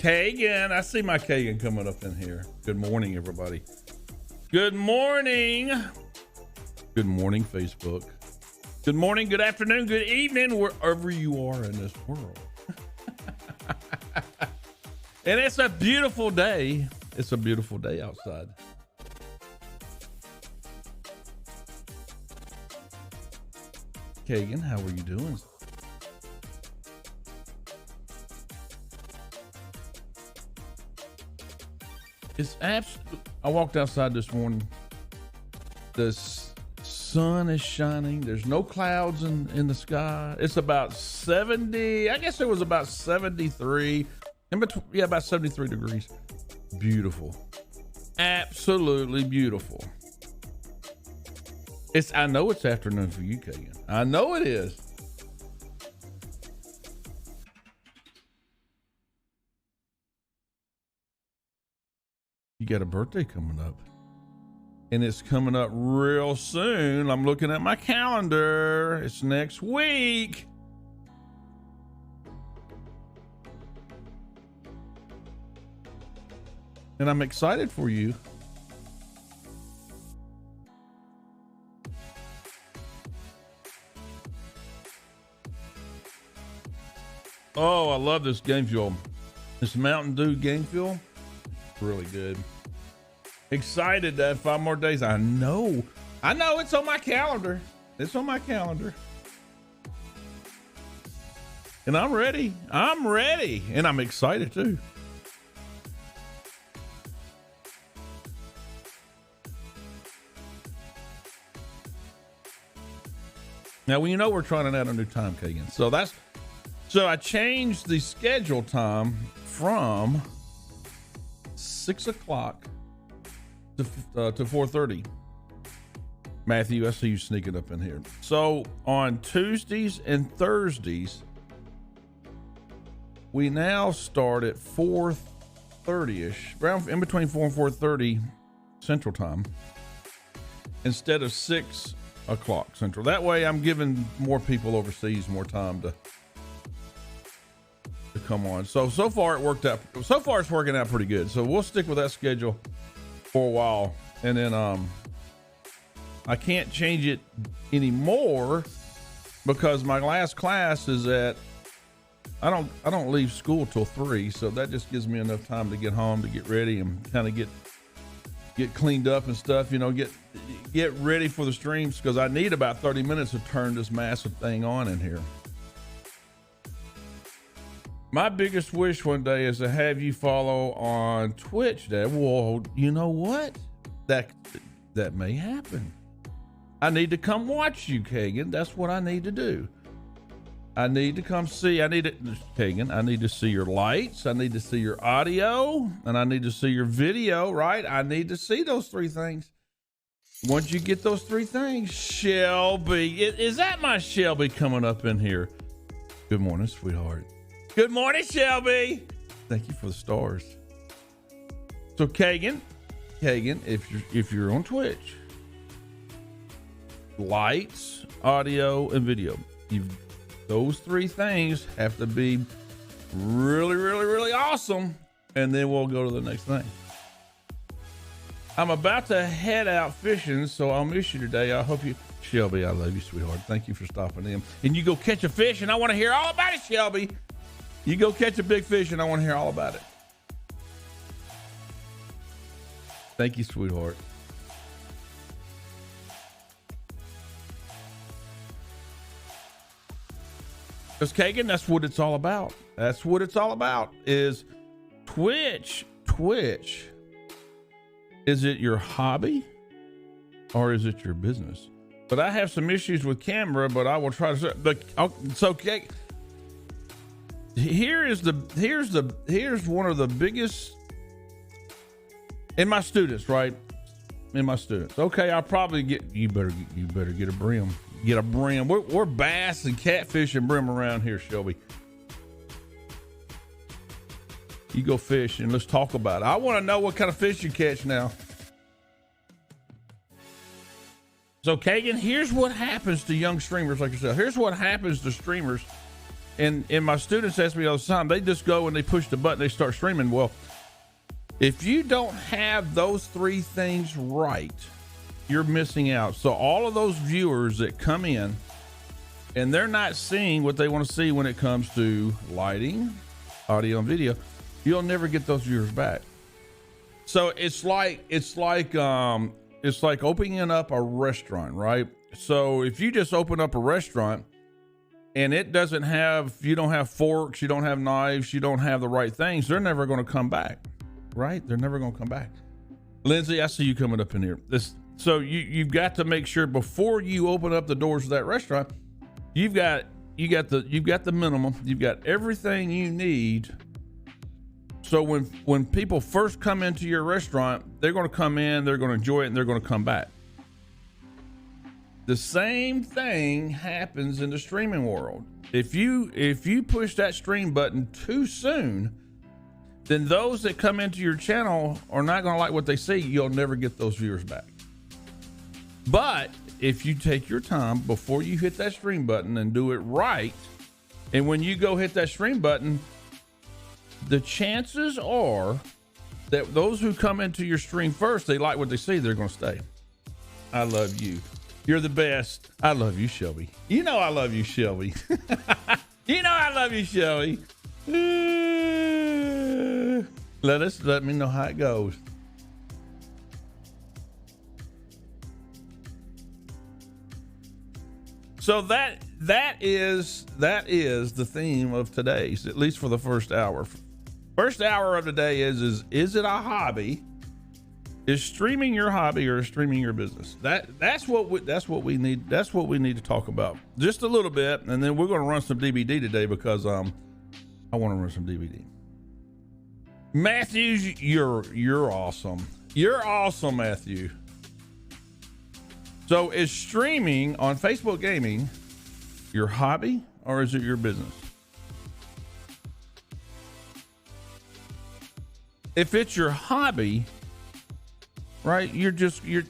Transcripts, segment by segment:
Kagan, I see my Kagan coming up in here. Good morning, everybody. Good morning. Good morning, Facebook. Good morning, good afternoon, good evening, wherever you are in this world. And it's a beautiful day. It's a beautiful day outside. Kagan, how are you doing? It's absolute. I walked outside this morning. The sun is shining. There's no clouds in the sky. It's about 70. I guess it was about 73. In between, yeah, about 73 degrees. Beautiful. Absolutely beautiful. I know it's afternoon for you, Kagan. I know it is. You got a birthday coming up. And it's coming up real soon. I'm looking at my calendar. It's next week. And I'm excited for you. Oh, I love this game fuel. This Mountain Dew game fuel. Really good. Excited to have 5 more days. I know it's on my calendar. It's on my calendar. And I'm ready. And I'm excited too. Now, well, we're trying out a new time, Kagan. So I changed the schedule time from 6 o'clock to 4:30. Matthew, I see you sneaking up in here. So on Tuesdays and Thursdays, we now start at 4:30ish, around in between 4 and 4:30 Central Time, instead of 6 o'clock Central. That way, I'm giving more people overseas more time to come on. So far it worked out. So far it's working out pretty good. So we'll stick with that schedule for a while, and then I can't change it anymore because my last class is at. I don't leave school till 3, so that just gives me enough time to get home, to get ready and kind of get cleaned up and stuff. Get ready for the streams because I need about 30 minutes to turn this massive thing on in here. My biggest wish one day is to have you follow on Twitch, Dad. Well, you know what? That may happen. I need to come watch you, Kagan. That's what I need to do. I need to come see. Kagan, I need to see your lights. I need to see your audio. And I need to see your video, right? I need to see those 3 things. Once you get those 3 things, Shelby. Is that my Shelby coming up in here? Good morning, sweetheart. Good morning, Shelby. Thank you for the stars. So Kagan, if you're on Twitch, lights, audio, and video, those 3 things have to be really, really, really awesome, and then we'll go to the next thing. I'm about to head out fishing, so I'll miss you today. I hope you, Shelby, I love you, sweetheart. Thank you for stopping in. And you go catch a fish, and I want to hear all about it, Shelby. You go catch a big fish, and I want to hear all about it. Thank you, sweetheart. Because Kagan, that's what it's all about. That's what it's all about is Twitch. Twitch. Is it your hobby or is it your business? But I have some issues with camera, but I will try to. But so okay. Here's one of the biggest in my students, right? In my students. Okay, I'll probably you better get a brim. Get a brim. We're bass and catfish and brim around here, Shelby. You go fish and let's talk about it. I want to know what kind of fish you catch now. So Kagan, here's what happens to young streamers like yourself. Here's what happens to streamers and my students ask me all the time, they just go and they push the button, they start streaming. Well, if you don't have those three things right, you're missing out. So all of those viewers that come in and they're not seeing what they want to see when it comes to lighting, audio, and video, you'll never get those viewers back. So it's like opening up a restaurant, right? So if you just open up a restaurant and you don't have forks, you don't have knives, you don't have the right things, they're never going to come back, right? They're never going to come back. Lindsay, I see you coming up in here. So you've got to make sure before you open up the doors of that restaurant, you've got the minimum, you've got everything you need. So when people first come into your restaurant, they're going to come in, they're going to enjoy it, and they're going to come back. The same thing happens in the streaming world. If you push that stream button too soon, then those that come into your channel are not going to like what they see. You'll never get those viewers back. But if you take your time before you hit that stream button and do it right, and when you go hit that stream button, the chances are that those who come into your stream first, they like what they see, they're going to stay. I love you. You're the best. I love you, Shelby. You know I love you, Shelby. You know I love you, Shelby. Let me know how it goes. So that is the theme of today's, at least for the first hour. First hour of the day is it a hobby? Is streaming your hobby or is streaming your business? That's what we need. That's what we need to talk about just a little bit, and then we're going to run some DVD today because I want to run some DVD. Matthews, you're awesome. You're awesome, Matthew. So is streaming on Facebook Gaming your hobby or is it your business? If it's your hobby, right, you're just going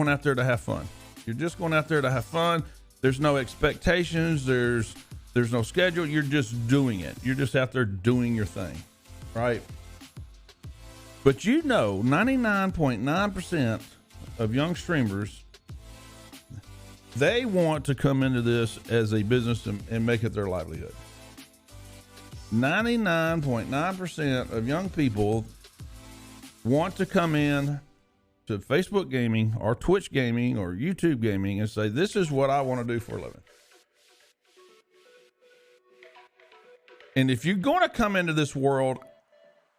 out there to have fun. You're just going out there to have fun. There's no expectations. There's no schedule. You're just doing it. You're just out there doing your thing, right? But 99.9% of young streamers, they want to come into this as a business and make it their livelihood. 99.9% of young people want to come in to Facebook gaming or Twitch gaming or YouTube gaming and say, this is what I want to do for a living. And if you're going to come into this world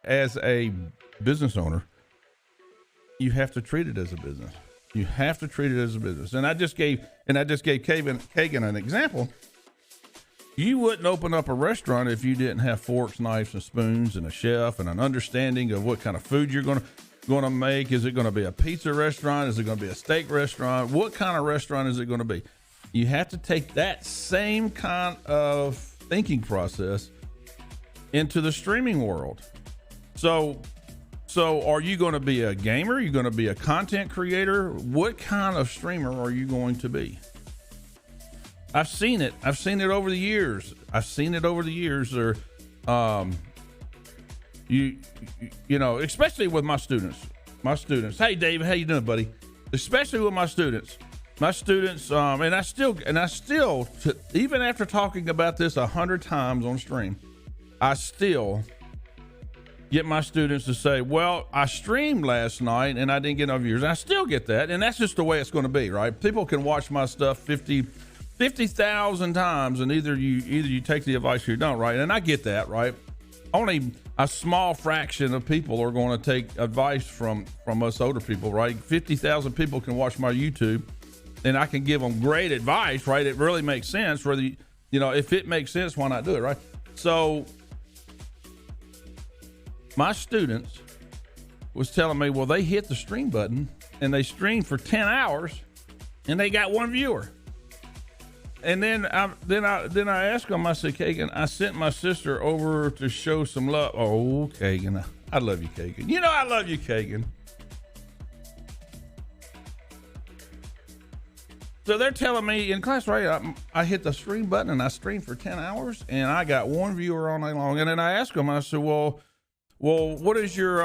as a business owner, you have to treat it as a business. You have to treat it as a business. And I just gave Kagan an example. You wouldn't open up a restaurant if you didn't have forks, knives, and spoons, and a chef, and an understanding of what kind of food you're going to make. Is it going to be a pizza restaurant? Is it going to be a steak restaurant? What kind of restaurant is it going to be? You have to take that same kind of thinking process into the streaming world. So are you going to be a gamer? Are you going to be a content creator? What kind of streamer are you going to be? I've seen it over the years. Or, you know, especially with my students. Hey, David, how you doing, buddy? Especially with my students. And I still, even after talking about this 100 times on stream, I still get my students to say, well, I streamed last night and I didn't get no viewers. I still get that. And that's just the way it's going to be, right? People can watch my stuff 50,000 times and either you take the advice or you don't, right? And I get that, right? Only a small fraction of people are going to take advice from us older people, right? 50,000 people can watch my YouTube and I can give them great advice, right? It really makes sense. Whether if it makes sense, why not do it, right? So my students was telling me, well, they hit the stream button and they streamed for 10 hours and they got one viewer. And then I asked them, I said, Kagan, I sent my sister over to show some love. Oh, Kagan, I love you, Kagan. You know I love you, Kagan. So they're telling me in class, right? I hit the stream button and I streamed for 10 hours and I got one viewer all night long. And then I asked them, I said, well, what is your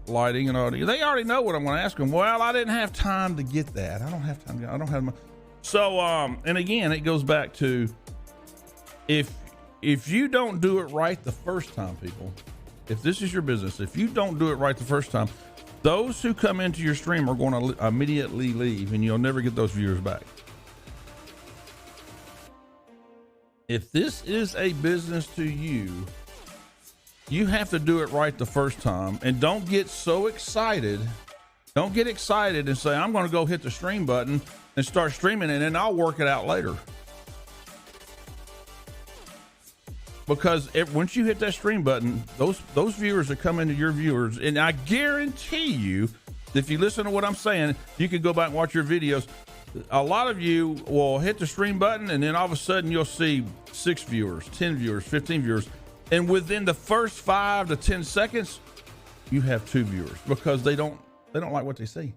lighting and audio? They already know what I'm going to ask them. Well, I didn't have time to get that. I don't have time. I don't have my. So, and again, it goes back to if you don't do it right the first time, people, if this is your business, if you don't do it right the first time, those who come into your stream are going to immediately leave and you'll never get those viewers back. If this is a business to you, you have to do it right the first time, and don't get so excited. Don't get excited and say, I'm going to go hit the stream button and start streaming and then I'll work it out later. Because once you hit that stream button, those viewers that come into your viewers, and I guarantee you, if you listen to what I'm saying, you can go back and watch your videos. A lot of you will hit the stream button, and then all of a sudden you'll see 6 viewers, 10 viewers, 15 viewers. And within the first 5 to 10 seconds, you have 2 viewers because they don't like what they see.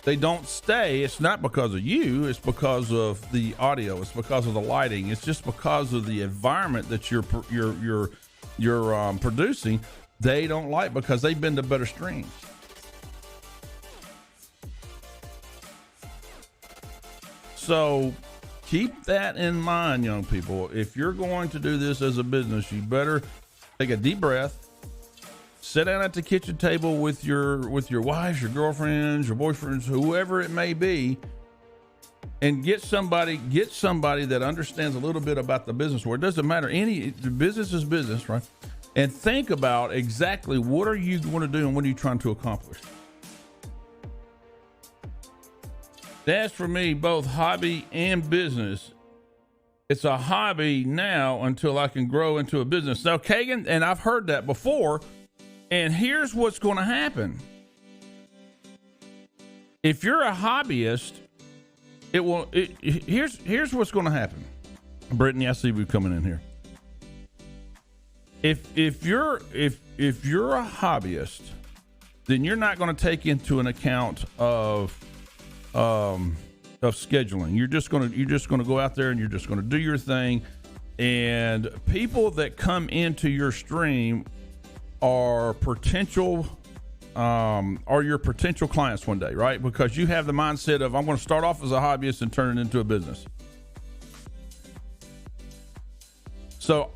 They don't stay. It's not because of you. It's because of the audio. It's because of the lighting. It's just because of the environment that you're producing. They don't like because they've been to better streams. So keep that in mind, young people. If you're going to do this as a business, you better take a deep breath. Sit down at the kitchen table with your wives, your girlfriends, your boyfriends, whoever it may be, and get somebody that understands a little bit about the business world. It doesn't matter. The business is business, right? And think about exactly what are you going to do and what are you trying to accomplish. That's for me, both hobby and business. It's a hobby now until I can grow into a business. Now, Kagan, and I've heard that before. And here's what's going to happen. If you're a hobbyist, here's what's going to happen. Brittany, I see you coming in here. If you're a hobbyist, then you're not going to take into an account of scheduling. You're just going to go out there and you're just going to do your thing. And people that come into your stream are your potential clients one day, right? Because you have the mindset of, I'm going to start off as a hobbyist and turn it into a business. So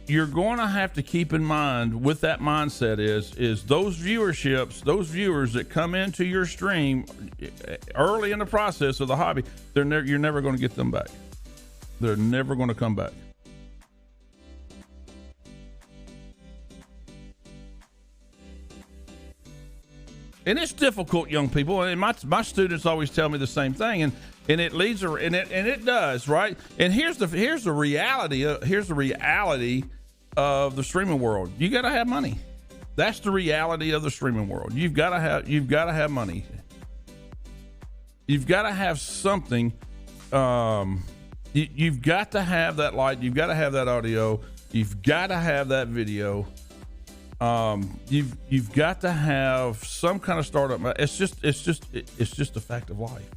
you're going to have to keep in mind with that mindset is those viewerships, those viewers that come into your stream early in the process of the hobby, you're never going to get them back. They're never going to come back. And it's difficult, young people. And my students always tell me the same thing, and it leads, and it does, right? And here's the reality. Here's the reality of the streaming world. You got to have money. That's the reality of the streaming world. You've got to have money. You've got to have something. You've got to have that light. You've got to have that audio. You've got to have that video. You've got to have some kind of startup. It's just a fact of life.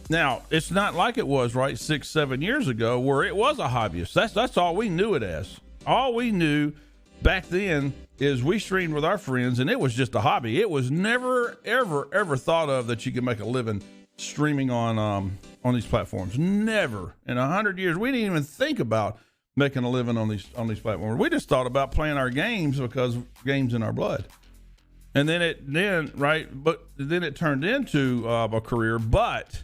Now, it's not like it was, right, 6-7 years ago where it was a hobbyist. That's all we knew it as. All we knew back then is we streamed with our friends and it was just a hobby. It was never, ever thought of that you could make a living streaming on these platforms. Never in 100 years. We didn't even think about making a living on these platforms. We just thought about playing our games because games in our blood. And then it turned into a career, but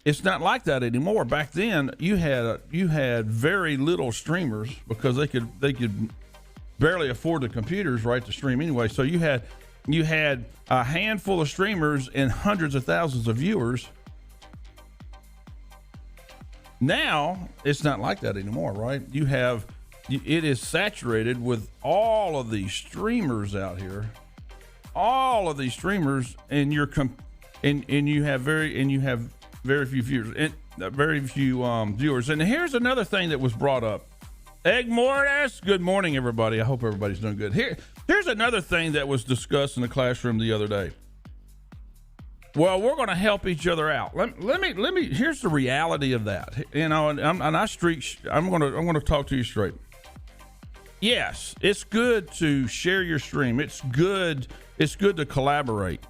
it's not like that anymore. Back then you had very little streamers because they could barely afford the computers, right, to stream anyway. So you had a handful of streamers and hundreds of thousands of viewers. Now it's not like that anymore, right? It is saturated with all of these streamers out here, all of these streamers, and you have very few viewers and very few viewers. And here's another thing that was brought up Egg Mortis. Good morning, everybody. I hope everybody's doing good. Here's another thing that was discussed in the classroom the other day. Well, we're going to help each other out. Let me. Here's the reality of that. You know, and I'm going to talk to you straight. Yes, it's good to share your stream. It's good to collaborate.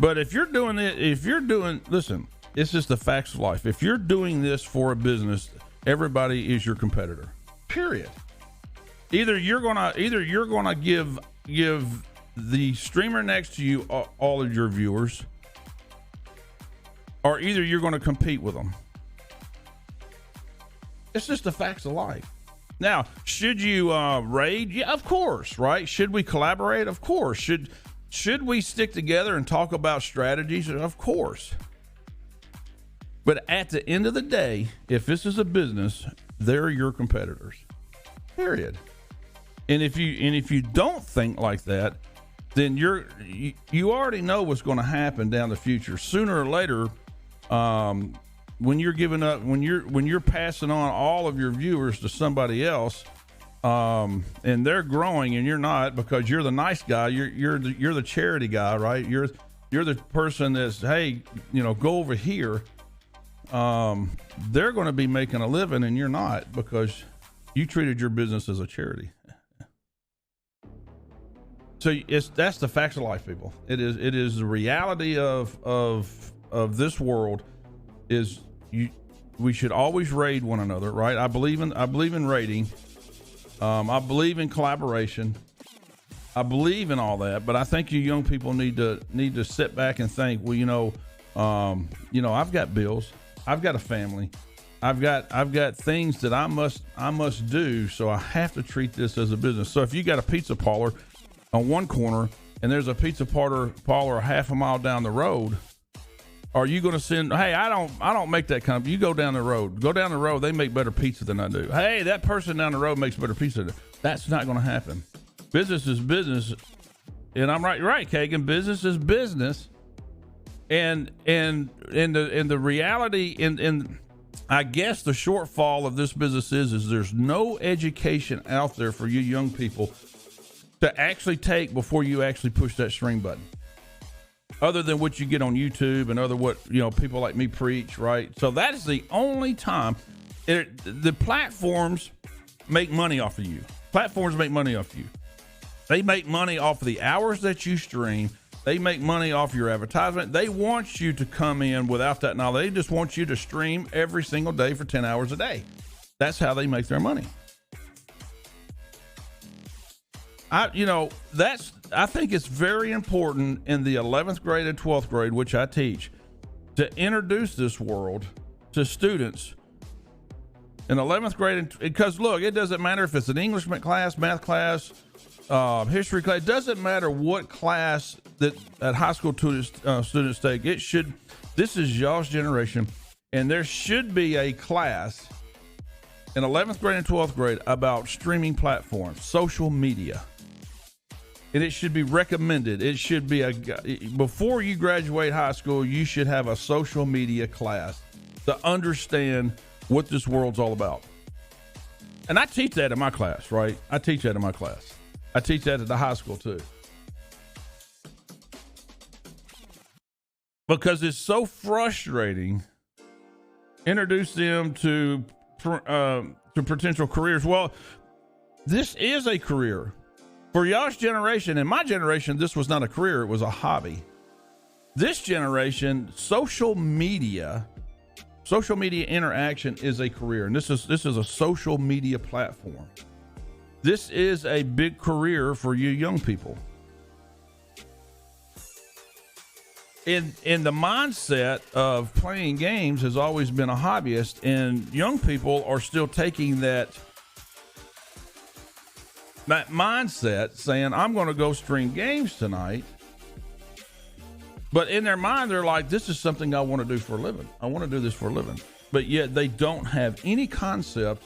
But if you're doing listen, it's just the facts of life. If you're doing this for a business, everybody is your competitor. Period. Either you're gonna give the streamer next to you all of your viewers, or either you're going to compete with them. It's just the facts of life. Now, should you raid? Yeah, of course, right? Should we collaborate? Of course. Should we stick together and talk about strategies? Of course. But at the end of the day, if this is a business, they're your competitors. Period. And if you don't think like that, then you already know what's going to happen down the future. Sooner or later, when you're giving up, when you're passing on all of your viewers to somebody else, and they're growing and you're not, because you're the nice guy, you're the charity guy, right? You're the person that's, hey, go over here. They're going to be making a living and you're not, because you treated your business as a charity. So that's the facts of life, people. It is the reality of this world. We should always raid one another, right? I believe in raiding. I believe in collaboration. I believe in all that, but I think you young people need to sit back and think, well, I've got bills. I've got a family. I've got things that I must do. So I have to treat this as a business. So if you got a pizza parlor on one corner and there's a pizza parlor half a mile down the road, are you going to send, hey, I don't make that kind of, you go down the road, they make better pizza than I do. Hey, that person down the road makes better pizza than, that's not going to happen. Business is business. And I'm right, Kagan, business is business. And the reality, and I guess the shortfall of this business is there's no education out there for you young people to actually take before you actually push that stream button, other than what you get on YouTube and other what people like me preach, right? So that is the only time the platforms make money off of you. Platforms make money off you. They make money off of the hours that you stream. They make money off your advertisement. They want you to come in without that knowledge. They just want you to stream every single day for 10 hours a day. That's how they make their money. I think it's very important in the 11th grade and 12th grade, which I teach, to introduce this world to students in 11th grade. Because look, it doesn't matter if it's an English class, math class, history class. It doesn't matter what class that high school students take. This is y'all's generation, and there should be a class in 11th grade and 12th grade about streaming platforms, social media. And it should be recommended. It should be before you graduate high school, you should have a social media class to understand what this world's all about. And I teach that in my class, right? I teach that in my class. I teach that at the high school too. Because it's so frustrating. Introduce them to potential careers. Well, this is a career. For y'all's generation, in my generation, this was not a career, it was a hobby. This generation, social media interaction is a career, and this is a social media platform. This is a big career for you young people. In the mindset of playing games has always been a hobbyist, and young people are still taking that mindset, saying, I'm going to go stream games tonight. But in their mind, they're like, this is something I want to do for a living. I want to do this for a living. But yet they don't have any concept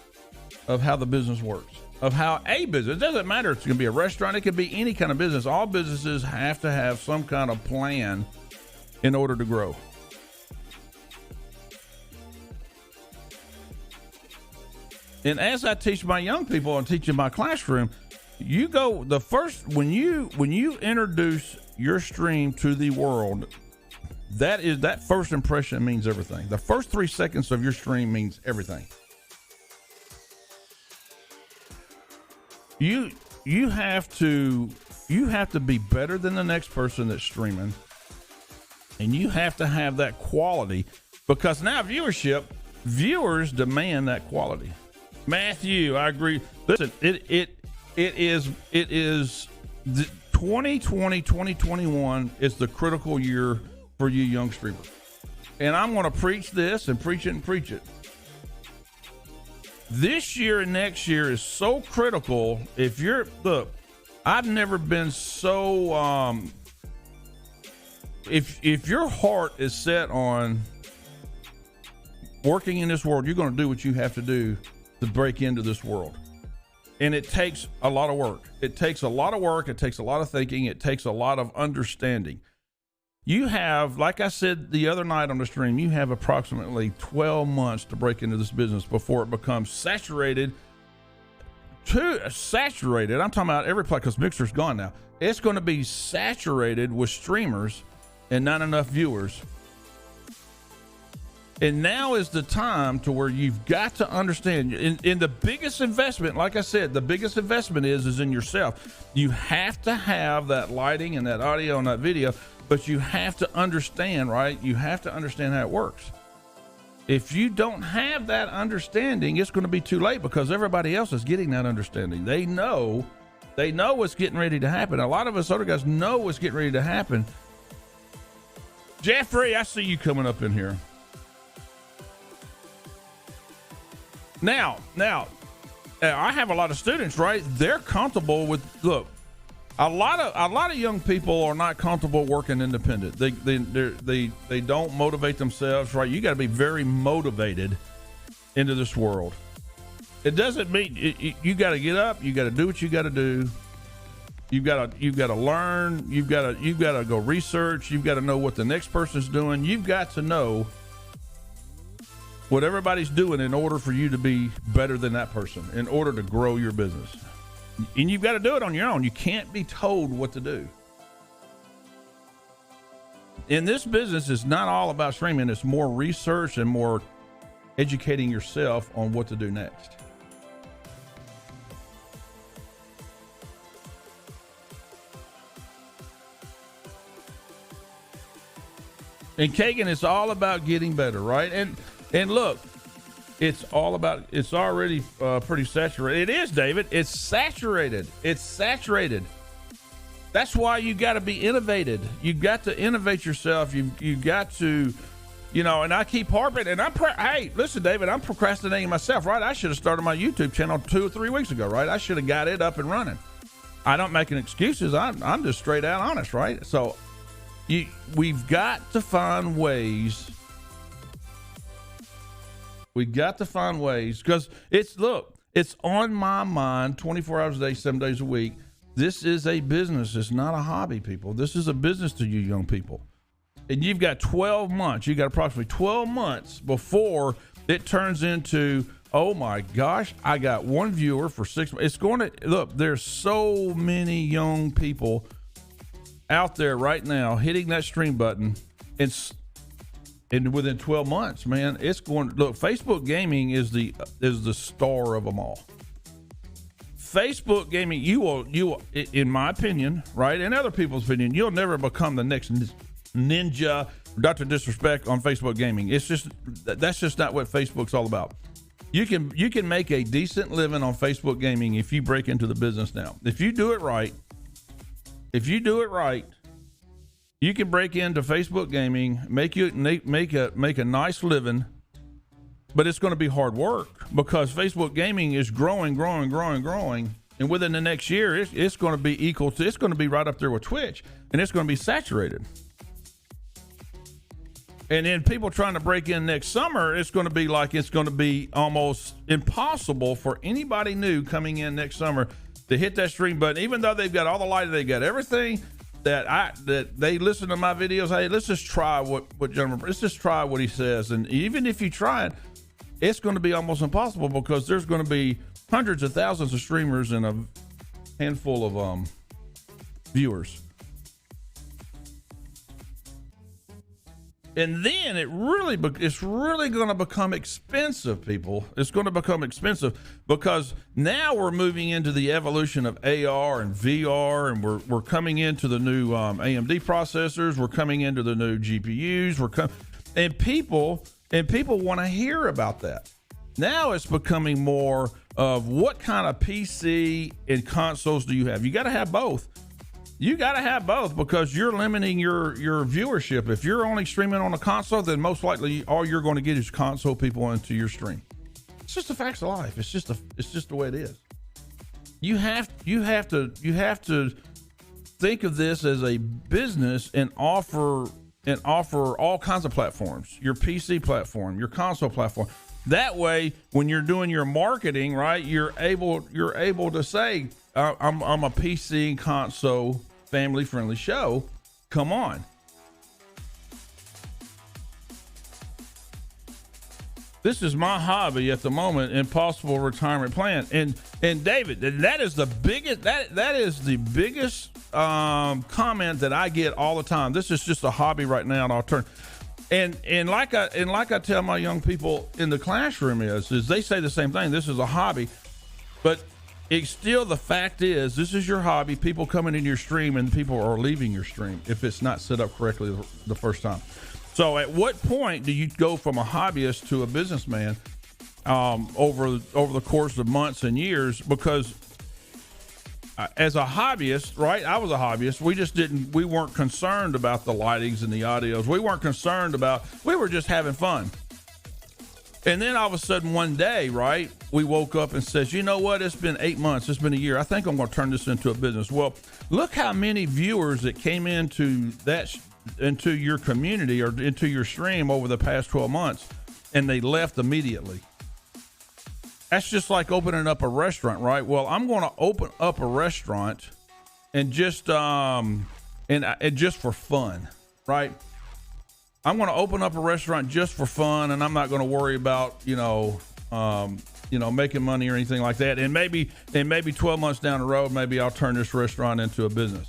of how the business works, of how a business, it doesn't matter if it's going to be a restaurant, it could be any kind of business. All businesses have to have some kind of plan in order to grow. And as I teach my young people and teach in my classroom, you go the first when you introduce your stream to the world, that first impression means everything. The first 3 seconds of your stream means everything. You have to be better than the next person that's streaming, and you have to have that quality, because now viewers demand that quality. Matthew, I agree. Listen, it is 2020, 2021 is the critical year for you young streamers. And I'm going to preach this and preach it and preach it. This year and next year is so critical. I've never been so, if your heart is set on working in this world, you're going to do what you have to do to break into this world. And it takes a lot of work. It takes a lot of work. It takes a lot of thinking. It takes a lot of understanding. You have, like I said the other night on the stream, you have approximately 12 months to break into this business before it becomes saturated. I'm talking about every place, because Mixer's gone now. It's going to be saturated with streamers and not enough viewers. And now is the time to where you've got to understand. In the biggest investment, like I said, the biggest investment is in yourself. You have to have that lighting and that audio and that video, but you have to understand, right? You have to understand how it works. If you don't have that understanding, it's going to be too late, because everybody else is getting that understanding. They know what's getting ready to happen. A lot of us other guys know what's getting ready to happen. Jeffrey, I see you coming up in here. Now, I have a lot of students, right? They're comfortable with, look, a lot of young people are not comfortable working independent. They don't motivate themselves, right? You got to be very motivated into this world. It doesn't mean you got to get up. You got to do what you got to do. You've got to learn. You've got to go research. You've got to know what the next person's doing. You've got to know what everybody's doing in order for you to be better than that person, in order to grow your business. And you've got to do it on your own. You can't be told what to do. In this business, it's not all about streaming. It's more research and more educating yourself on what to do next. And Kagan, it's all about getting better, right? And look, it's already pretty saturated. It is, David. It's saturated. That's why you got to be innovated. You got to innovate yourself. You got to, and I keep harping, and hey, listen, David, I'm procrastinating myself, right? I should have started my YouTube channel 2 or 3 weeks ago, right? I should have got it up and running. I don't make excuses. I'm just straight out honest, right? So we've got to find ways. We got to find ways, because it's on my mind 24 hours a day, 7 days a week. This is a business. It's not a hobby, people. This is a business to you young people. And you've got 12 months. You got approximately 12 months before it turns into, oh my gosh, I got one viewer for 6 months. It's going to, look, there's so many young people out there right now hitting that stream button. And within 12 months, man, it's going to look. Facebook gaming is the star of them all. Facebook gaming, you will, in my opinion, right, and other people's opinion, you'll never become the next ninja, Dr. Disrespect on Facebook gaming. That's just not what Facebook's all about. You can make a decent living on Facebook gaming if you break into the business now. If you do it right, you can break into Facebook gaming, make a nice living, but it's going to be hard work, because Facebook gaming is growing, and within the next year, it's going to be it's going to be right up there with Twitch, and it's going to be saturated. And then people trying to break in next summer, it's going to be almost impossible for anybody new coming in next summer to hit that stream button, even though they've got all the lighting, they got everything. That they listen to my videos. Hey, let's just try let's just try what he says. And even if you try it, it's going to be almost impossible because there's going to be hundreds of thousands of streamers and a handful of viewers. And then it's really going to become expensive, people. It's going to become expensive because now we're moving into the evolution of AR and VR, and we're coming into the new AMD processors. We're coming into the new GPUs. And people want to hear about that. Now it's becoming more of what kind of PC and consoles do you have? You got to have both. You got to have both because you're limiting your viewership. If you're only streaming on a console, then most likely all you're going to get is console people into your stream. It's just the facts of life. It's just the way it is. You have to think of this as a business and offer all kinds of platforms. Your PC platform, your console platform. That way, when you're doing your marketing, right, you're able to say, I'm a PC and console family friendly show. Come on. This is my hobby at the moment and possible retirement plan. And David, that is the biggest comment that I get all the time. This is just a hobby right now, and I'll turn. And like I tell my young people in the classroom is they say the same thing. This is a hobby, but it's still, the fact is, this is your hobby. People coming in your stream and people are leaving your stream if it's not set up correctly the first time. So at what point do you go from a hobbyist to a businessman over the course of months and years? Because as a hobbyist, right? I was a hobbyist. We weren't concerned about the lightings and the audios. We were just having fun. And then all of a sudden one day, right, we woke up and says, you know what? It's been 8 months. It's been a year. I think I'm going to turn this into a business. Well, look how many viewers that came into your community or into your stream over the past 12 months, and they left immediately. That's just like opening up a restaurant, right? Well, I'm going to open up a restaurant and just for fun, right? I'm going to open up a restaurant just for fun, and I'm not going to worry about, making money or anything like that. And maybe 12 months down the road, maybe I'll turn this restaurant into a business.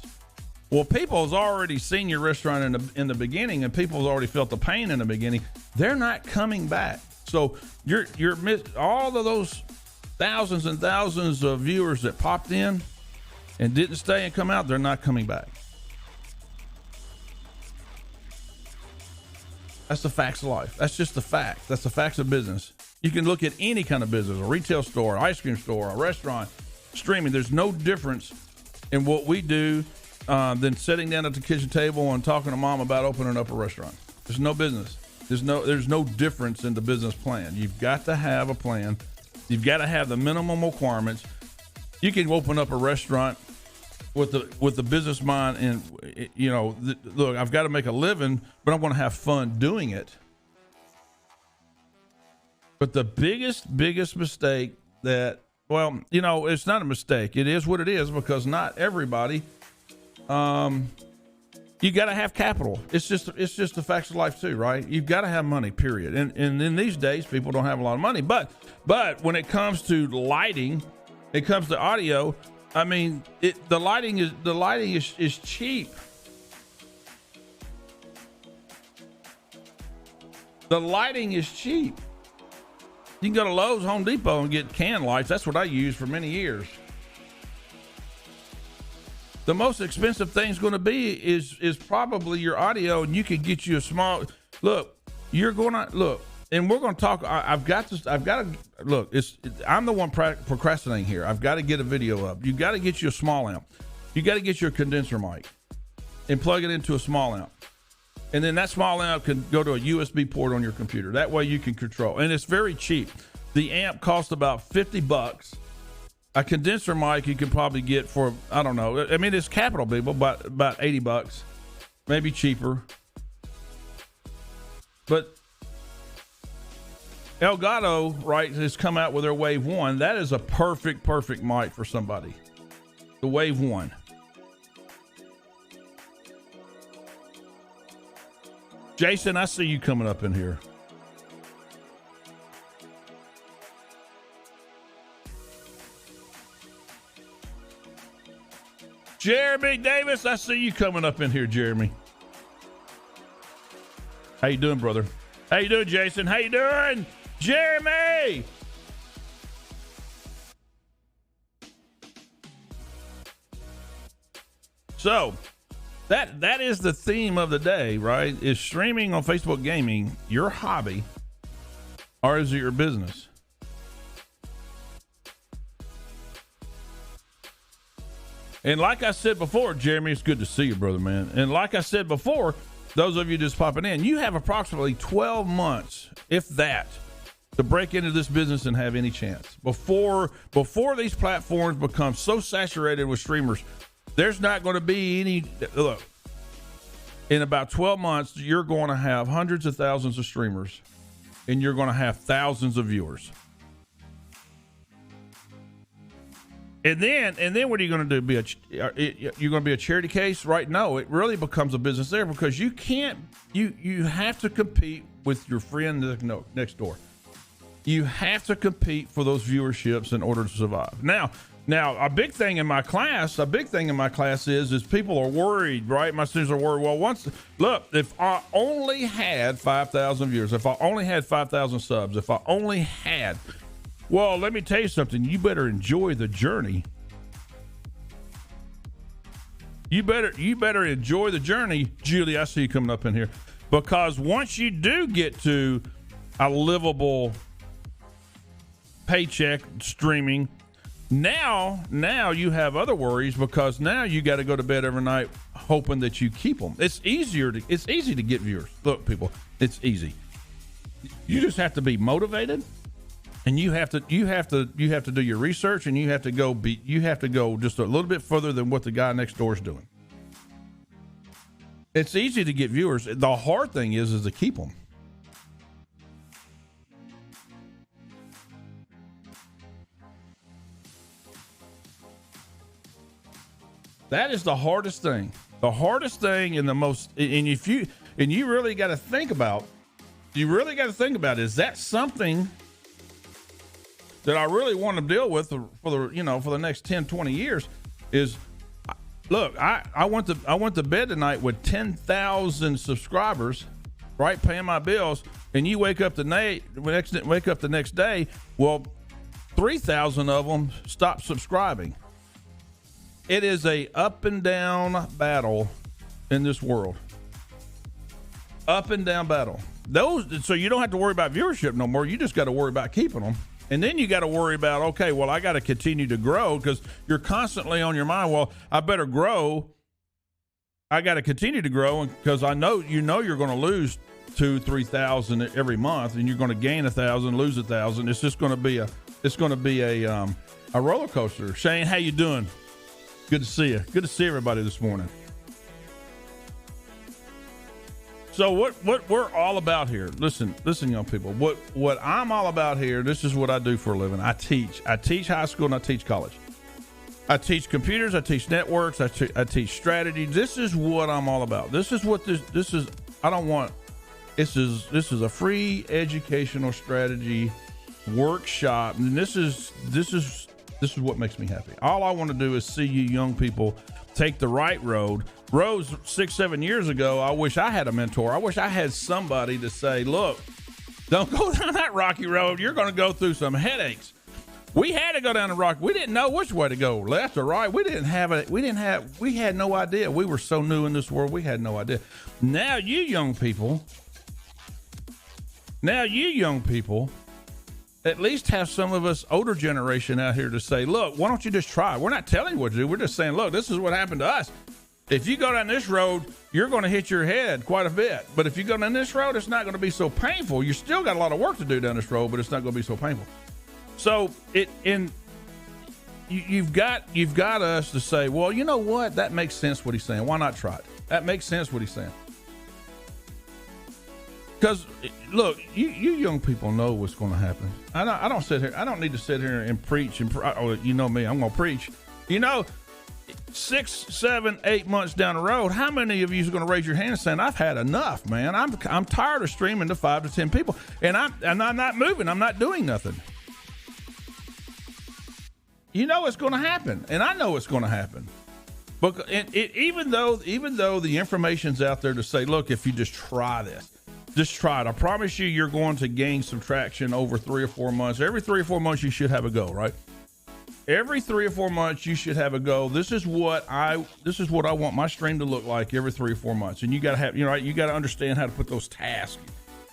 Well, people's already seen your restaurant in the beginning, and people's already felt the pain in the beginning. They're not coming back. So you're all of those thousands and thousands of viewers that popped in and didn't stay and come out. They're not coming back. That's the facts of life. That's just the fact. That's the facts of business. You can look at any kind of business, a retail store, an ice cream store, a restaurant, streaming. There's no difference in what we do than sitting down at the kitchen table and talking to mom about opening up a restaurant. There's no business. There's no difference in the business plan. You've got to have a plan. You've got to have the minimum requirements. You can open up a restaurant with the business mind and, look, I've got to make a living, but I'm going to have fun doing it. But the biggest mistake that, it's not a mistake. It is what it is because not everybody, you got to have capital. It's just the facts of life too, right? You've got to have money, period. And in these days, people don't have a lot of money. But when it comes to lighting, it comes to audio. I mean, the lighting is cheap. The lighting is cheap. You can go to Lowe's, Home Depot, and get can lights. That's what I used for many years. The most expensive thing's going to be is probably your audio, and you can get you a small. Look, you're going to look, and we're going to talk. I've got to look. I'm the one procrastinating here. I've got to get a video up. You got to get you a small amp. You got to get your condenser mic and plug it into a small amp, and then that small amp can go to a USB port on your computer. That way you can control, and it's very cheap. The amp costs about $50. A condenser mic you can probably get for, I don't know. I mean, it's capital, people, but about $80, maybe cheaper. But Elgato, right, has come out with their Wave 1. That is a perfect mic for somebody. The Wave 1. Jason, I see you coming up in here. Jeremy Davis, I see you coming up in here, Jeremy. How you doing, brother? How you doing, Jason? How you doing, Jeremy? So that is the theme of the day, right? Is streaming on Facebook Gaming your hobby, or is it your business? And like I said before, Jeremy, it's good to see you, brother, man. And like I said before, those of you just popping in, you have approximately 12 months, if that, to break into this business and have any chance. Before these platforms become so saturated with streamers, there's not going to be any. Look, in about 12 months, you're going to have hundreds of thousands of streamers, and you're going to have thousands of viewers. And then what are you going to do? You're going to be a charity case, right? No, it really becomes a business there, because you can't. You have to compete with your friend next door. You have to compete for those viewerships in order to survive. Now, a big thing in my class is people are worried, right? My students are worried. Well, if I only had 5,000 viewers, if I only had 5,000 subs, if I only had, well, let me tell you something. You better enjoy the journey. You better enjoy the journey, Julie. I see you coming up in here, because once you do get to a livable paycheck streaming, now you have other worries, because now you got to go to bed every night hoping that you keep them. It's easy to get viewers. Look, people, it's easy. You just have to be motivated, and you have to do your research, and you have to go just a little bit further than what the guy next door is doing. It's easy to get viewers. The hard thing is to keep them. That is the hardest thing. The hardest thing, and the most, and you really got to think about. Is that something that I really want to deal with for the next 10, 20 years? Is, look, I went to bed tonight with 10,000 subscribers, right, paying my bills, and you wake up the next day, well, 3,000 of them stop subscribing. It is a up and down battle in this world. Up and down battle. So you don't have to worry about viewership no more. You just got to worry about keeping them. And then you got to worry about, okay, well, I got to continue to grow, because you're constantly on your mind. Well, I better grow. I got to continue to grow, because I know you're going to lose 2,000-3,000 every month, and you're going to gain 1,000, lose 1,000. It's just going to be a roller coaster. Shane, how you doing? Good to see you. Good to see everybody this morning. So what we're all about here, listen, young people, what I'm all about here, this is what I do for a living. I teach high school, and I teach college. I teach computers, I teach networks, I teach strategy. This is what I'm all about. This is a free educational strategy workshop, and this is what makes me happy. All I want to do is see you young people take the right road. Rose, 6-7 years ago, I wish I had a mentor. I wish I had somebody to say, look, don't go down that rocky road. You're going to go through some headaches. We had to go down the rock. We didn't know which way to go, left or right. We had no idea. We were so new in this world. We had no idea. Now you young people, at least have some of us older generation out here to say, look, why don't you just try? We're not telling you what to do. We're just saying, look, this is what happened to us. If you go down this road, you're going to hit your head quite a bit. But if you go down this road, it's not going to be so painful. You still got a lot of work to do down this road, but it's not going to be so painful. So you've got us to say, well, you know what? That makes sense what he's saying. Why not try it? That makes sense what he's saying. Because look, you young people know what's going to happen. I don't sit here. I don't need to sit here and preach. You know me. I'm going to preach. 6, 7, 8 months down the road, how many of you is going to raise your hand and saying, I've had enough, man. I'm tired of streaming to 5 to 10 people, and I'm not moving. I'm not doing nothing. You know it's going to happen, and I know it's going to happen. But even though the information's out there to say, look, if you just try this, just try it. I promise you, you're going to gain some traction over 3 or 4 months. Every 3 or 4 months, you should have a go, right? Every 3 or 4 months, you should have a go. This is what I want my stream to look like every 3 or 4 months. And you got to have, you got to understand how to put those tasks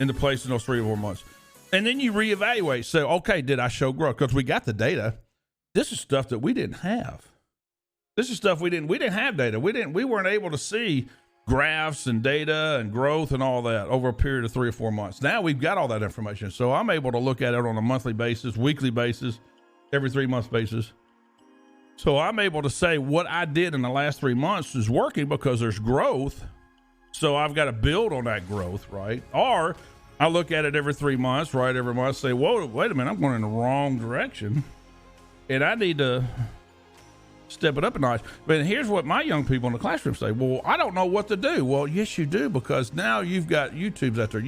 into place in those 3 or 4 months. And then you reevaluate. So, okay, did I show growth? Because we got the data. This is stuff that we didn't have. This is stuff we didn't have data. We weren't able to see graphs and data and growth and all that over a period of 3 or 4 months. Now we've got all that information. So I'm able to look at it on a monthly basis, weekly basis, every 3 month basis. So I'm able to say what I did in the last 3 months is working because there's growth. So I've got to build on that growth, right? Or I look at it every 3 months, right? Every month, say, whoa, wait a minute, I'm going in the wrong direction. And I need to step it up a notch. But here's what my young people in the classroom say. Well, I don't know what to do. Well, yes, you do, because now you've got YouTubes out there.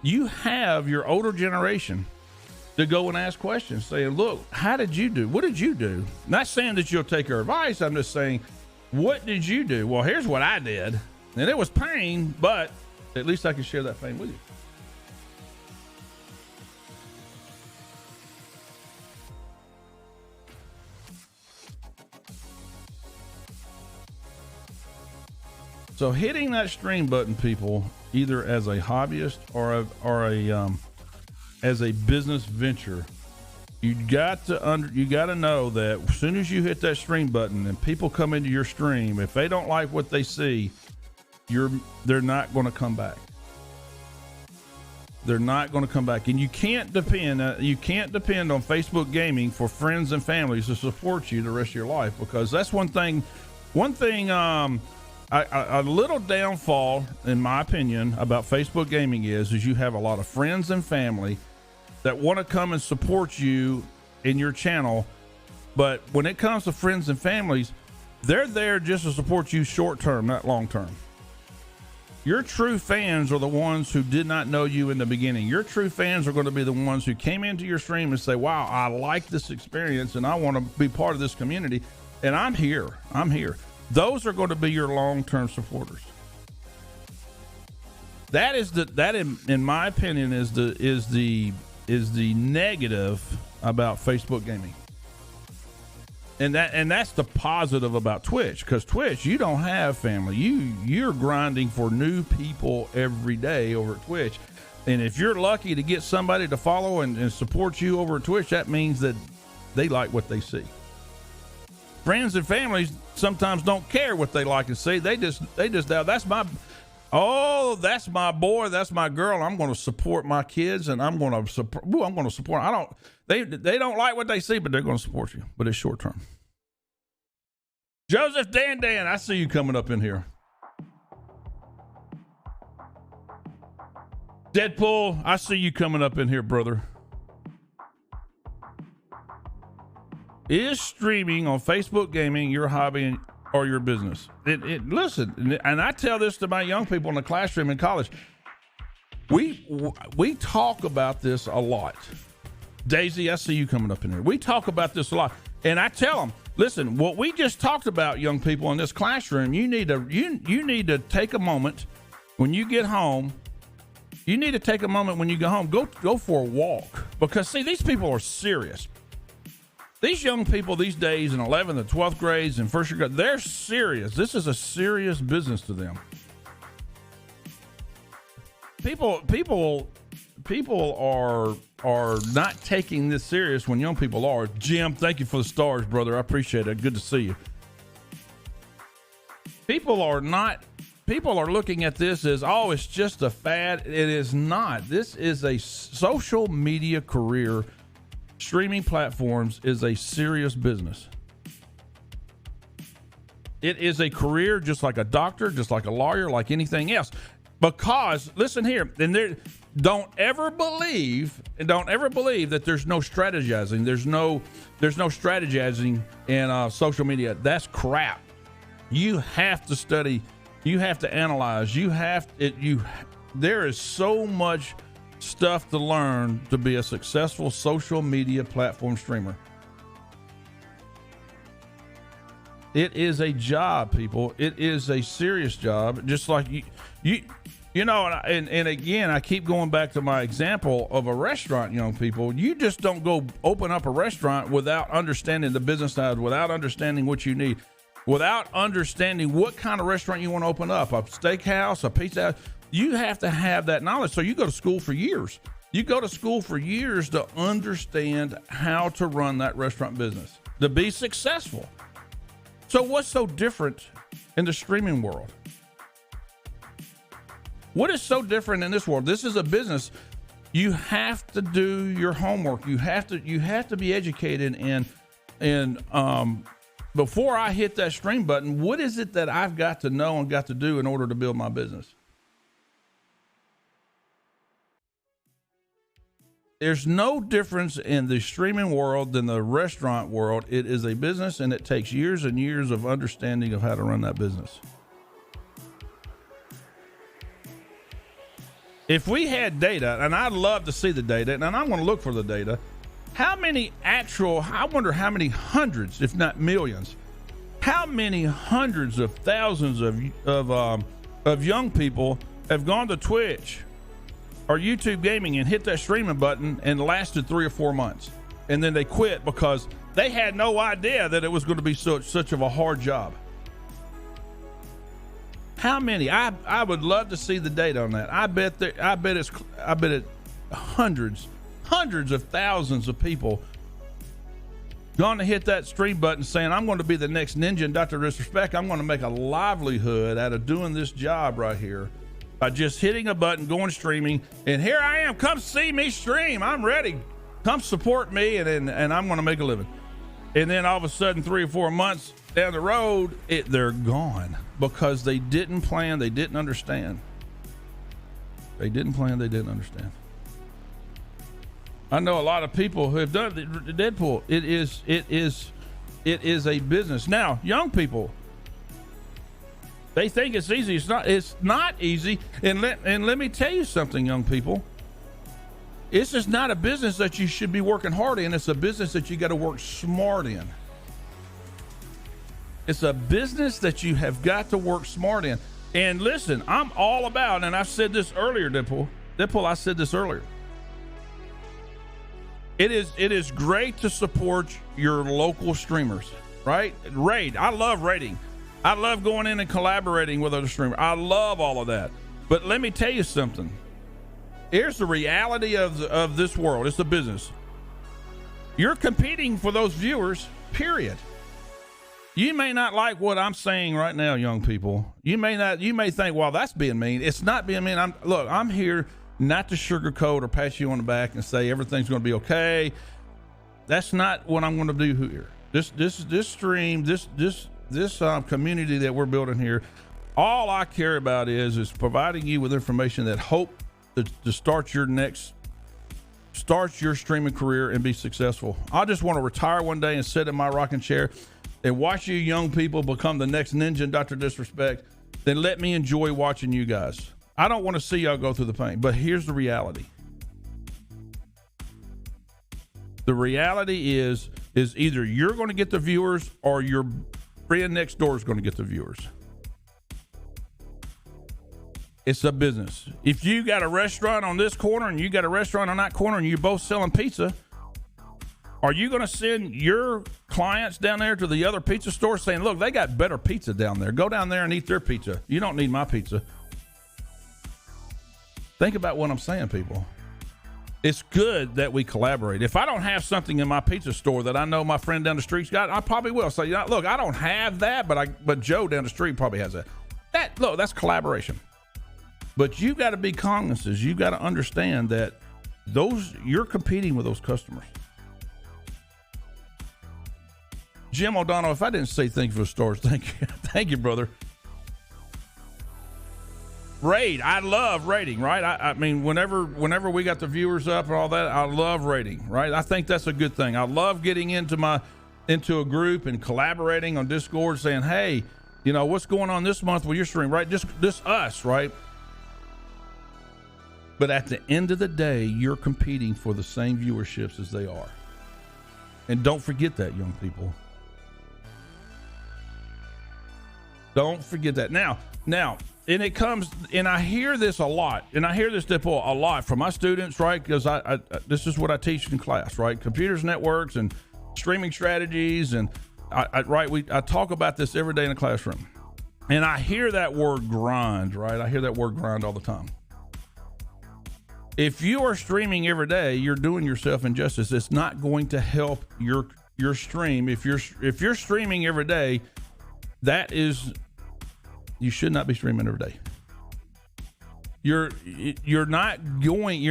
You have your older generation to go and ask questions, saying, look, how did you do? What did you do? Not saying that you'll take our advice. I'm just saying, what did you do? Well, here's what I did. And it was pain, but at least I can share that pain with you. So hitting that stream button, people, either as a hobbyist or as a business venture, you got to know that as soon as you hit that stream button and people come into your stream, if they don't like what they see, they're not going to come back. They're not going to come back, and you can't depend on Facebook Gaming for friends and families to support you the rest of your life, because that's one thing. A little downfall, in my opinion, about Facebook Gaming is you have a lot of friends and family that want to come and support you in your channel. But when it comes to friends and families, they're there just to support you short term, not long term. Your true fans are the ones who did not know you in the beginning. Your true fans are going to be the ones who came into your stream and say, wow, I like this experience and I want to be part of this community. And I'm here. Those are going to be your long-term supporters. That in my opinion is the negative about Facebook Gaming. And that's the positive about Twitch, because Twitch, you don't have family. You're grinding for new people every day over at Twitch. And if you're lucky to get somebody to follow and support you over at Twitch, that means that they like what they see. Friends and families sometimes don't care what they like and see. They just that's my boy, that's my girl. I'm going to support my kids, and I'm going to support. They don't like what they see, but they're going to support you. But it's short term. Joseph Dan, I see you coming up in here. Deadpool, I see you coming up in here, brother. Is streaming on Facebook Gaming your hobby or your business? Listen, and I tell this to my young people in the classroom in college. We talk about this a lot. Daisy, I see you coming up in here. We talk about this a lot, and I tell them, listen, what we just talked about, young people in this classroom, you need to take a moment when you get home. You need to take a moment when you go home. Go for a walk, because see, these people are serious. These young people these days in 11th and 12th grades and first year grade, they're serious. This is a serious business to them. People are not taking this serious when young people are. Jim, thank you for the stars, brother. I appreciate it. Good to see you. People are looking at this as, oh, it's just a fad. It is not. This is a social media career. Streaming platforms is a serious business. It is a career just like a doctor, just like a lawyer, like anything else. Because, listen here, and don't ever believe that there's no strategizing. There's no strategizing in social media. That's crap. You have to study. You have to analyze. There is so much stuff to learn to be a successful social media platform streamer. It is a job, people. It is a serious job. Just like you know, and again, I keep going back to my example of a restaurant, young people. You just don't go open up a restaurant without understanding the business side, without understanding what you need, without understanding what kind of restaurant you want to open up, a steakhouse, a pizza house. You have to have that knowledge. So you go to school for years. You go to school for years to understand how to run that restaurant business, to be successful. So what's so different in the streaming world? What is so different in this world? This is a business. You have to do your homework. You have to be educated. And before I hit that stream button, what is it that I've got to know and got to do in order to build my business? There's no difference in the streaming world than the restaurant world. It is a business, and it takes years and years of understanding of how to run that business. If we had data, and I'd love to see the data, and I want to look for the data, I wonder how many hundreds, if not millions, how many hundreds of thousands of young people have gone to Twitch or YouTube gaming and hit that streaming button and lasted 3 or 4 months. And then they quit because they had no idea that it was going to be such of a hard job. How many? I would love to see the data on that. I bet it hundreds of thousands of people going to hit that stream button saying, I'm going to be the next ninja and Dr. Disrespect. I'm going to make a livelihood out of doing this job right here by just hitting a button, going streaming, and here I am. Come see me stream. I'm ready. Come support me, and I'm going to make a living. And then all of a sudden, 3 or 4 months down the road, they're gone because they didn't plan. They didn't understand. They didn't plan. They didn't understand. I know a lot of people who have done Deadpool. It is a business. Now, young people, they think it's easy. It's not easy. And let me tell you something, young people. This is not a business that you should be working hard in. It's a business that you got to work smart in. It's a business that you have got to work smart in. And listen, I'm all about, and I said this earlier, Deadpool, I said this earlier. It is great to support your local streamers, right? Raid. I love raiding. I love going in and collaborating with other streamers. I love all of that. But let me tell you something. Here's the reality of this world. It's a business. You're competing for those viewers, period. You may not like what I'm saying right now, young people. You may think, well, that's being mean. It's not being mean. I'm here not to sugarcoat or pat you on the back and say everything's going to be okay. That's not what I'm going to do here. This stream, this community that we're building here, all I care about is providing you with information that hope to start your streaming career and be successful. I just want to retire one day and sit in my rocking chair and watch you young people become the next ninja and Dr. Disrespect. Then let me enjoy watching you guys. I don't want to see y'all go through the pain, but here's the reality. The reality is either you're going to get the viewers or your friend next door is going to get the viewers. It's a business. If you got a restaurant on this corner and you got a restaurant on that corner and you're both selling pizza, are you going to send your clients down there to the other pizza store saying, look, they got better pizza down there. Go down there and eat their pizza. You don't need my pizza. Think about what I'm saying, people. It's good that we collaborate. If I don't have something in my pizza store that I know my friend down the street's got, I probably will say, look, I don't have that, but Joe down the street probably has that. That's collaboration. But you got to be cognizant. You got to understand that you're competing with those customers. Jim O'Donnell, if I didn't say thank you for the stars, thank you. Thank you, brother. Raid. I love raiding, right? I mean, whenever we got the viewers up and all that, I love raiding, right? I think that's a good thing. I love getting into a group and collaborating on Discord saying, hey, what's going on this month with your stream, right? Just us, right? But at the end of the day, you're competing for the same viewerships as they are. And don't forget that, young people. Don't forget that. Now, and it comes, and I hear this a lot, and I hear this Dipple a lot from my students, right? Because I this is what I teach in class, right? Computers, networks, and streaming strategies, and I talk about this every day in the classroom. And I hear that word grind, right? I hear that word grind all the time. If you are streaming every day, you're doing yourself injustice. It's not going to help your stream. If you're streaming every day, you should not be streaming every day. You're not doing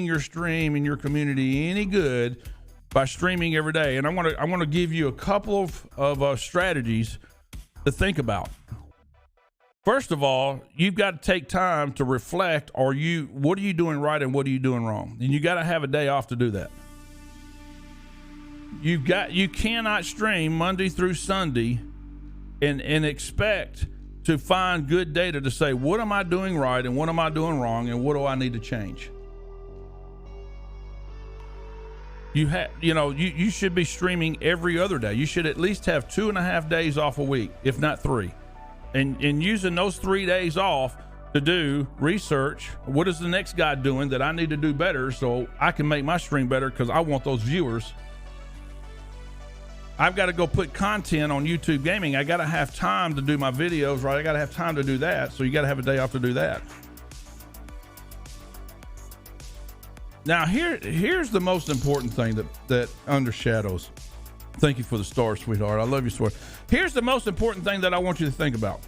your stream and your community any good by streaming every day. And I want to give you a couple of strategies to think about. First of all, you've got to take time to reflect. What are you doing right and what are you doing wrong? And you got to have a day off to do that. You cannot stream Monday through Sunday and expect to find good data to say, what am I doing right and what am I doing wrong and what do I need to change? You should be streaming every other day. You should at least have 2.5 days off a week, if not 3. And using those 3 days off to do research. What is the next guy doing that I need to do better so I can make my stream better because I want those viewers. I've got to go put content on YouTube Gaming. I got to have time to do my videos, right? I got to have time to do that. So you got to have a day off to do that. Now, here's the most important thing that undershadows. Thank you for the star, sweetheart. I love you, sweetheart. Here's the most important thing that I want you to think about.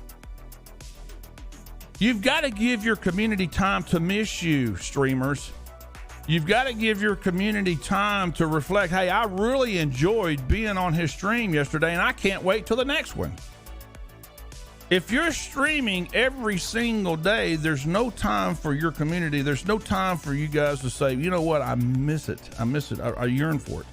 You've got to give your community time to miss you, streamers. You've got to give your community time to reflect. Hey, I really enjoyed being on his stream yesterday, and I can't wait till the next one. If you're streaming every single day, there's no time for your community. There's no time for you guys to say, you know what, I miss it. I yearn for it.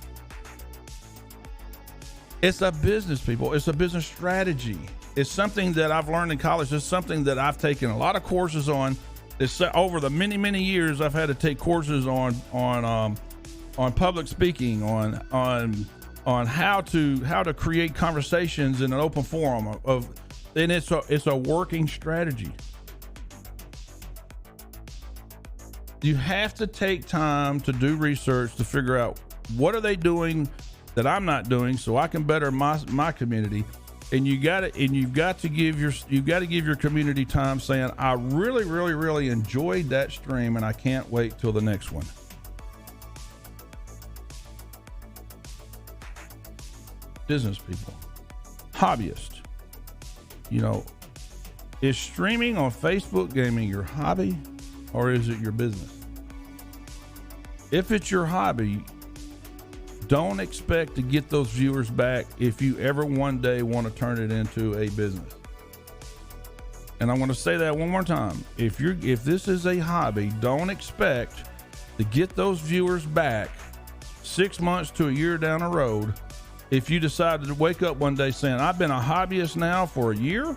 It's a business, people. It's a business strategy. It's something that I've learned in college. It's something that I've taken a lot of courses on. It's over the many years I've had to take courses on public speaking, on how to create conversations in an open forum and it's a working strategy. You have to take time to do research to figure out what are they doing that I'm not doing so I can better my community. And you've got to give your community time saying, I really enjoyed that stream and I can't wait till the next one. Business people, hobbyists, is streaming on Facebook Gaming your hobby or is it your business? If it's your hobby, don't expect to get those viewers back if you ever one day want to turn it into a business. And I want to say that one more time. If this is a hobby, don't expect to get those viewers back 6 months to a year down the road. If you decided to wake up one day saying, I've been a hobbyist now for a year,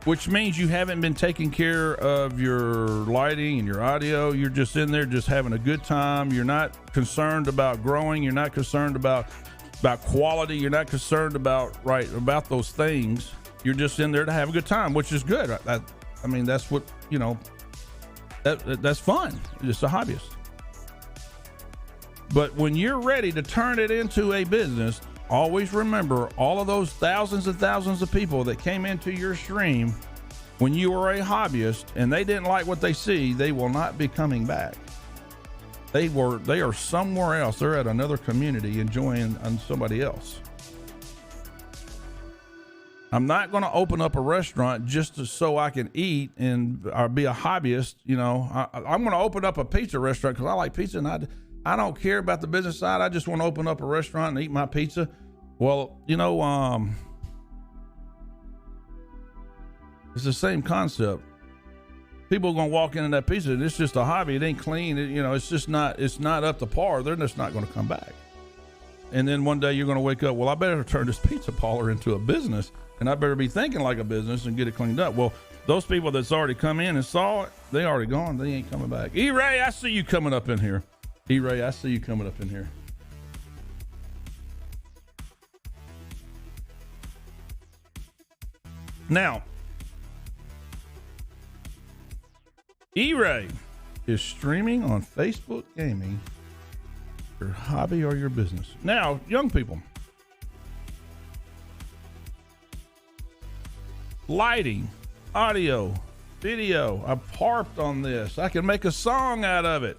which means you haven't been taking care of your lighting and your audio. You're just in there just having a good time. You're not concerned about growing. You're not concerned about quality. You're not concerned about those things. You're just in there to have a good time, which is good. I mean, that's what, that's fun. It's a hobbyist. But when you're ready to turn it into a business, always remember all of those thousands and thousands of people that came into your stream when you were a hobbyist and they didn't like what they see, they will not be coming back. They are somewhere else. They're at another community enjoying on somebody else. I'm not going to open up a restaurant just so I can eat or be a hobbyist. I'm going to open up a pizza restaurant because I like pizza and I don't care about the business side. I just want to open up a restaurant and eat my pizza. Well, it's the same concept. People are going to walk into that pizza and it's just a hobby. It ain't clean. It's not up to par. They're just not going to come back. And then one day you're going to wake up, well, I better turn this pizza parlor into a business and I better be thinking like a business and get it cleaned up. Well, those people that's already come in and saw it, they already gone. They ain't coming back. E-Ray, I see you coming up in here. E-Ray, I see you coming up in here. Now, E-Ray is streaming on Facebook Gaming, your hobby or your business. Now, young people, lighting, audio, video. I've harped on this. I can make a song out of it.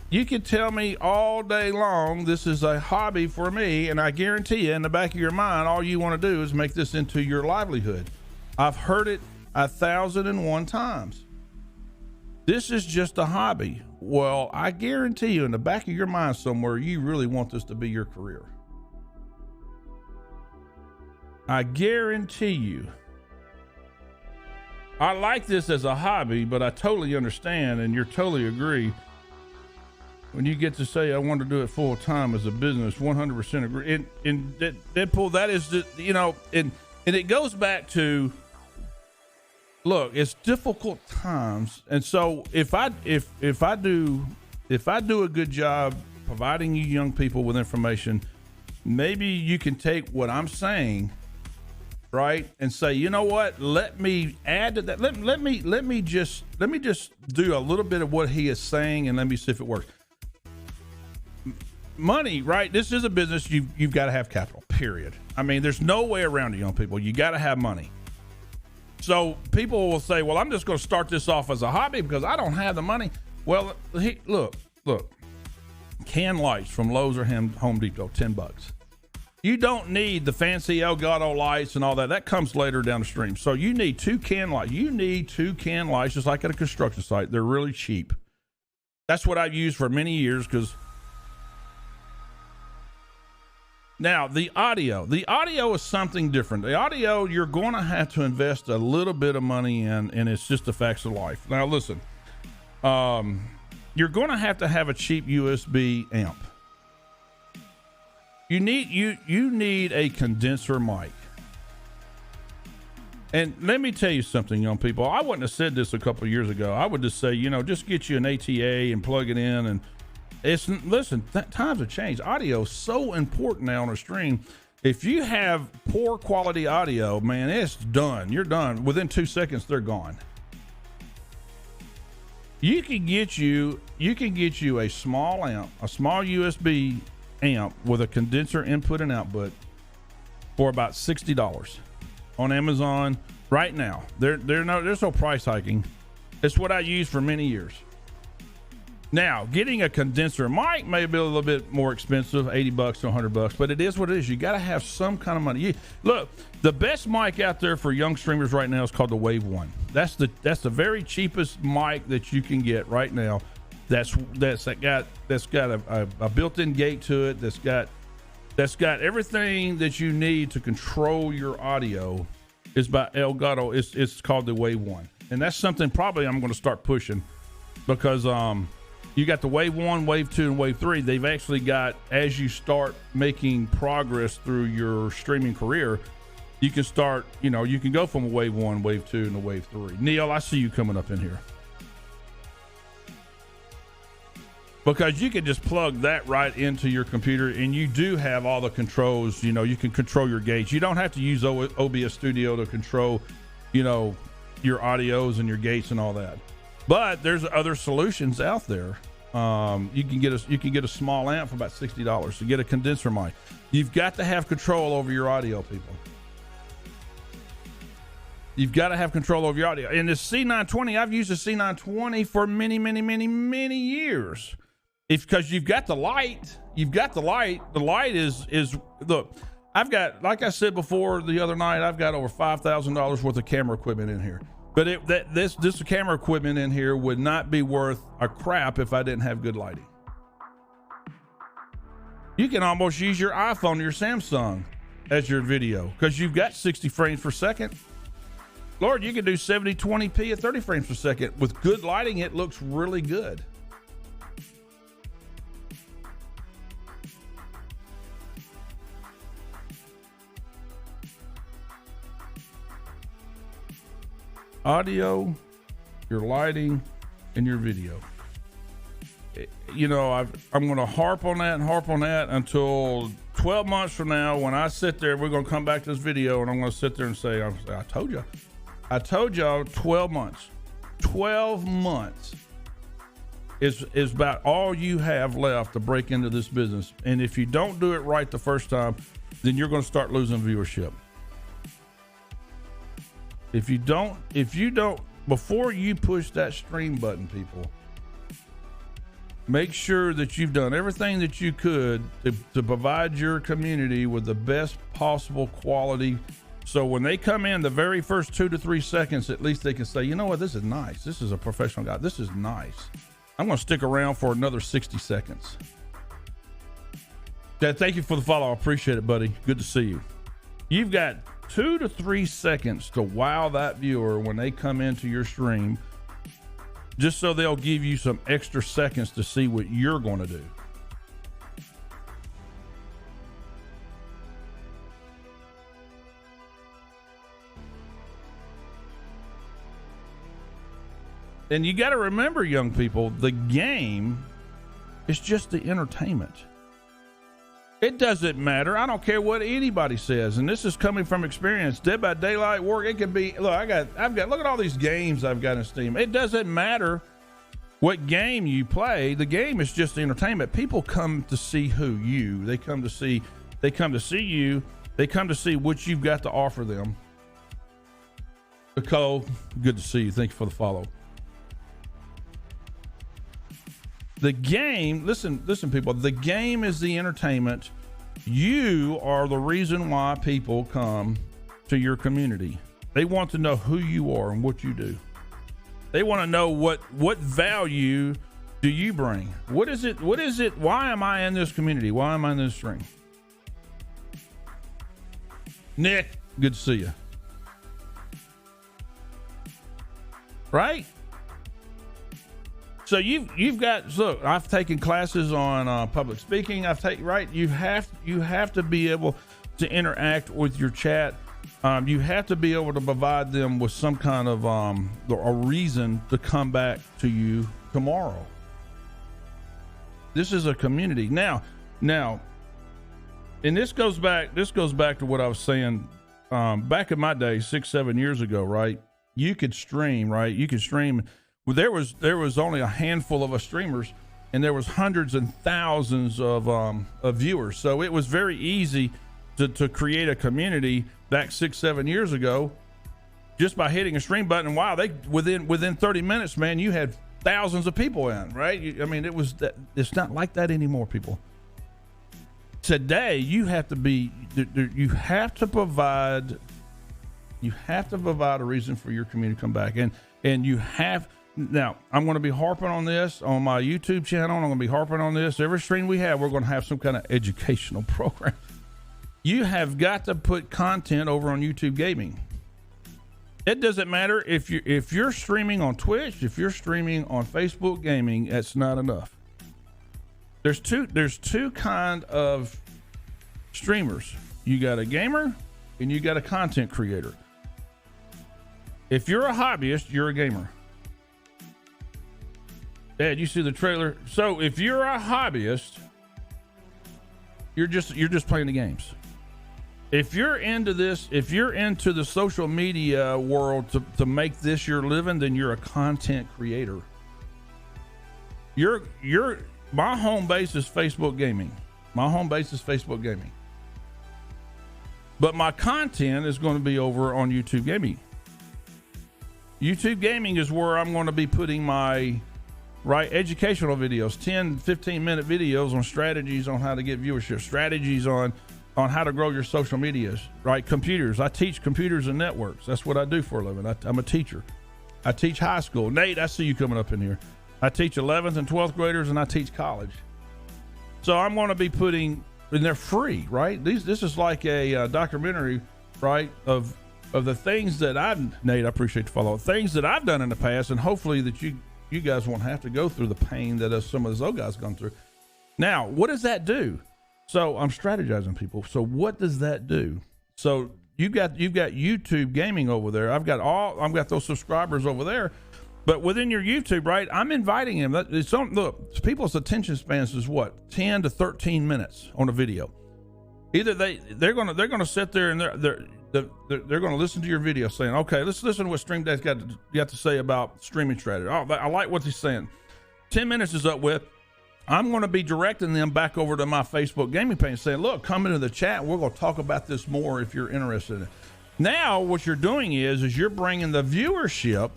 You can tell me all day long this is a hobby for me, and I guarantee you in the back of your mind, all you want to do is make this into your livelihood. I've heard it 1,001 times. This is just a hobby. Well, I guarantee you in the back of your mind somewhere, you really want this to be your career. I guarantee you. I like this as a hobby, but I totally understand, and you're totally agree. When you get to say, I want to do it full time as a business, 100% agree. And Deadpool, that is the, you know, and it goes back to, look, it's difficult times. And so if I do a good job providing you young people with information, maybe you can take what I'm saying, right, and say, you know what, let me add to that. Let me just do a little bit of what he is saying, and let me see if it works. Money, right? This is a business. You've got to have capital, period. I mean, there's no way around it, young people. You got to have money. So people will say, well, I'm just going to start this off as a hobby because I don't have the money. Well, look, can lights from Lowe's or Home Depot, $10. You don't need the fancy Elgato lights and all that. That comes later down the stream. So you need 2 can lights. You need 2 can lights, just like at a construction site. They're really cheap. That's what I've used for many years because now, the audio is something different. The audio, you're going to have to invest a little bit of money in, and it's just the facts of life. Now, listen, you're going to have a cheap USB amp. You need a condenser mic. And let me tell you something, young people. I wouldn't have said this a couple of years ago. I would just say, just get you an ATA and plug it in and listen, times have changed. Audio is so important now on a stream. If you have poor quality audio, man, it's done. You're done. Within 2 seconds, they're gone. You can get you a small amp, a small USB amp with a condenser input and output for about $60 on Amazon right now. There's no price hiking. It's what I used for many years. Now, getting a condenser mic may be a little bit more expensive, $80 to $100, but it is what it is. You got to have some kind of money. Look, the best mic out there for young streamers right now is called the Wave One. That's the very cheapest mic that you can get right now. That's got a built-in gate to it. That's got everything that you need to control your audio. It's by Elgato. It's called the Wave One, and that's something probably I'm going to start pushing because you got the Wave 1, Wave 2, and Wave 3. They've actually got, as you start making progress through your streaming career, you can start, you can go from a Wave 1, Wave 2, and a Wave 3. Neil, I see you coming up in here. Because you can just plug that right into your computer, and you do have all the controls. You can control your gates. You don't have to use OBS Studio to control, your audios and your gates and all that. But there's other solutions out there. You can get a small amp for about $60 to get a condenser mic. You've got to have control over your audio, people. You've got to have control over your audio. And this C920, I've used the C920 for many, many, many, many years. It's because you've got the light. The light is look. I've got, like I said before the other night, I've got over $5,000 worth of camera equipment in here. But this camera equipment in here would not be worth a crap if I didn't have good lighting. You can almost use your iPhone or your Samsung as your video because you've got 60 frames per second. Lord, you can do 7020p at 30 frames per second. With good lighting, it looks really good. Audio, your lighting, and your video. I'm going to harp on that until 12 months from now, when I sit there, we're going to come back to this video and I'm going to sit there and say, I told you. I told y'all 12 months. 12 months is about all you have left to break into this business. And if you don't do it right the first time, then you're going to start losing viewership. If you don't, before you push that stream button, people, make sure that you've done everything that you could to provide your community with the best possible quality. So when they come in the very first 2 to 3 seconds, at least they can say, you know what, this is nice. This is a professional guy. This is nice. I'm going to stick around for another 60 seconds. Dad, thank you for the follow. I appreciate it, buddy. Good to see you. You've got 2 to 3 seconds to wow that viewer when they come into your stream, just so they'll give you some extra seconds to see what you're going to do. And you got to remember, young people, the game is just the entertainment. It doesn't matter. I don't care what anybody says. And this is coming from experience. Dead by Daylight work. It could be, look, I've got, look at all these games I've got in Steam. It doesn't matter what game you play. The game is just the entertainment. People come to see they come to see you. They come to see what you've got to offer them. Nicole, good to see you. Thank you for the follow. The game, listen, people, the game is the entertainment. You are the reason why people come to your community. They want to know who you are and what you do. They want to know what value do you bring? What is it? Why am I in this community? Why am I in this stream? Nick, good to see you. Right? So you've got, look, I've taken classes on public speaking. You have to be able to interact with your chat. You have to be able to provide them with some kind of a reason to come back to you tomorrow. This is a community now, and this goes back to what I was saying back in my day, 6-7 years ago. Right, you could stream. Right, you could stream. Well, there was only a handful of us streamers, and there was hundreds and thousands of viewers. So it was very easy to create a community back 6-7 years ago, just by hitting a stream button. And wow, within 30 minutes, man, you had thousands of people in. Right? It's not like that anymore, people. Today, you have to provide a reason for your community to come back, and you have. Now, I'm going to be harping on this on my YouTube channel. I'm going to be harping on this. Every stream we have, we're going to have some kind of educational program. You have got to put content over on YouTube Gaming. It doesn't matter if you're streaming on Twitch, if you're streaming on Facebook Gaming, that's not enough. There's two kind of streamers. You got a gamer and you got a content creator. If you're a hobbyist, you're a gamer. Dad, you see the trailer? So if you're a hobbyist, you're just playing the games. If you're into this, if you're into the social media world to make this your living, then you're a content creator. My home base is Facebook Gaming. But my content is going to be over on YouTube Gaming. YouTube Gaming is where I'm going to be putting my educational videos, 10, 15-minute videos on strategies on how to get viewership, strategies on how to grow your social medias, right? Computers. I teach computers and networks. That's what I do for a living. I'm a teacher. I teach high school. Nate, I see you coming up in here. I teach 11th and 12th graders, and I teach college. So I'm going to be putting, and they're free, right? This is like a documentary, right, of the things that Nate, I appreciate the follow, things that I've done in the past, and hopefully that you guys won't have to go through the pain that some of those old guys gone through. Now, what does that do? So I'm strategizing, people. So what does that do? So you've got YouTube Gaming over there. I've got those subscribers over there. But within your YouTube, right, I'm inviting them. Look, people's attention spans is what? 10 to 13 minutes on a video. Either they're gonna sit there and they're gonna listen to your video saying, okay, let's listen to what Stream Dad's got to say about streaming strategy. Oh, I like what he's saying. 10 minutes is up with. I'm going to be directing them back over to my Facebook gaming page saying, look, come into the chat. We're going to talk about this more if you're interested in it. Now, what you're doing is you're bringing the viewership.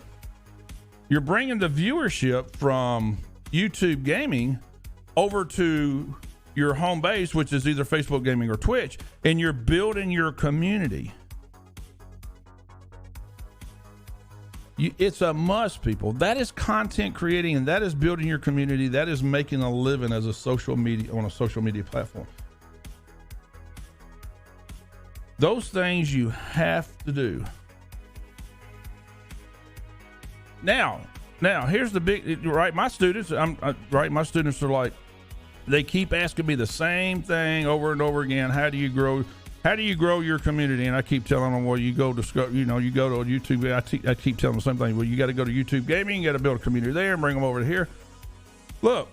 You're bringing the viewership from YouTube gaming over to your home base, which is either Facebook gaming or Twitch, and you're building your community. It's a must, people. That is content creating, and that is building your community. That is making a living as a social media on a social media platform. Those things you have to do. Now, here's the big right. My students, my students are like, they keep asking me the same thing over and over again. How do you grow? How do you grow your community? And I keep telling them, well, you go to YouTube. I keep telling them the same thing. Well, you got to go to YouTube Gaming. You got to build a community there and bring them over to here. Look,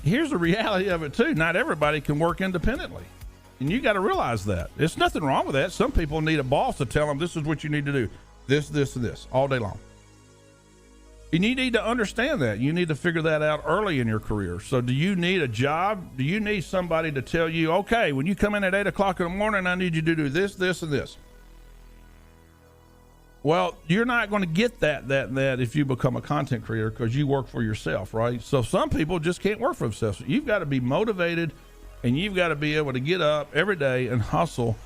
here's the reality of it too. Not everybody can work independently, and you got to realize that. There's nothing wrong with that. Some people need a boss to tell them this is what you need to do. This, and this all day long. And you need to understand that. You need to figure that out early in your career. So do you need a job? Do you need somebody to tell you, okay, when you come in at 8 o'clock in the morning, I need you to do this, and this? Well, you're not going to get that if you become a content creator because you work for yourself, right? So some people just can't work for themselves. So you've got to be motivated, and you've got to be able to get up every day and hustle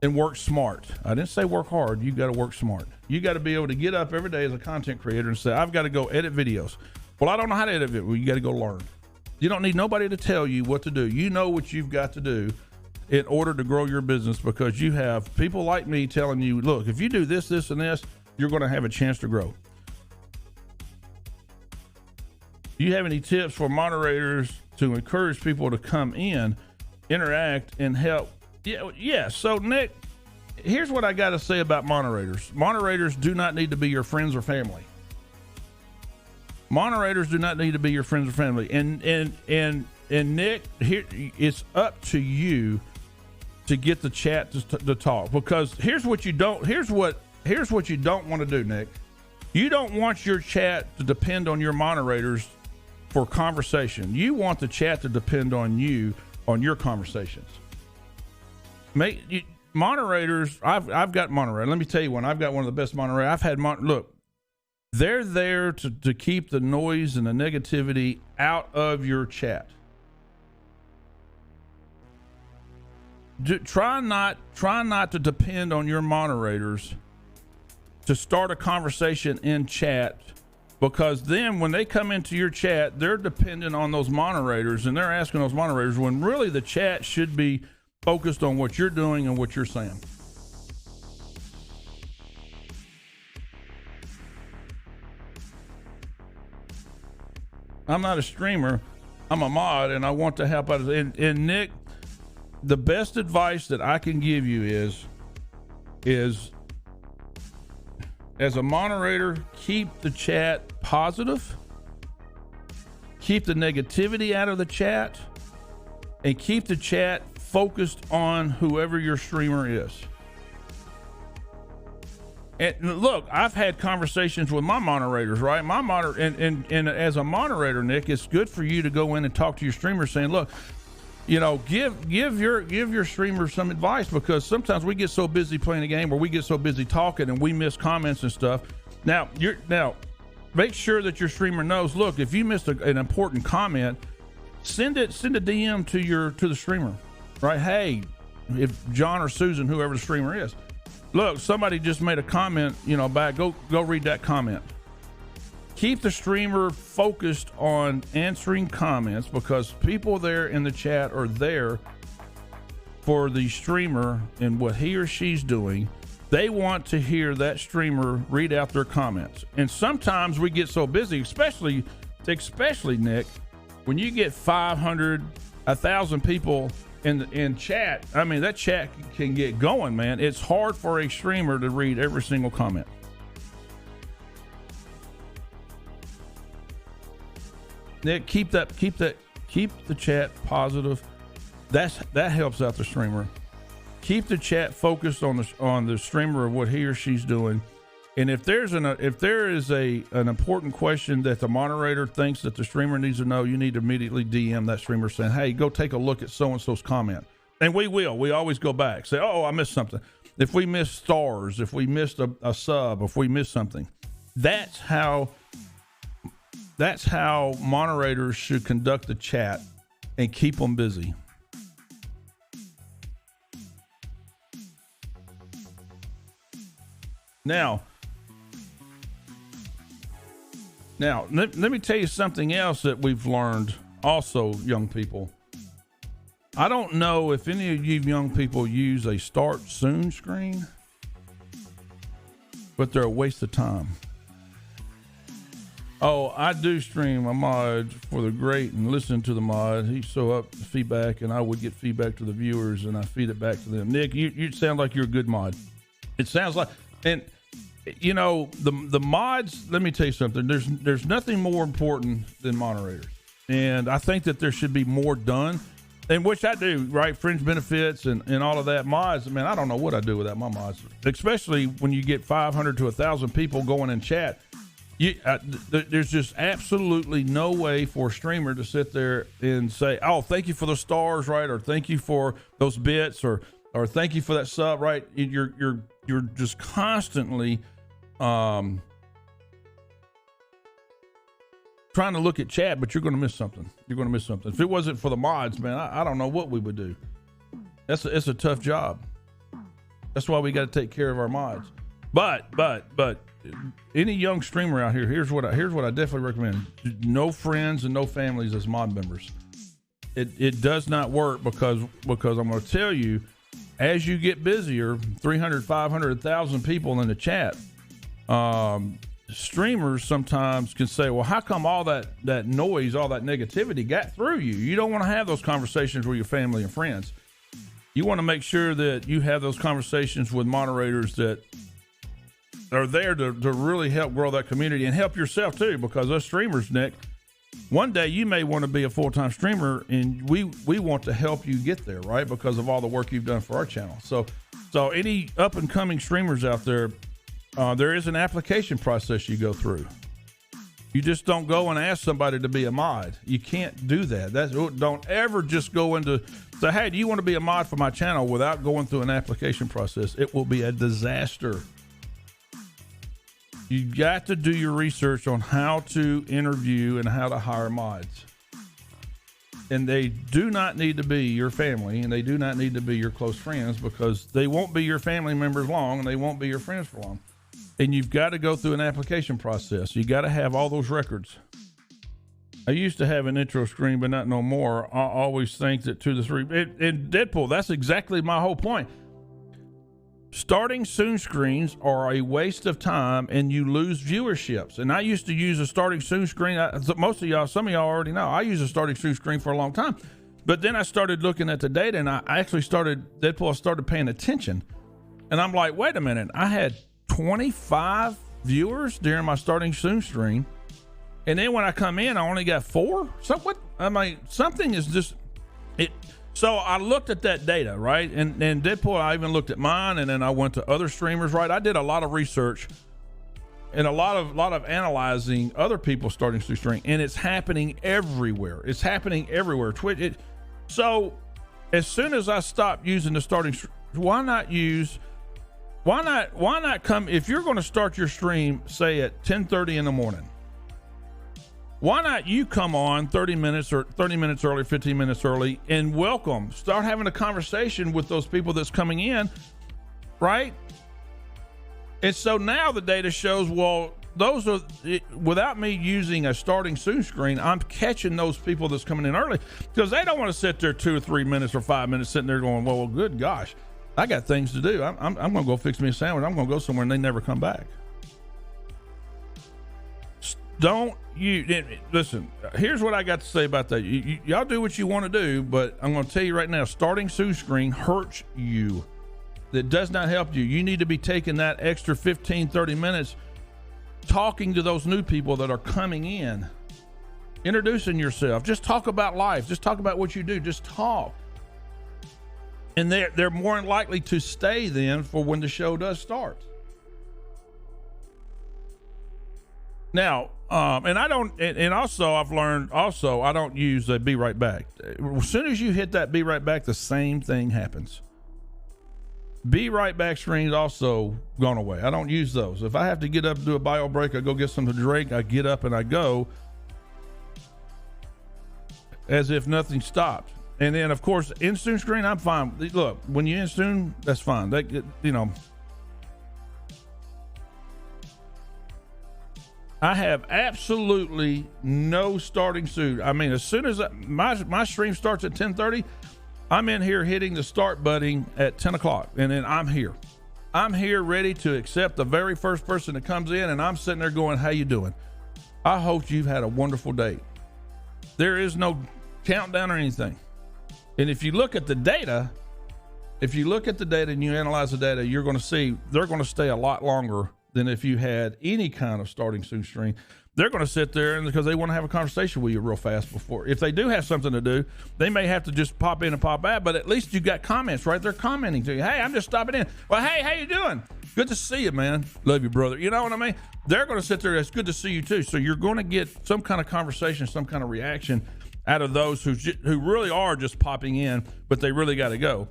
and work smart. I didn't say work hard. You got to work smart. You got to be able to get up every day as a content creator and say, I've got to go edit videos. Well, I don't know how to edit it. Well, you got to go learn. You don't need nobody to tell you what to do. You know what you've got to do in order to grow your business, because you have people like me telling you, look, if you do this, and this, you're going to have a chance to grow. Do you have any tips for moderators to encourage people to come in, interact, and help? Yeah. So, Nick, here's what I got to say about moderators. Moderators do not need to be your friends or family. Moderators do not need to be your friends or family. And Nick, here it's up to you to get the chat to talk, because here's what you don't want to do, Nick. You don't want your chat to depend on your moderators for conversation. You want the chat to depend on you on your conversations. Moderators, I've got moderators. Let me tell you one. I've got one of the best moderators. I've had look, they're there to keep the noise and the negativity out of your chat. Try not to depend on your moderators to start a conversation in chat, because then when they come into your chat, they're dependent on those moderators, and they're asking those moderators when really the chat should be focused on what you're doing and what you're saying. I'm not a streamer. I'm a mod, and I want to help out. And Nick, the best advice that I can give you is as a moderator, keep the chat positive, keep the negativity out of the chat, and keep the chat focused on whoever your streamer is. And look, I've had conversations with my moderators, right? My moderator, and as a moderator, Nick, it's good for you to go in and talk to your streamer saying, look, give your streamer some advice, because sometimes we get so busy playing a game, or we get so busy talking and we miss comments and stuff. Now make sure that your streamer knows, look, if you missed an important comment, send a DM to the streamer, right? Hey, if John or Susan, whoever the streamer is, look, somebody just made a comment, back, go read that comment. Keep the streamer focused on answering comments, because people there in the chat are there for the streamer and what he or she's doing. They want to hear that streamer read out their comments. And sometimes we get so busy, especially Nick, when you get 500, 1,000 people in chat. I mean, that chat can get going, man. It's hard for a streamer to read every single comment. Nick, keep the chat positive. that helps out the streamer. Keep the chat focused on the streamer of what he or she's doing. And if there is an important question that the moderator thinks that the streamer needs to know, you need to immediately DM that streamer saying, hey, go take a look at so-and-so's comment. And we always go back, say, oh, I missed something. If we missed stars, if we missed a sub, if we missed something, that's how moderators should conduct the chat and keep them busy. Now, let me tell you something else that we've learned also, young people. I don't know if any of you young people use a start soon screen, but they're a waste of time. Oh, I do stream a mod for the great and listen to the mod. He's so up to feedback, and I would get feedback to the viewers, and I feed it back to them. Nick, you sound like you're a good mod. It sounds like, and you know, the mods, let me tell you something. There's nothing more important than moderators. And I think that there should be more done, and which I do, right? Fringe benefits and all of that. Mods, man, I don't know what I do without my mods, especially when you get 500 to 1,000 people going in chat. There's just absolutely no way for a streamer to sit there and say, oh, thank you for the stars, right? Or thank you for those bits, or thank you for that sub, right? You're just constantly trying to look at chat, but you're going to miss something. If it wasn't for the mods, man, I don't know what we would do. It's a tough job. That's why we got to take care of our mods. But any young streamer out here, here's what I definitely recommend. No friends and no families as mod members. It does not work because I'm going to tell you, as you get busier, 300, 500, 1,000 people in the chat, streamers sometimes can say, well, how come all that noise, all that negativity got through you? You don't want to have those conversations with your family and friends. You want to make sure that you have those conversations with moderators that are there to really help grow that community and help yourself too, because us streamers, Nick, one day you may want to be a full-time streamer, and we want to help you get there, right? Because of all the work you've done for our channel. So any up-and-coming streamers out there, there is an application process you go through. You just don't go and ask somebody to be a mod. You can't do that. Don't ever just go into say, hey, do you want to be a mod for my channel without going through an application process? It will be a disaster. You got to do your research on how to interview and how to hire mods. And they do not need to be your family, and they do not need to be your close friends, because they won't be your family members long, and they won't be your friends for long. And you've got to go through an application process. You got to have all those records. I used to have an intro screen, but not no more. I always think that 2 to 3. In Deadpool, that's exactly my whole point. Starting soon screens are a waste of time, and you lose viewerships. And I used to use a starting soon screen. Most of y'all, some of y'all already know, I used a starting soon screen for a long time. But then I started looking at the data, and I actually started paying attention. And I'm like, wait a minute, I had 25 viewers during my starting soon screen. And then when I come in, I only got 4. So what? I mean, something is just it. So I looked at that data, right? And Deadpool, I even looked at mine, and then I went to other streamers, right? I did a lot of research and a lot of analyzing other people starting to stream, and it's happening everywhere. Twitch. So as soon as I stopped using the starting, why not come, if you're going to start your stream, say at 10:30 in the morning, why not you come on 30 minutes early, 15 minutes early, and start having a conversation with those people that's coming in, right? And so now the data shows, well, without me using a starting soon screen, I'm catching those people that's coming in early, because they don't want to sit there 2 or 3 minutes or 5 minutes sitting there going, well, good gosh, I got things to do. I'm going to go fix me a sandwich. I'm going to go somewhere, and they never come back. Listen, here's what I got to say about that. Y'all do what you want to do, but I'm going to tell you right now, starting soon screen hurts you. That does not help you. You need to be taking that extra 15, 30 minutes talking to those new people that are coming in, introducing yourself. Just talk about life. Just talk about what you do. Just talk. And they're more likely to stay then for when the show does start. Now, and I don't, and also I've learned also I don't use a be right back. As soon as you hit that be right back, the same thing happens. Be right back screens also gone away. I don't use those. If I have to get up and do a bio break, I go get something to drink, I get up and I go as if nothing stopped. And then of course, Intune screen, I'm fine. Look, when you Intune, that's fine. That, you know, I have absolutely no starting soon. I mean, as soon as my stream starts at 10:30, I'm in here hitting the start button at 10 o'clock, and then I'm here. I'm here ready to accept the very first person that comes in, and I'm sitting there going, how you doing? I hope you've had a wonderful day. There is no countdown or anything. And if you look at the data, and you analyze the data, you're going to see they're going to stay a lot longer than if you had any kind of starting soon stream. They're going to sit there and because they want to have a conversation with you real fast before. If they do have something to do, they may have to just pop in and pop out, but at least you got comments, right? They're commenting to you. Hey, I'm just stopping in. Well, hey, how you doing? Good to see you, man. Love you, brother. You know what I mean? They're going to sit there. It's good to see you too. So you're going to get some kind of conversation, some kind of reaction out of those who really are just popping in, but they really got to go,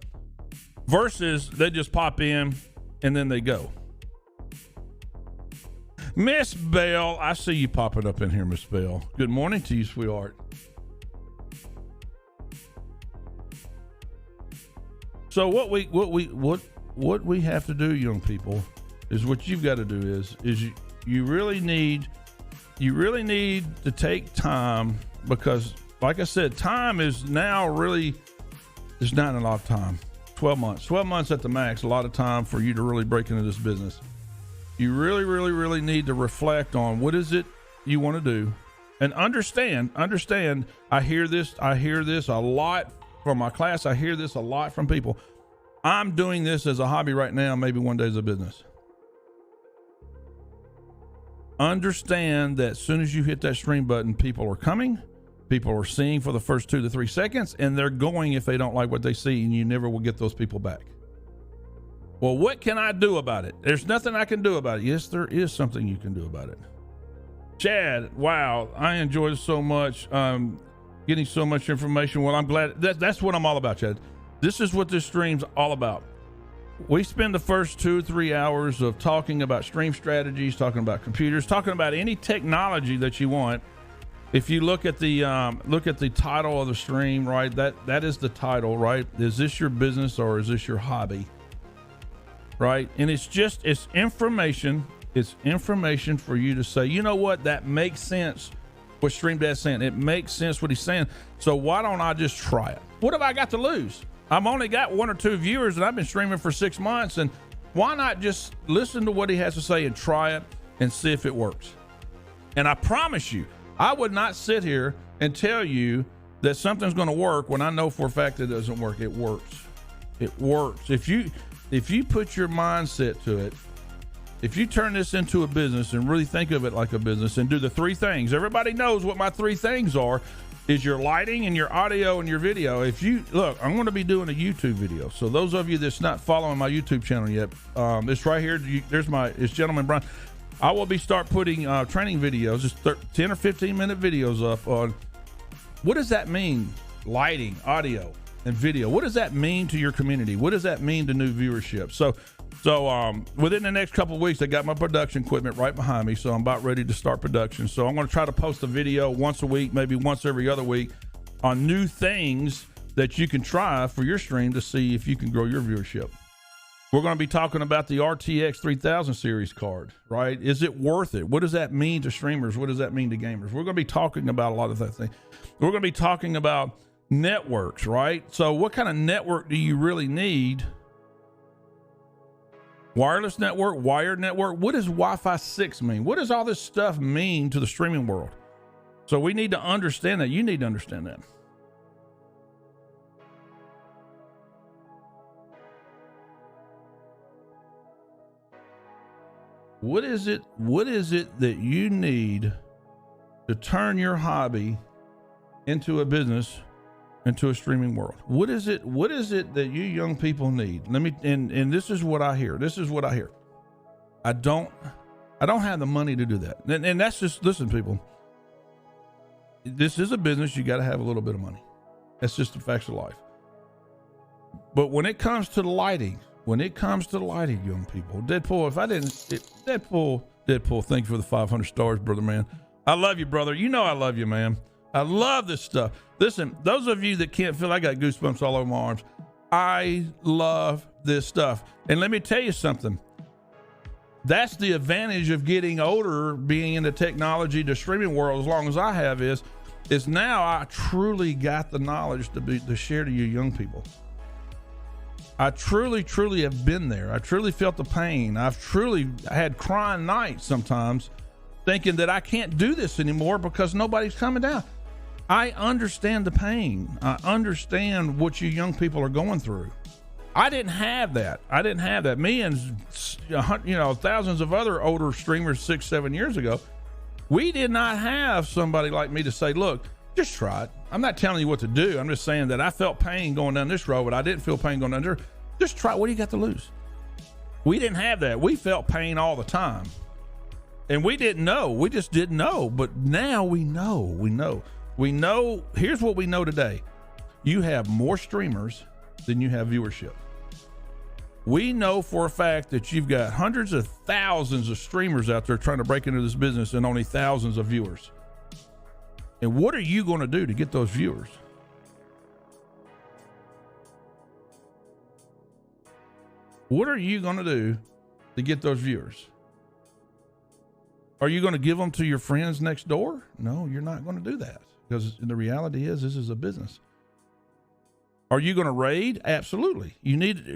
versus they just pop in and then they go. Miss Bell, I see you popping up in here, Miss Bell. Good morning to you, sweetheart. So what we have to do, young people, is what you've got to do is you really need to take time, because like I said, time is now really, there's not a lot of time. 12 months at the max, a lot of time for you to really break into this business. You really, really, really need to reflect on what is it you want to do, and understand. I hear this a lot from my class. I hear this a lot from people. I'm doing this as a hobby right now. Maybe one day as a business. Understand that as soon as you hit that stream button, people are coming. People are seeing for the first 2 to 3 seconds, and they're going if they don't like what they see, and you never will get those people back. Well, what can I do about it? There's nothing I can do about it. Yes, there is something you can do about it. Chad, wow, I enjoyed it so much. Getting so much information. Well, I'm glad that's what I'm all about, Chad. This is what this stream's all about. We spend the first 2 or 3 hours of talking about stream strategies, talking about computers, talking about any technology that you want. If you look at the title of the stream, right? That is the title, right? Is this your business or is this your hobby? Right? And it's information. It's information for you to say, you know what? That makes sense. What Stream Dad's saying, it makes sense what he's saying. So why don't I just try it? What have I got to lose? I'm only got 1 or 2 viewers and I've been streaming for 6 months. And why not just listen to what he has to say and try it and see if it works? And I promise you, I would not sit here and tell you that something's going to work when I know for a fact it doesn't work. It works. It works. If you put your mindset to it, if you turn this into a business and really think of it like a business and do the 3 things, everybody knows what my 3 things are, is your lighting and your audio and your video. If you look, I'm going to be doing a YouTube video. So those of you that's not following my YouTube channel yet, it's right here. It's Gentleman Brian. I will start putting training videos, just 10 or 15 minute videos up on what does that mean? Lighting, audio, and video. What does that mean to your community? What does that mean to new viewership? So within the next couple of weeks, I got my production equipment right behind me. So I'm about ready to start production. So I'm going to try to post a video once a week, maybe once every other week, on new things that you can try for your stream to see if you can grow your viewership. We're going to be talking about the RTX 3000 series card, right? Is it worth it? What does that mean to streamers? What does that mean to gamers? We're going to be talking about a lot of that thing. We're going to be talking about networks, right? So what kind of network do you really need? Wireless network, wired network. What does Wi-Fi 6 mean? What does all this stuff mean to the streaming world? So we need to understand that. You need to understand that. What is it that you need to turn your hobby into a business into a streaming world? What is it that you young people need? And this is what I hear. I don't have the money to do that. And that's just, listen, people, this is a business. You got to have a little bit of money. That's just the facts of life. But when it comes to the lighting, young people, Deadpool, Deadpool, thank you for the 500 stars, brother, man. I love you, brother. You know I love you, man. I love this stuff. Listen, those of you that can't feel, I got goosebumps all over my arms. I love this stuff. And let me tell you something. That's the advantage of getting older, being in the technology, the streaming world, as long as I have, is now I truly got the knowledge to share to you young people. I truly have been there. I truly felt the pain. I've truly had crying nights sometimes thinking that I can't do this anymore because nobody's coming down. I understand the pain. I understand what you young people are going through. I didn't have that. Me and, thousands of other older streamers 6-7 years ago, we did not have somebody like me to say, look, just try it. I'm not telling you what to do. I'm just saying that I felt pain going down this road, but I didn't feel pain going down there. Just try. What do you got to lose? We didn't have that. We felt pain all the time. And we didn't know. We just didn't know. But now we know. We know. Here's what we know today. You have more streamers than you have viewership. We know for a fact that you've got hundreds of thousands of streamers out there trying to break into this business and only thousands of viewers. And what are you going to do to get those viewers? What are you going to do to get those viewers? Are you going to give them to your friends next door? No, you're not going to do that, because the reality is this is a business. Are you going to raid? Absolutely.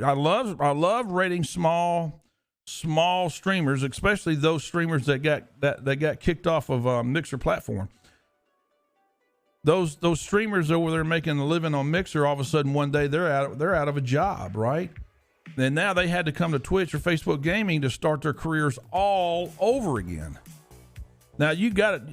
I love raiding small streamers, especially those streamers that got kicked off of Mixer platform. Those streamers over there making a living on Mixer, all of a sudden one day they're out of a job, right? And now they had to come to Twitch or Facebook Gaming to start their careers all over again. Now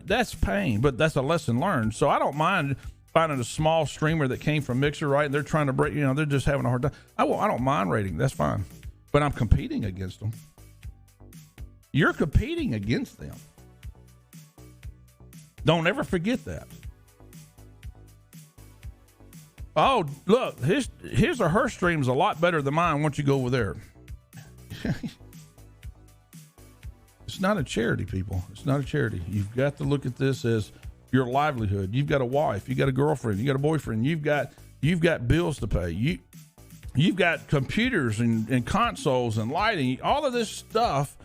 that's pain, but that's a lesson learned. So I don't mind finding a small streamer that came from Mixer, right? And they're trying to break, they're just having a hard time. I don't mind rating. That's fine. But I'm competing against them. You're competing against them. Don't ever forget that. Oh, look, his or her stream's a lot better than mine once you go over there. It's not a charity, people. It's not a charity. You've got to look at this as your livelihood. You've got a wife, you got a girlfriend, you got a boyfriend, you've got bills to pay. You've got computers and consoles and lighting. All of this stuff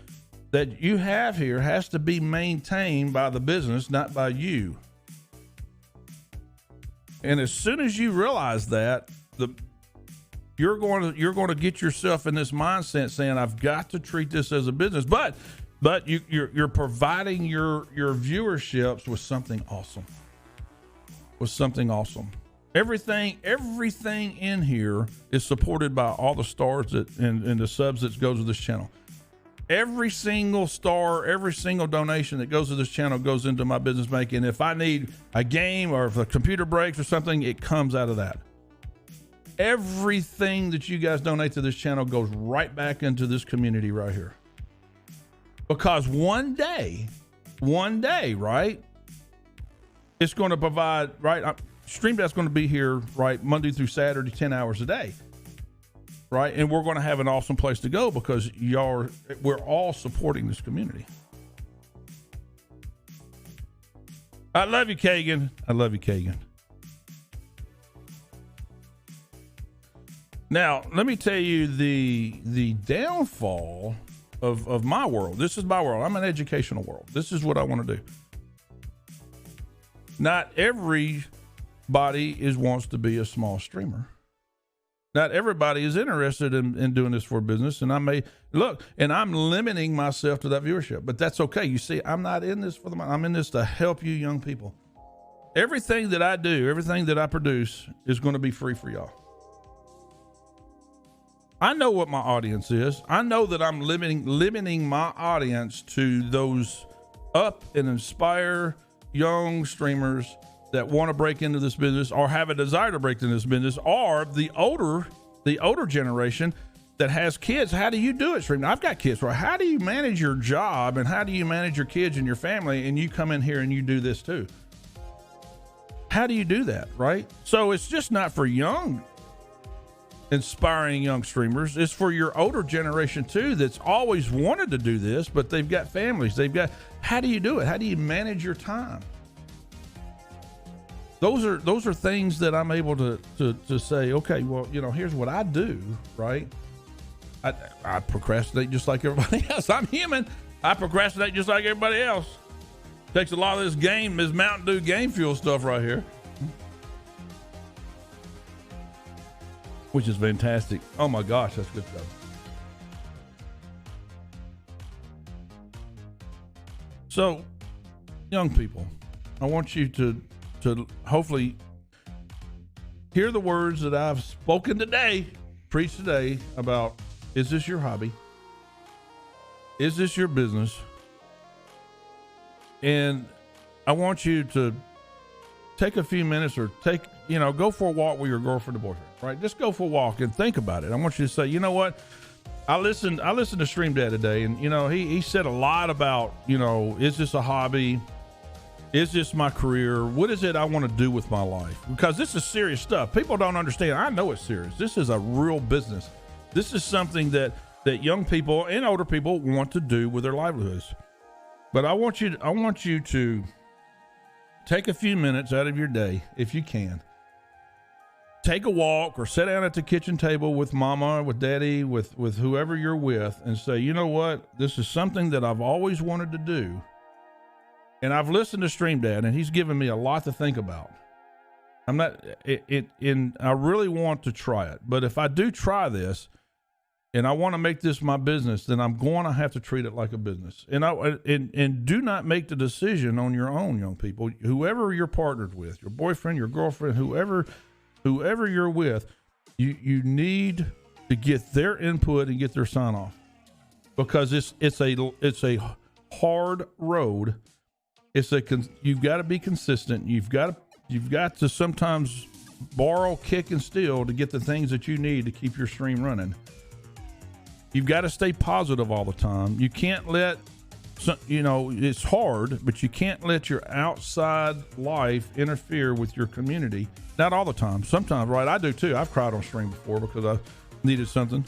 that you have here has to be maintained by the business, not by you. And as soon as you realize that, you're going to get yourself in this mindset saying, I've got to treat this as a business. But you're providing your viewerships with something awesome. Everything in here is supported by all the stars and the subs that goes with this channel. Every single star, every single donation that goes to this channel goes into my business making. If I need a game or if a computer breaks or something, it comes out of that. Everything that you guys donate to this channel goes right back into this community right here. Because one day, right, it's going to provide, right, StreamDeck's going to be here, right, Monday through Saturday, 10 hours a day. Right, and we're going to have an awesome place to go because we're all supporting this community. I love you, Kagan. Now, let me tell you the downfall of my world. This is my world. I'm an educational world. This is what I want to do. Not everybody wants to be a small streamer. Not everybody is interested in doing this for business. And I'm limiting myself to that viewership, but that's okay. You see, I'm not in this for the money. I'm in this to help you young people. Everything that I do, everything that I produce is going to be free for y'all. I know what my audience is. I know that I'm limiting my audience to those up and inspire young streamers that want to break into this business or have a desire to break into this business, or the older generation that has kids. How do you do it, Stream? Now, I've got kids, right? How do you manage your job and how do you manage your kids and your family, and you come in here and you do this too? How do you do that, right? So it's just not for young, inspiring young streamers. It's for your older generation too, that's always wanted to do this, but they've got families. How do you do it? How do you manage your time? Those are things that I'm able to say, okay, well, here's what I do, right? I procrastinate just like everybody else. I'm human. I procrastinate just like everybody else. Takes a lot of this Mountain Dew Game Fuel stuff right here, which is fantastic. Oh my gosh, that's good stuff. So, young people, I want you to hopefully hear the words that I've spoken today, preached today about, is this your hobby? Is this your business? And I want you to take a few minutes or go for a walk with your girlfriend or boyfriend, right? Just go for a walk and think about it. I want you to say, you know what? I listened to Stream Dad today, and he said a lot about, is this a hobby? Is this my career? What is it I want to do with my life? Because this is serious stuff. People don't understand. I know it's serious. This is a real business. This is something that young people and older people want to do with their livelihoods. But I want you to take a few minutes out of your day, if you can. Take a walk or sit down at the kitchen table with mama, with daddy, with whoever you're with, and say, you know what? This is something that I've always wanted to do. And I've listened to Stream Dad, and he's given me a lot to think about. I really want to try it. But if I do try this, and I want to make this my business, then I'm going to have to treat it like a business. And do not make the decision on your own, young people. Whoever you're partnered with, your boyfriend, your girlfriend, whoever you're with, you need to get their input and get their sign off, because it's a hard road. You've got to be consistent. You've got to sometimes borrow, kick, and steal to get the things that you need to keep your stream running. You've got to stay positive all the time. You can't let, it's hard, but you can't let your outside life interfere with your community. Not all the time. Sometimes, right? I do too. I've cried on stream before because I needed something.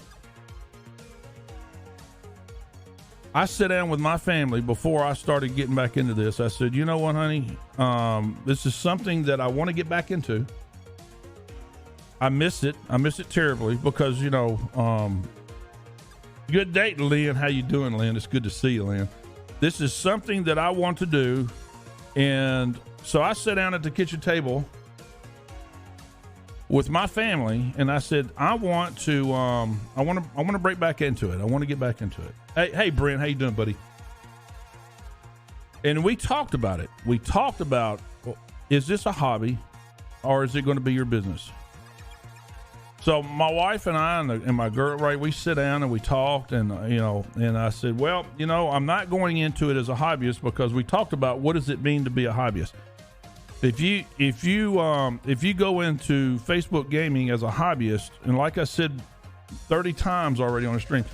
I sat down with my family before I started getting back into this. I said, you know what, honey? This is something that I want to get back into. I miss it. I miss it terribly because, good day to Lynn. How you doing, Lynn? It's good to see you, Lynn. This is something that I want to do. And so I sat down at the kitchen table with my family, and I said, I want to break back into it. I want to get back into it. Hey, Brent, how you doing, buddy? And we talked about it. We talked about, is this a hobby or is it going to be your business? So my wife and I and my girl, right, we sit down and we talked, and and I said, well, I'm not going into it as a hobbyist, because we talked about what does it mean to be a hobbyist. If you go into Facebook gaming as a hobbyist, and like I said 30 times already on the stream,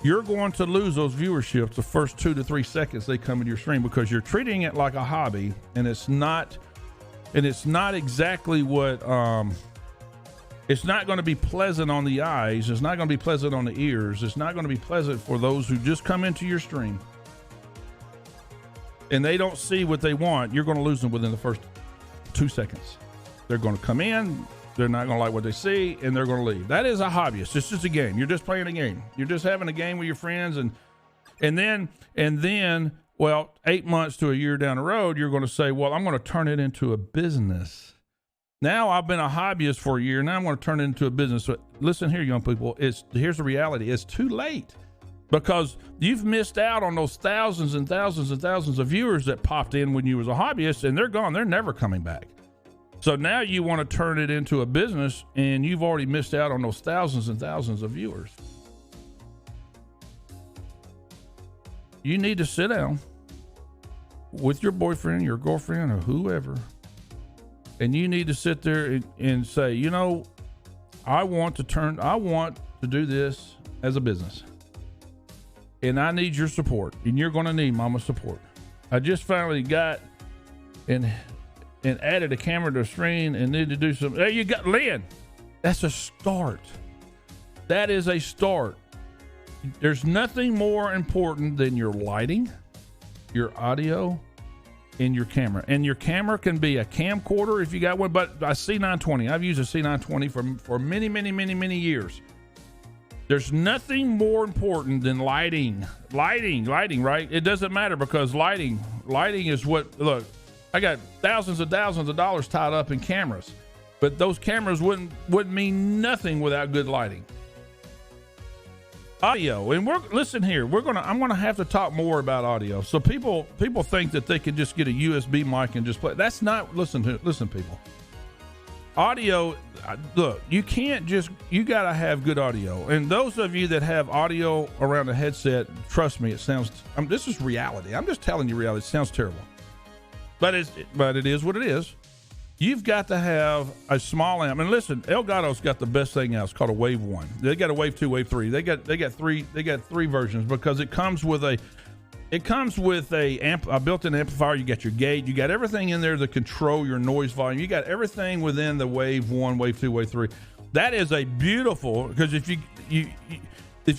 you're going to lose those viewerships the first 2 to 3 seconds they come into your stream, because you're treating it like a hobby, and it's not exactly what it's not going to be pleasant on the eyes. It's not going to be pleasant on the ears. It's not going to be pleasant for those who just come into your stream and they don't see what they want. You're going to lose them within the first 2 seconds. They're going to come in, they're not going to like what they see, and they're going to leave. That is a hobbyist. It's just a game. You're just playing a game. You're just having a game with your friends, and then, well, 8 months to a year down the road, you're going to say, well, I'm going to turn it into a business. Now I've been a hobbyist for a year. Now I'm going to turn it into a business. So listen here, young people. Here's the reality. It's too late, because you've missed out on those thousands and thousands and thousands of viewers that popped in when you was a hobbyist, and they're gone. They're never coming back. So now you want to turn it into a business, and you've already missed out on those thousands and thousands of viewers. You need to sit down with your boyfriend, your girlfriend, or whoever, and you need to sit there and say, you know, I want to do this as a business, and I need your support, and you're going to need Mama's support. I just finally got and added a camera to the screen and need to do some. There you got, Lynn. That's a start. That is a start. There's nothing more important than your lighting, your audio, and your camera. And your camera can be a camcorder if you got one, but a C920. I've used a C920 for many, many, many, many years. There's nothing more important than lighting, right? It doesn't matter, because lighting is what, look, I got thousands of dollars tied up in cameras, but those cameras wouldn't mean nothing without good lighting. Audio, and listen here, I'm gonna have to talk more about audio. So people think that they can just get a USB mic and just play. That's not, listen people. Audio, look, you gotta have good audio. And those of you that have audio around a headset, trust me, this is reality. I'm just telling you reality. It sounds terrible, but it is what it is. You've got to have a small amp. And listen, Elgato's got the best thing out. It's called a Wave 1. They got a Wave 2, Wave 3. They got three versions, because it comes with a built-in amplifier. You got your gate. You got everything in there to control your noise volume. You got everything within the Wave 1, Wave 2, Wave 3. That is a beautiful, because if you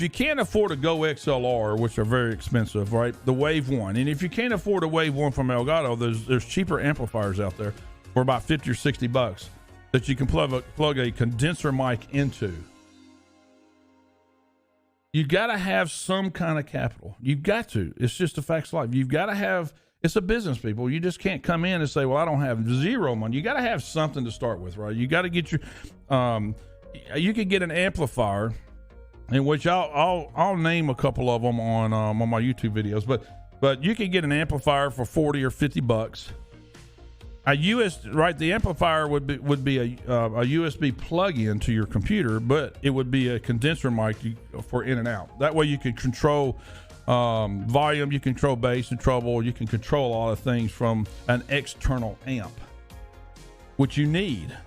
can't afford a Go XLR, which are very expensive, right? The Wave 1. And if you can't afford a Wave 1 from Elgato, there's cheaper amplifiers out there for about $50 or $60 that you can plug a condenser mic into. You got to have some kind of capital. You've got to. It's just a facts of life. You've got to have. It's a business, people. You just can't come in and say, "Well, I don't have zero money." You got to have something to start with, right? You got to get your. You could get an amplifier, in which I'll name a couple of them on my YouTube videos, but you can get an amplifier for $40 or $50. The amplifier would be a USB plug-in to your computer, but it would be a condenser mic for in and out. That way you can control volume, you control bass and treble, you can control a lot of things from an external amp, which you need.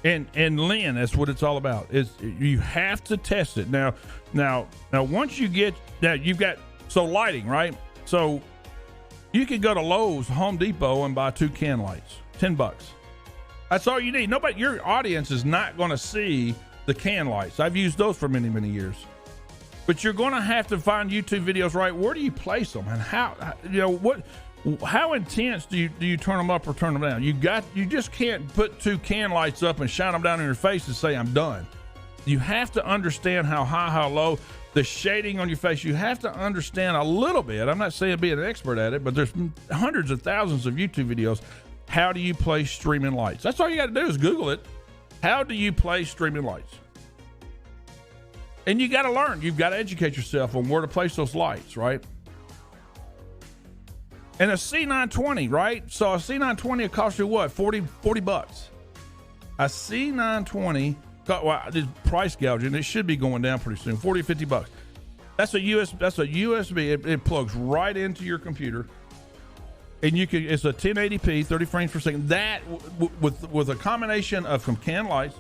And Lynn, that's what it's all about. You have to test it. Now once you get that, you've got lighting, right? So you can go to Lowe's, Home Depot, and buy 2 can lights, $10. That's all you need. Your audience is not going to see the can lights. I've used those for many, many years. But you're going to have to find YouTube videos, right? Where do you place them, and how intense do you turn them up or turn them down? You just can't put 2 can lights up and shine them down in your face and say, I'm done. You have to understand how high, how low, the shading on your face. You have to understand a little bit. I'm not saying be an expert at it, but there's hundreds of thousands of YouTube videos. How do you place streaming lights? That's all you got to do is Google it. How do you place streaming lights? And you got to learn. You've got to educate yourself on where to place those lights, right? And a C920, right? So a C920 will cost you what? $40. A C920, well, this price gouging, it should be going down pretty soon. $40, $50. That's a USB. It plugs right into your computer, and it's a 1080p, 30 frames per second. That with a combination of some can lights,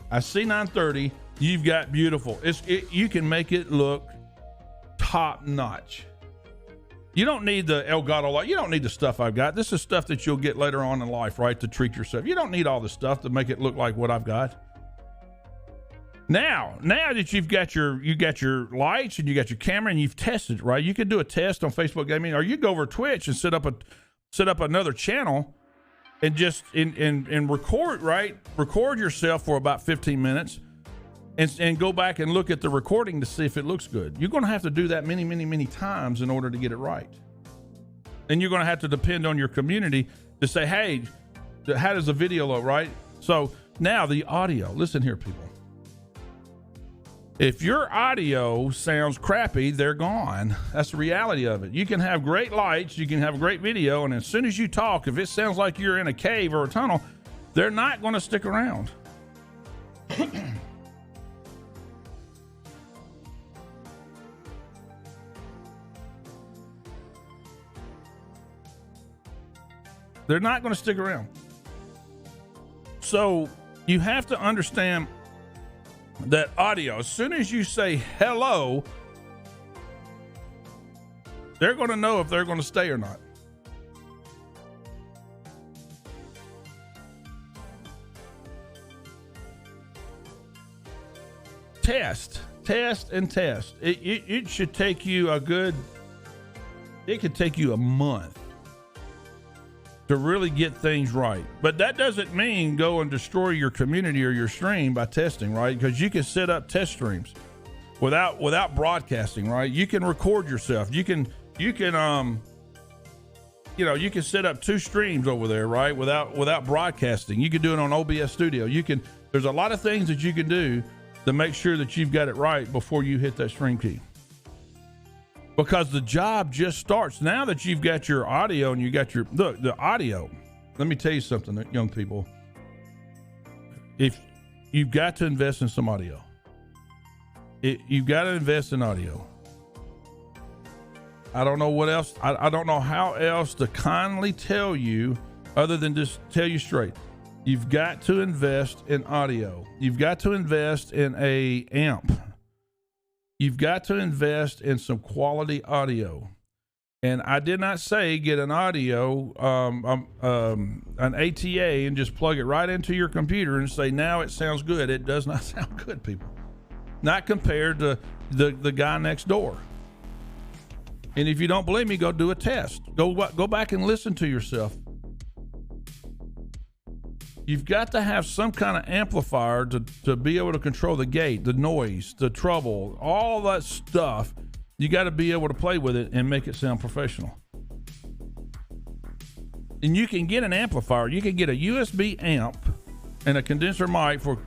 a C930, you've got beautiful. You can make it look top notch. You don't need the Elgato light. You don't need the stuff I've got. This is stuff that you'll get later on in life, right? To treat yourself. You don't need all the stuff to make it look like what I've got. Now that you got your lights and you got your camera and you've tested it, right? You could do a test on Facebook Gaming, or you go over Twitch and set up another channel and just and record, right? Record yourself for about 15 minutes and go back and look at the recording to see if it looks good. You're going to have to do that many, many, many times in order to get it right. And you're going to have to depend on your community to say, hey, how does the video look, right? So now the audio. Listen here, people. If your audio sounds crappy, they're gone. That's the reality of it. You can have great lights, you can have great video, and as soon as you talk, if it sounds like you're in a cave or a tunnel, they're not going to stick around. They're not going to stick around. So you have to understand that audio, as soon as you say hello, they're going to know if they're going to stay or not. Test. It should take you it could take you a month to really get things right. But that doesn't mean go and destroy your community or your stream by testing, right? Because you can set up test streams without broadcasting, right? You can record yourself. You can set up 2 streams over there, right? Without broadcasting. You can do it on OBS Studio. There's a lot of things that you can do to make sure that you've got it right before you hit that stream key. Because the job just starts. Now that you've got your audio and you got the audio, let me tell you something, young people. If you've got to invest in some audio, you've got to invest in audio. I don't know what else. I don't know how else to kindly tell you other than just tell you straight. You've got to invest in audio. You've got to invest in a amp. You've got to invest in some quality audio. And I did not say get an audio, an ATA, and just plug it right into your computer and say, now it sounds good. It does not sound good, people. Not compared to the guy next door. And if you don't believe me, go do a test. Go back and listen to yourself. You've got to have some kind of amplifier to be able to control the gate, the noise, the treble, all that stuff. You got to be able to play with it and make it sound professional. And you can get an amplifier. You can get a USB amp and a condenser mic for,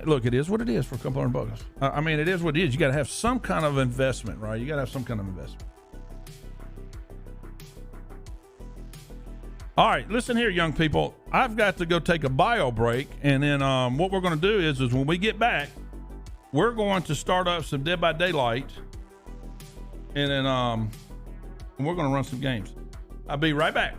look, it is what it is for a couple $100. I mean, it is what it is. You got to have some kind of investment, right? You got to have some kind of investment. All right, listen here, young people. I've got to go take a bio break, and then what we're going to do is when we get back, we're going to start up some Dead by Daylight, and then we're going to run some games. I'll be right back.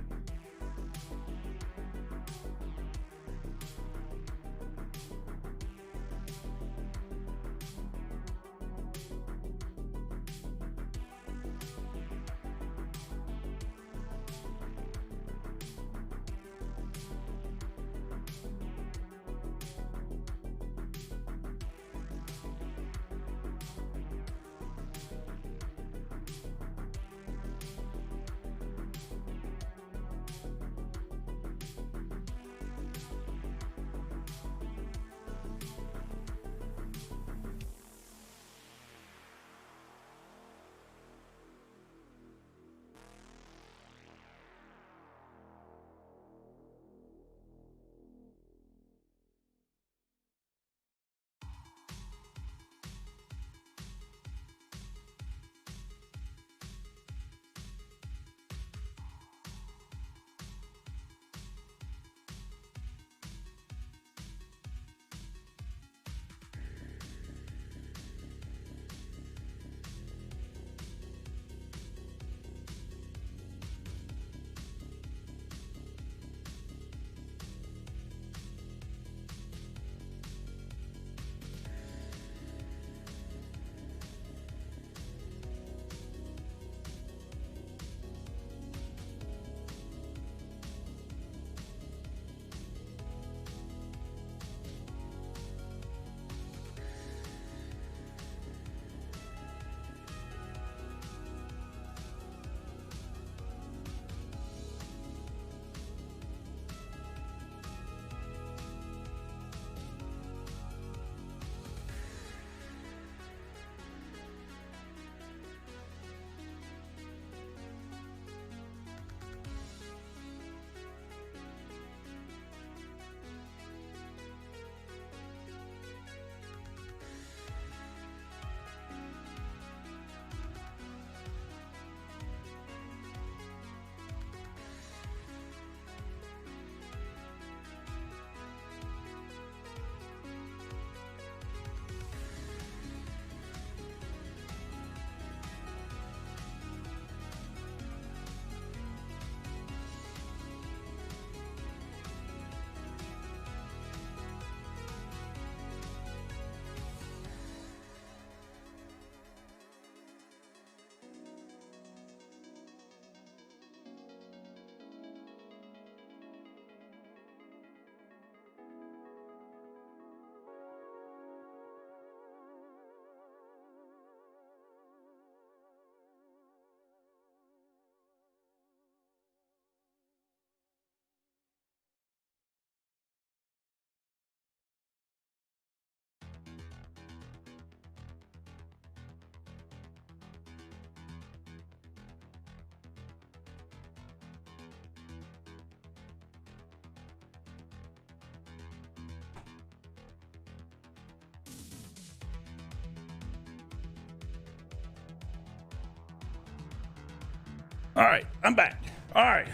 All right, I'm back. All right,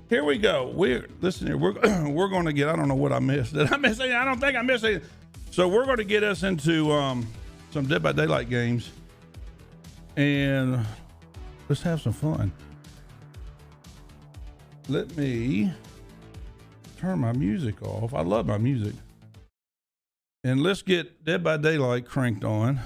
here we go. Listen here. We're going to get. I don't know what I missed. Did I miss anything? I don't think I missed anything. So we're going to get us into some Dead by Daylight games, and let's have some fun. Let me turn my music off. I love my music, and let's get Dead by Daylight cranked on.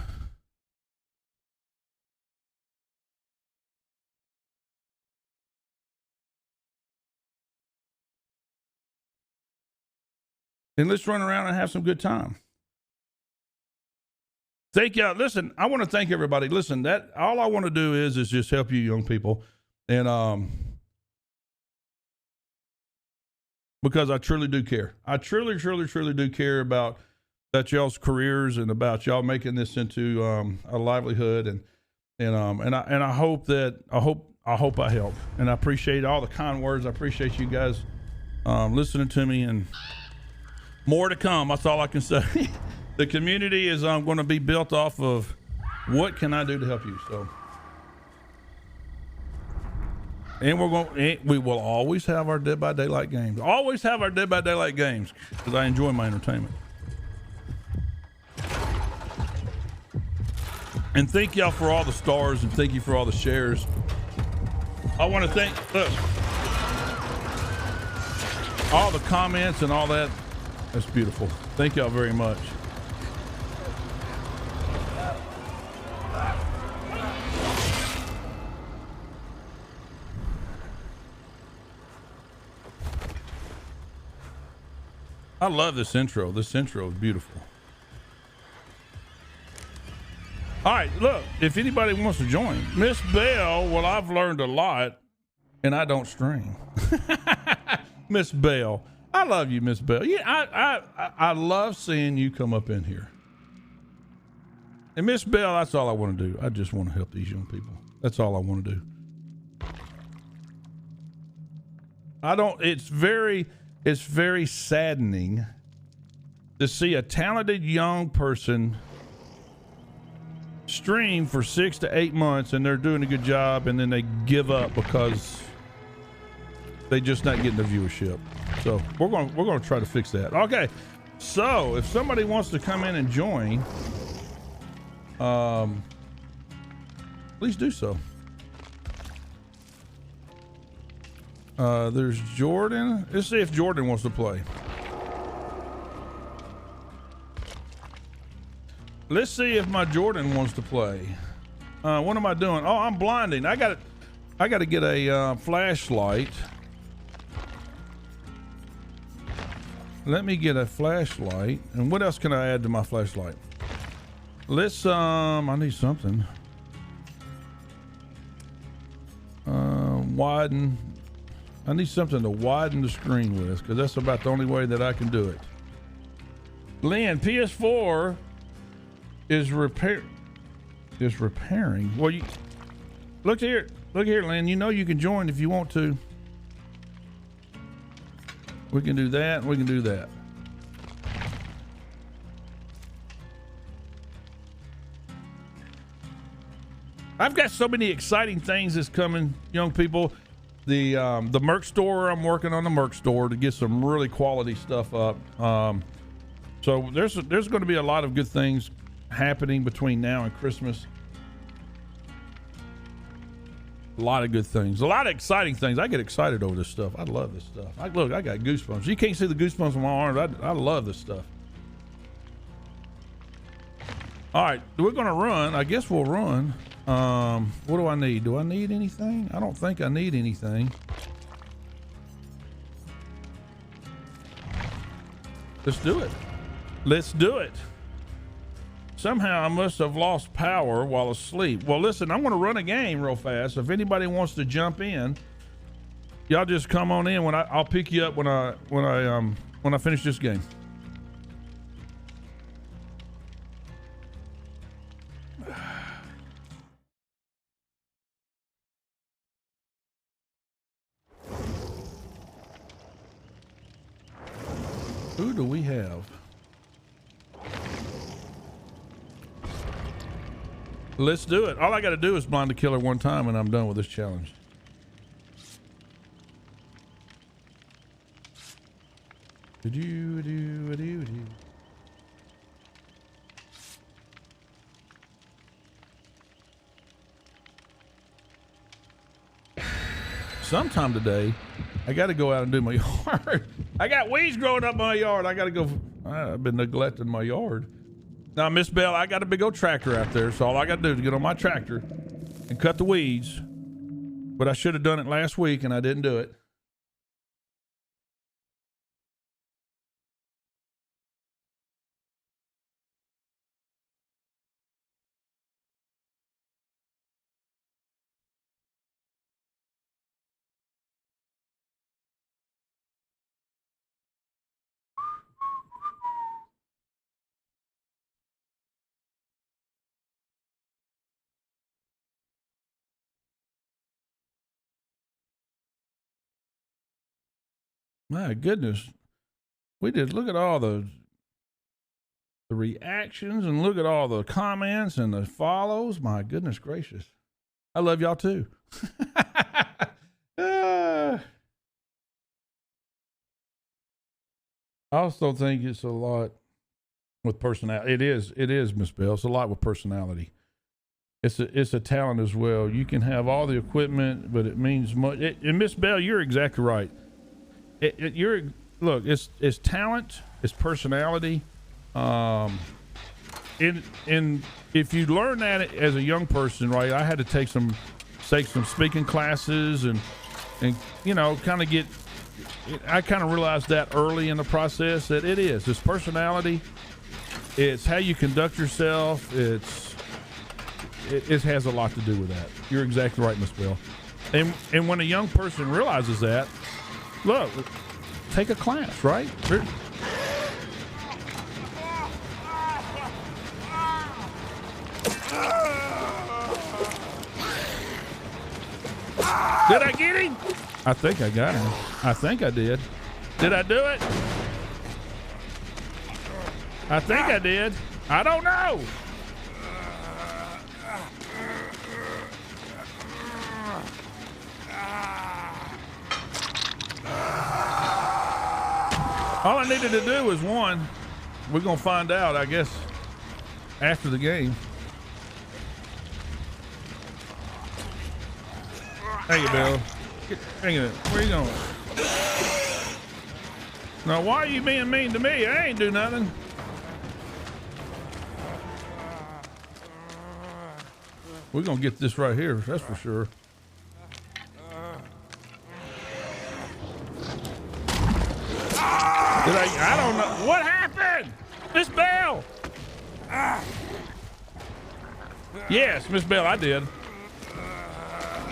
And let's run around and have some good time. Thank y'all. Listen, I want to thank everybody. Listen, that all I want to do is just help you young people. And because I truly do care. I truly do care about y'all's careers and about y'all making this into a livelihood. And I hope I help. And I appreciate all the kind words. I appreciate you guys listening to me, and more to come. That's all I can say. The community is going to be built off of what can I do to help you. So, and we will always have our Dead by Daylight games. Always have our Dead by Daylight games because I enjoy my entertainment. And thank y'all for all the stars, and thank you for all the shares. I want to thank all the comments and all that. That's beautiful. Thank y'all very much. I love this intro. This intro is beautiful. All right, look, if anybody wants to join, Miss Bell, well, I've learned a lot, and I don't stream. Miss Bell. I love you, Miss Bell. Yeah, I love seeing you come up in here. And Miss Bell, that's all I want to do. I just want to help these young people. That's all I want to do. It's very saddening to see a talented young person stream for 6 to 8 months and they're doing a good job, and then they give up because they just not getting the viewership. So we're going to try to fix that. Okay. So if somebody wants to come in and join, please do so. There's Jordan. Let's see if Jordan wants to play. Let's see if my Jordan wants to play. What am I doing? Oh, I'm blinding. I got to get a flashlight. Let me get a flashlight. And what else can I add to my flashlight? Let's I need something. Widen. I need something to widen the screen with, because that's about the only way that I can do it. Lynn, PS4 is repairing. Well, you look here, Lynn. You know you can join if you want to. We can do that. We can do that. I've got so many exciting things that's coming, young people. The Merc store, I'm working on the Merc store to get some really quality stuff up. So there's going to be a lot of good things happening between now and Christmas. A lot of good things, a lot of exciting things. I get excited over this stuff. I love this stuff. I got goosebumps. You can't see the goosebumps on my arms. I love this stuff. All right, we're going to run. I guess we'll run. What do I need? Do I need anything? I don't think I need anything. Let's do it. Let's do it. Somehow I must have lost power while asleep. Well, listen, I'm going to run a game real fast. If anybody wants to jump in, y'all just come on in. I'll pick you up when I finish this game. Who do we have? Let's do it. All I got to do is blind the killer one time and I'm done with this challenge. Sometime today, I got to go out and do my yard. I got weeds growing up in my yard. I got to go. I've been neglecting my yard. Now, Miss Bell, I got a big old tractor out there, so all I got to do is get on my tractor and cut the weeds. But I should have done it last week, and I didn't do it. My goodness. We did. Look at all the reactions and look at all the comments and the follows. My goodness gracious. I love y'all too. I also think it's a lot with personality. It is, Miss Bell. It's a lot with personality. It's a talent as well. You can have all the equipment, but it means much. And Miss Bell, you're exactly right. Look, it's talent, it's personality. And if you learn that as a young person, right? I had to take some speaking classes and kind of get. I kind of realized that early in the process that it's personality, it's how you conduct yourself. It has a lot to do with that. You're exactly right, Miss Bell. And when a young person realizes that, look, take a class, right? Did I get him? I think I got him. I think I did. Did I do it? I think I did. I don't know. All I needed to do was one. We're going to find out, I guess, after the game. Thank you, Bill. Hang it. Where you going? Now, why are you being mean to me? I ain't do nothing. We're going to get this right here. That's for sure. I don't know. What happened? Miss Bell. Yes, Miss Bell, I did.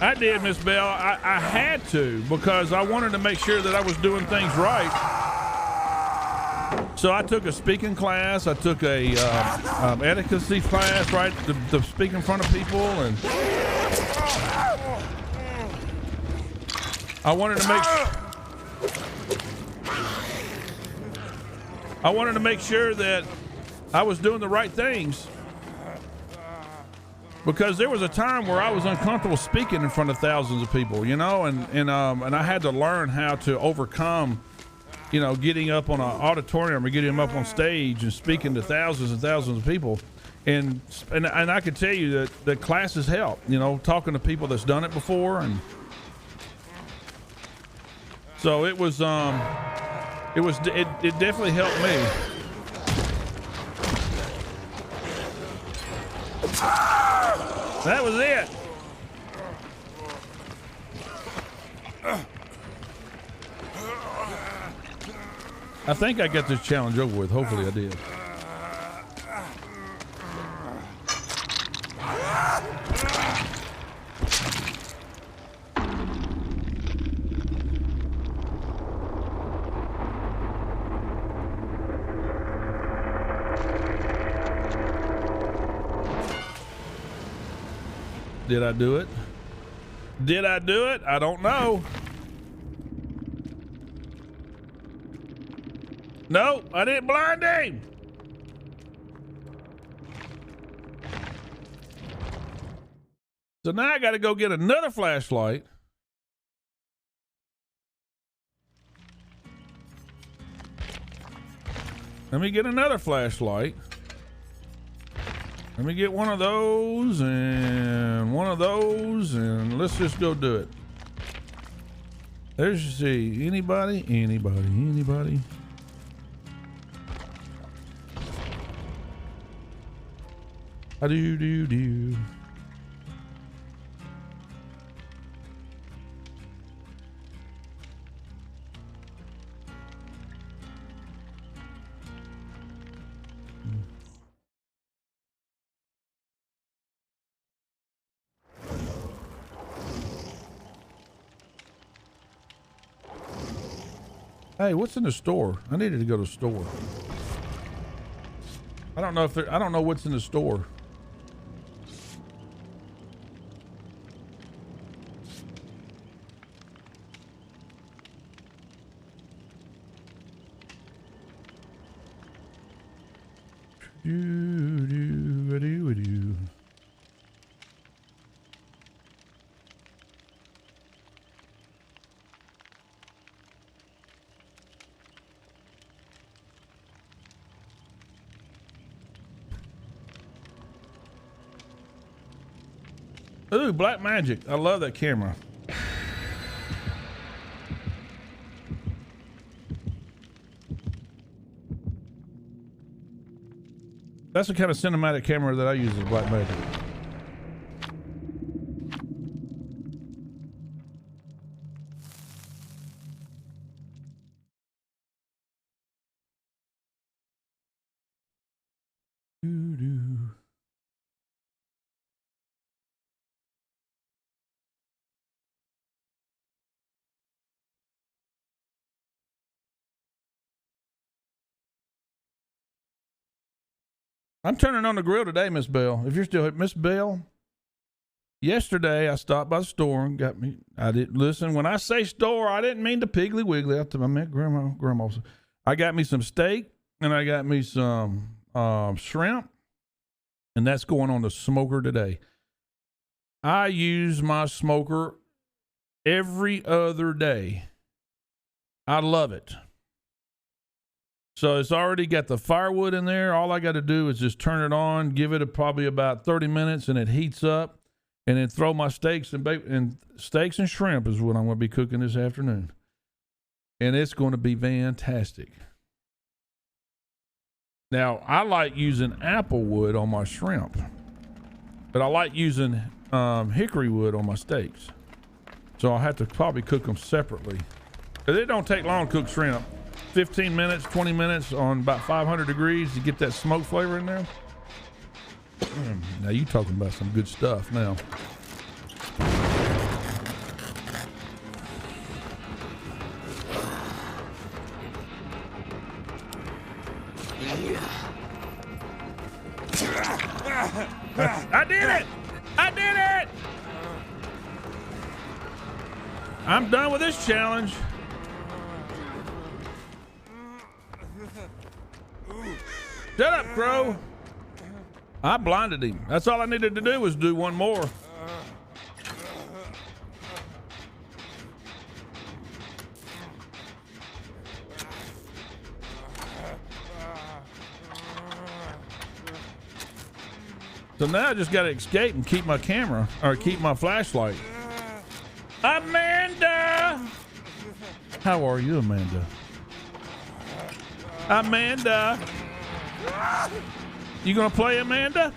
I did, Miss Bell. I had to because I wanted to make sure that I was doing things right. So I took a speaking class. I took a etiquette class, right, to speak in front of people, and I wanted to make sure that I was doing the right things. Because there was a time where I was uncomfortable speaking in front of thousands of people, and I had to learn how to overcome, getting up on an auditorium or getting up on stage and speaking to thousands and thousands of people, and I could tell you that the classes help, talking to people that's done it before, and so it definitely helped me. That was it. I think I got this challenge over with. Hopefully I did. Did I do it? Did I do it? I don't know. No, I didn't blind him. So now I got to go get another flashlight. Let me get another flashlight. Let me get one of those and one of those, and let's just go do it. There's, see, anybody? Do. Hey, what's in the store? I needed to go to the store. I don't know what's in the store. Do. Ooh, Black Magic. I love that camera. That's the kind of cinematic camera that I use is Black Magic. I'm turning on the grill today, Miss Bell. If you're still here, Miss Bell. Yesterday, I stopped by the store and got me. I didn't listen. When I say store, I didn't mean the Piggly Wiggly. I meant grandma's. I got me some steak and I got me some shrimp, and that's going on the smoker today. I use my smoker every other day. I love it. So it's already got the firewood in there. All I got to do is just turn it on, give it probably about 30 minutes, and it heats up. And then throw my steaks and steaks and shrimp is what I'm going to be cooking this afternoon. And it's going to be fantastic. Now, I like using apple wood on my shrimp, but I like using hickory wood on my steaks. So I'll have to probably cook them separately. Because it don't take long to cook shrimp. 15 minutes, 20 minutes on about 500 degrees to get that smoke flavor in there. Now you talking about some good stuff now. I did it! I did it! I'm done with this challenge. Shut up, Crow. I blinded him. That's all I needed to do was do one more. So now I just got to escape and keep my camera, or keep my flashlight. Amanda! How are you, Amanda? Amanda! You gonna play, Amanda?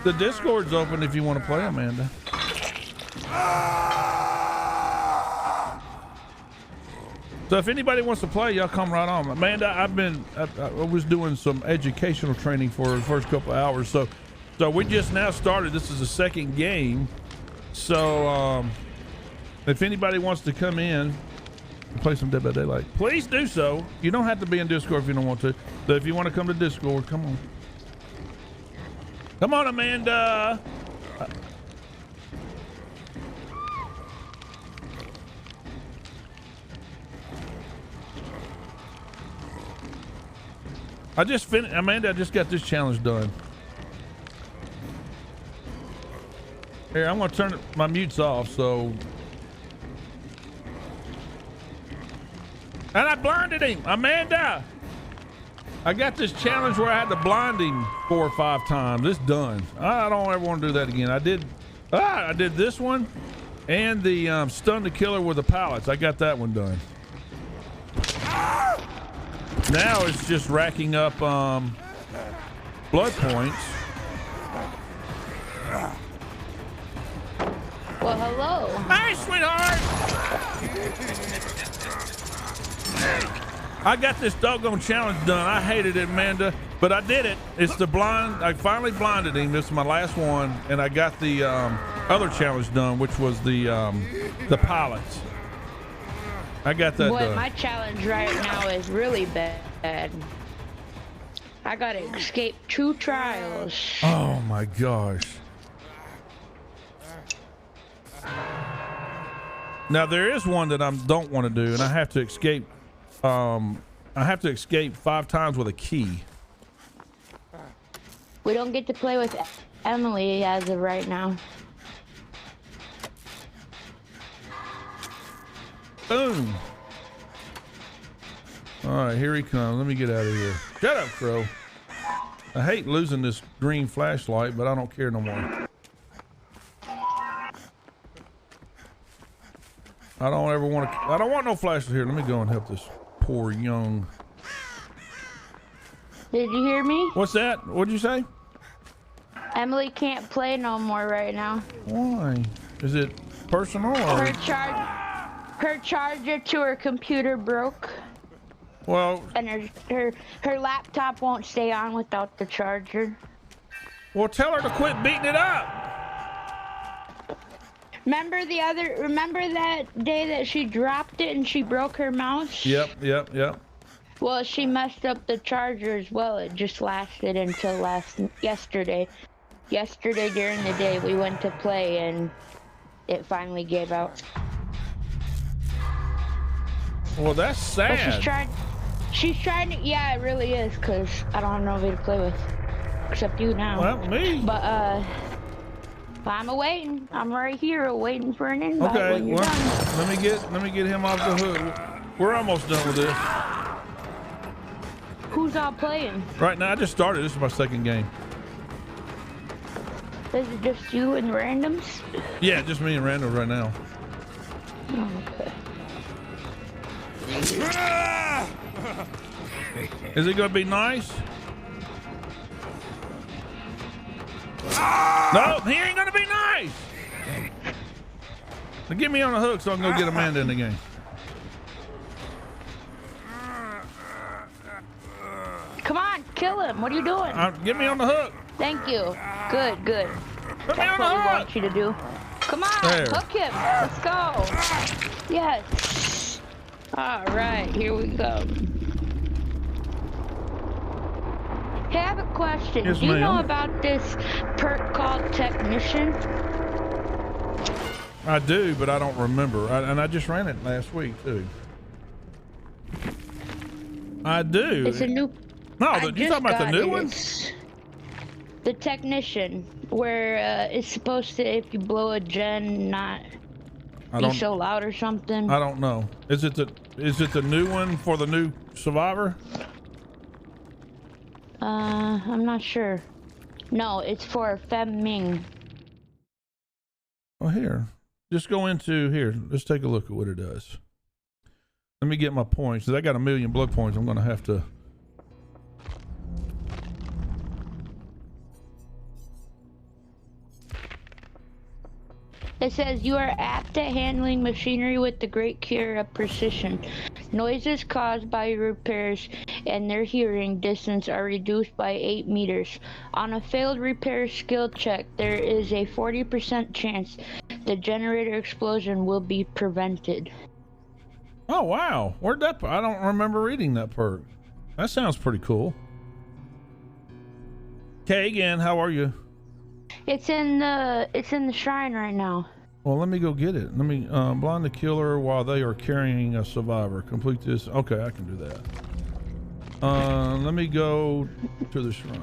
The Discord's open if you want to play, Amanda. So if anybody wants to play, y'all come right on. Amanda, I was doing some educational training for the first couple of hours. So we just now started. This is the second game. So if anybody wants to come in and play some Dead by Daylight, please do so. You don't have to be in Discord if you don't want to. But if you want to come to Discord, come on. Come on, Amanda. I just finished. Amanda, I just got this challenge done. Here, I'm gonna turn my mutes off, so. And I blinded him, Amanda. I got this challenge where I had to blind him 4 or 5 times. It's done. I don't ever want to do that again. I did this one and the stun the killer with the pallets. I got that one done. Now it's just racking up blood points. Well, hello. Hey, sweetheart! I got this doggone challenge done. I hated it, Amanda, but I did it. It's the blind. I finally blinded him. This is my last one, and I got the other challenge done, which was the pilots. I got that Boy, done. my challenge right now is really bad. I gotta escape 2 trials. Oh my gosh. Now there is one that I don't want to do, and I have to escape. I have to escape 5 times with a key. We don't get to play with Emily as of right now. Boom. All right, here he comes. Let me get out of here. Shut up, Crow. I hate losing this green flashlight, but I don't care no more. I don't ever want to. I don't want no flashlight here. Let me go and help this poor young. Did you hear me? What's that? What'd you say? Emily can't play no more right now. Why? Is it personal or? Her charger to her computer broke. Well. And her laptop won't stay on without the charger. Well, tell her to quit beating it up. Remember that day that she dropped it and she broke her mouse? Yep. Well, she messed up the charger as well. It just lasted until yesterday. Yesterday during the day we went to play and it finally gave out. Well, that's sad. But she's trying to, yeah, it really is, because I don't have nobody to play with. Except you now. Well, me. But, I'm waiting. I'm right here waiting for an invite. Okay, when you're well, done. let me get him off the hook. We're almost done with this. Who's all playing? Right now, I just started. This is my second game. Is it just you and randoms? Yeah, just me and Randall right now. Oh, okay. Is it gonna be nice? No, he ain't gonna be nice. Now get me on the hook so I can go get Amanda in the game. Come on, kill him. What are you doing? Get me on the hook. Thank you. Good. Put me on That's what we the want hook. you to do. Come on, There. hook him. Let's go. Yes. All right, here we go. Hey, I have a question. Yes, Do you know ma'am. about this perk called Technician? I do, but I don't remember. And I just ran it last week too. I do. It's a new. No, I you just talking about the got new it. one? It's the Technician, where it's supposed to, if you blow a gen, not be so loud or something. I don't know. Is it the new one for the new Survivor? I'm not sure. No, it's for Fem Ming. Oh, here. Just go into here. Let's take a look at what it does. Let me get my points. 'Cause I got 1,000,000 blood points. I'm gonna have to. It says you are apt at handling machinery with the great care of precision. Noises caused by repairs and their hearing distance are reduced by 8 meters. On a failed repair skill check, there is a 40% chance the generator explosion will be prevented. Oh wow, where'd that? I don't remember reading that perk. That sounds pretty cool. Okay, again, how are you? It's in the shrine right now. Well, let me go get it. Let me blind the killer while they are carrying a survivor. Complete this. Okay, I can do that. Let me go to the shrine.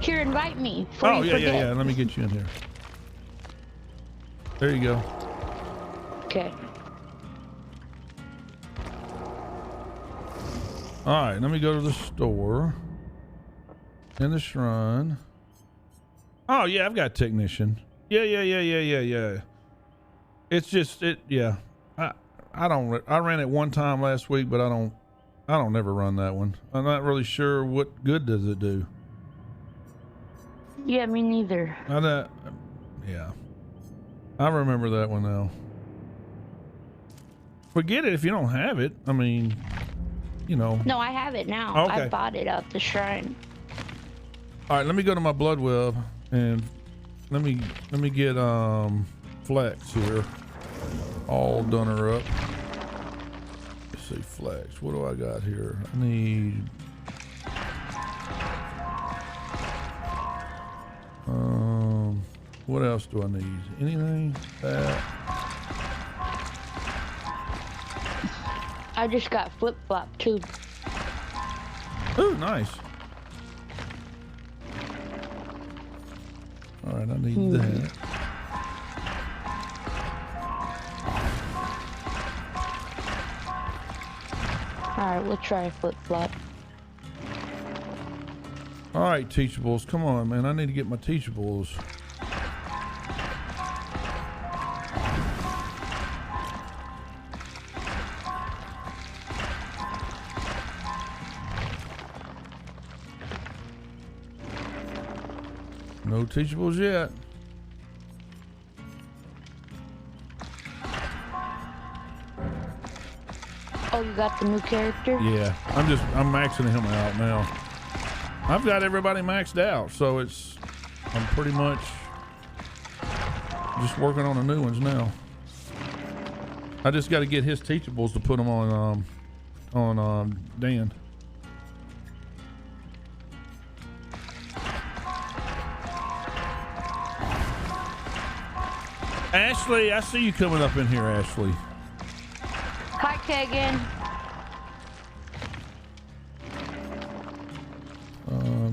Here, invite me. Before Oh, you yeah, forget. yeah. Let me get you in here. There you go. Okay. All right, let me go to the store. In the shrine. Oh, yeah, I've got technician. Yeah. It's just, yeah. I ran it one time last week, but I don't never run that one. I'm not really sure what good does it do. Yeah, me neither. Yeah. I remember that one now. Forget it if you don't have it. I mean, you know. No, I have it now. Okay. I bought it at the shrine. All right, let me go to my blood web and let me get Flex here. All done her up. Let's see, Flex. What do I got here? I need what else do I need? Anything? That. I just got flip flop too. Ooh, nice. All right, I need that. All right, we'll try flip flop. All right, teachables. Come on, man. I need to get my teachables. No teachables yet. Oh, you got the new character? Yeah, I'm maxing him out now. I've got everybody maxed out, so I'm pretty much just working on the new ones now. I just got to get his teachables to put them on Dan. Ashley, I see you coming up in here, Ashley. Hi, Kagan.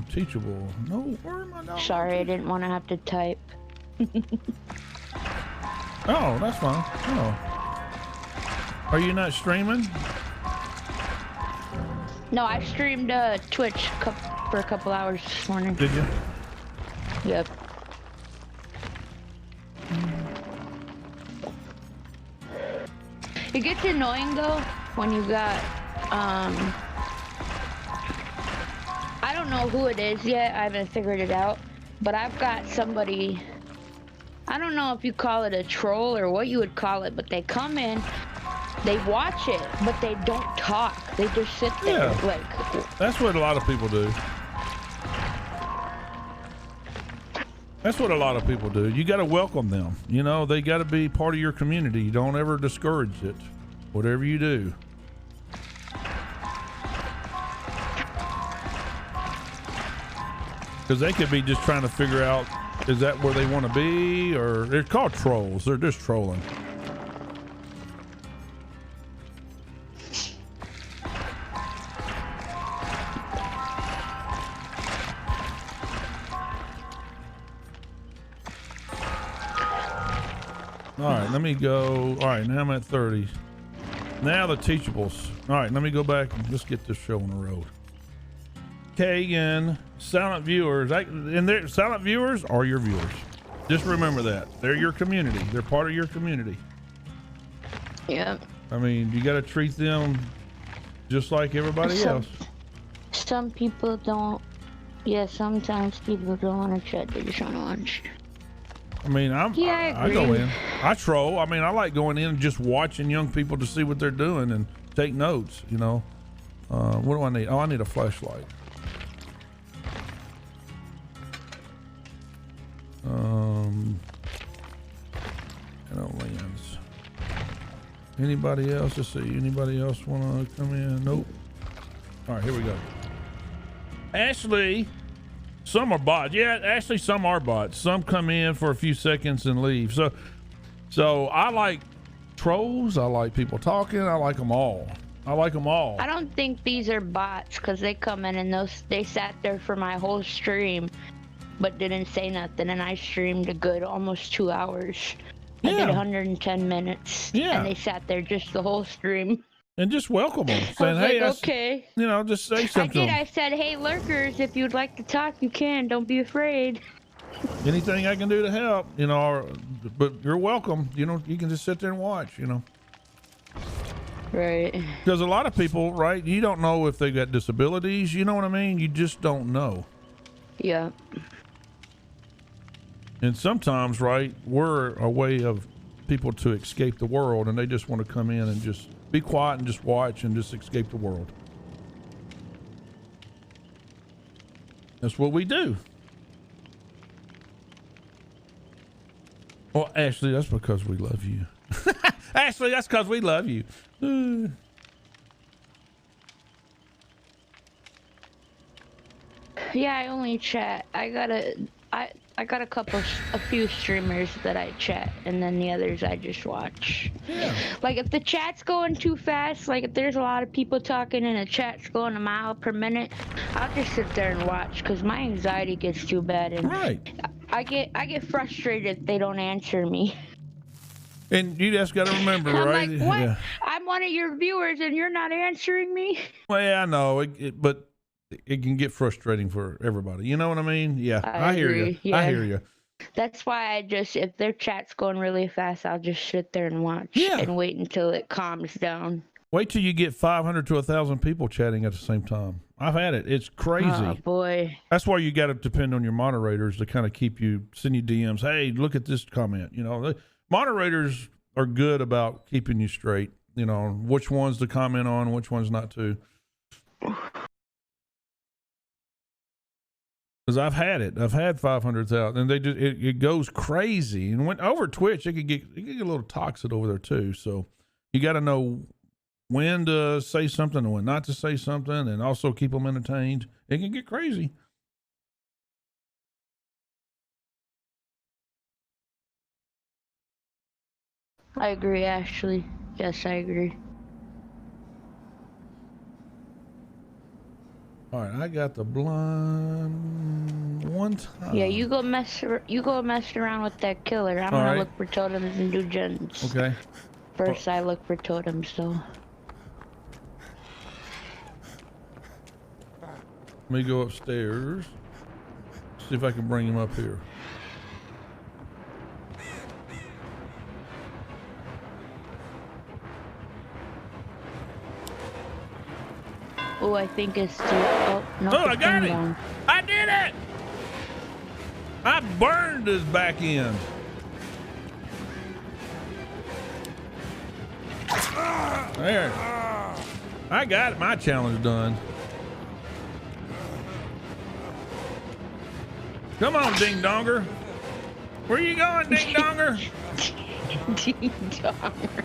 Teachable. No, where am I now? Sorry, I didn't want to have to type. Oh, that's fine. Oh. Are you not streaming? No, I streamed Twitch for a couple hours this morning. Did you? Yep. It gets annoying though when you got I don't know who it is yet. I haven't figured it out, but I've got somebody. I don't know if you call it a troll or what you would call it, but they come in, they watch it, but they don't talk. They just sit there like. That's what a lot of people do. That's what a lot of people do. You got to welcome them. You know, they got to be part of your community. Don't ever discourage it, whatever you do. Because they could be just trying to figure out, is that where they want to be? Or they're called trolls. They're just trolling. All right, let me go. All right, now I'm at 30. Now the teachables. All right, let me go back and just get this show on the road. Kagan, silent viewers. And silent viewers are your viewers. Just remember that. They're your community. They're part of your community. Yep. I mean, you got to treat them just like everybody else. Some people don't. Yeah, sometimes people don't want to chat. They just want to watch. I mean, I go in. I troll. I mean, I like going in and just watching young people to see what they're doing and take notes, you know. What do I need? Oh, I need a flashlight. Lens. Anybody else? Let's see. Anybody else want to come in? Nope. All right, here we go. Ashley. Some are bots. Yeah, actually, some are bots. Some come in for a few seconds and leave. So I like trolls. I like people talking. I like them all. I don't think these are bots because they come in and they sat there for my whole stream but didn't say nothing, and I streamed a good almost 2 hours. I Yeah. did 110 minutes. Yeah. And they sat there just the whole stream. And just welcome them, I saying, was "Hey, like, okay. you know, just say I something." did. I said, hey, lurkers, if you'd like to talk, you can. Don't be afraid. Anything I can do to help, you know, but you're welcome. You know, you can just sit there and watch, you know. Right. Because a lot of people, right, you don't know if they got disabilities. You know what I mean? You just don't know. Yeah. And sometimes, right, we're a way of people to escape the world, and they just want to come in and just be quiet and just watch and just escape the world. That's what we do. Well, Ashley, that's because we love you. Ashley, that's because we love you. Yeah, I only chat. I got a few streamers that I chat, and then the others I just watch. Yeah. Like if the chat's going too fast, like if there's a lot of people talking and the chat's going a mile per minute, I'll just sit there and watch because my anxiety gets too bad, and Right. I get frustrated if they don't answer me. And you just got to remember, I'm right? like, what? Yeah. I'm one of your viewers and you're not answering me? Well, yeah, I know, but it can get frustrating for everybody. You know what I mean? Yeah, I hear you. agree, yeah. I hear you. That's why if their chat's going really fast, I'll just sit there and watch Yeah. and wait until it calms down. Wait till you get 500 to 1,000 people chatting at the same time. I've had it. It's crazy. Oh, boy. That's why you got to depend on your moderators to kind of keep you, send you DMs. Hey, look at this comment. You know, the moderators are good about keeping you straight. You know, which ones to comment on, which ones not to. Because I've had it. I've had 500,000, and they just it goes crazy. And when over Twitch, it can get a little toxic over there too. So you got to know when to say something and when not to say something, and also keep them entertained. It can get crazy. I agree, Ashley. Yes, I agree. All right, I got the blind one time. Yeah, you go mess around with that killer. I'm gonna right. look for totems and do gens. Okay. First, I look for totems, though. Let me go upstairs. See if I can bring him up here. Oh, I think it's too. Oh, no. Oh, I got him! I did it! I burned his back end. There. I got it. My challenge done. Come on, Ding Donger. Where you going, Ding Donger? Ding donger.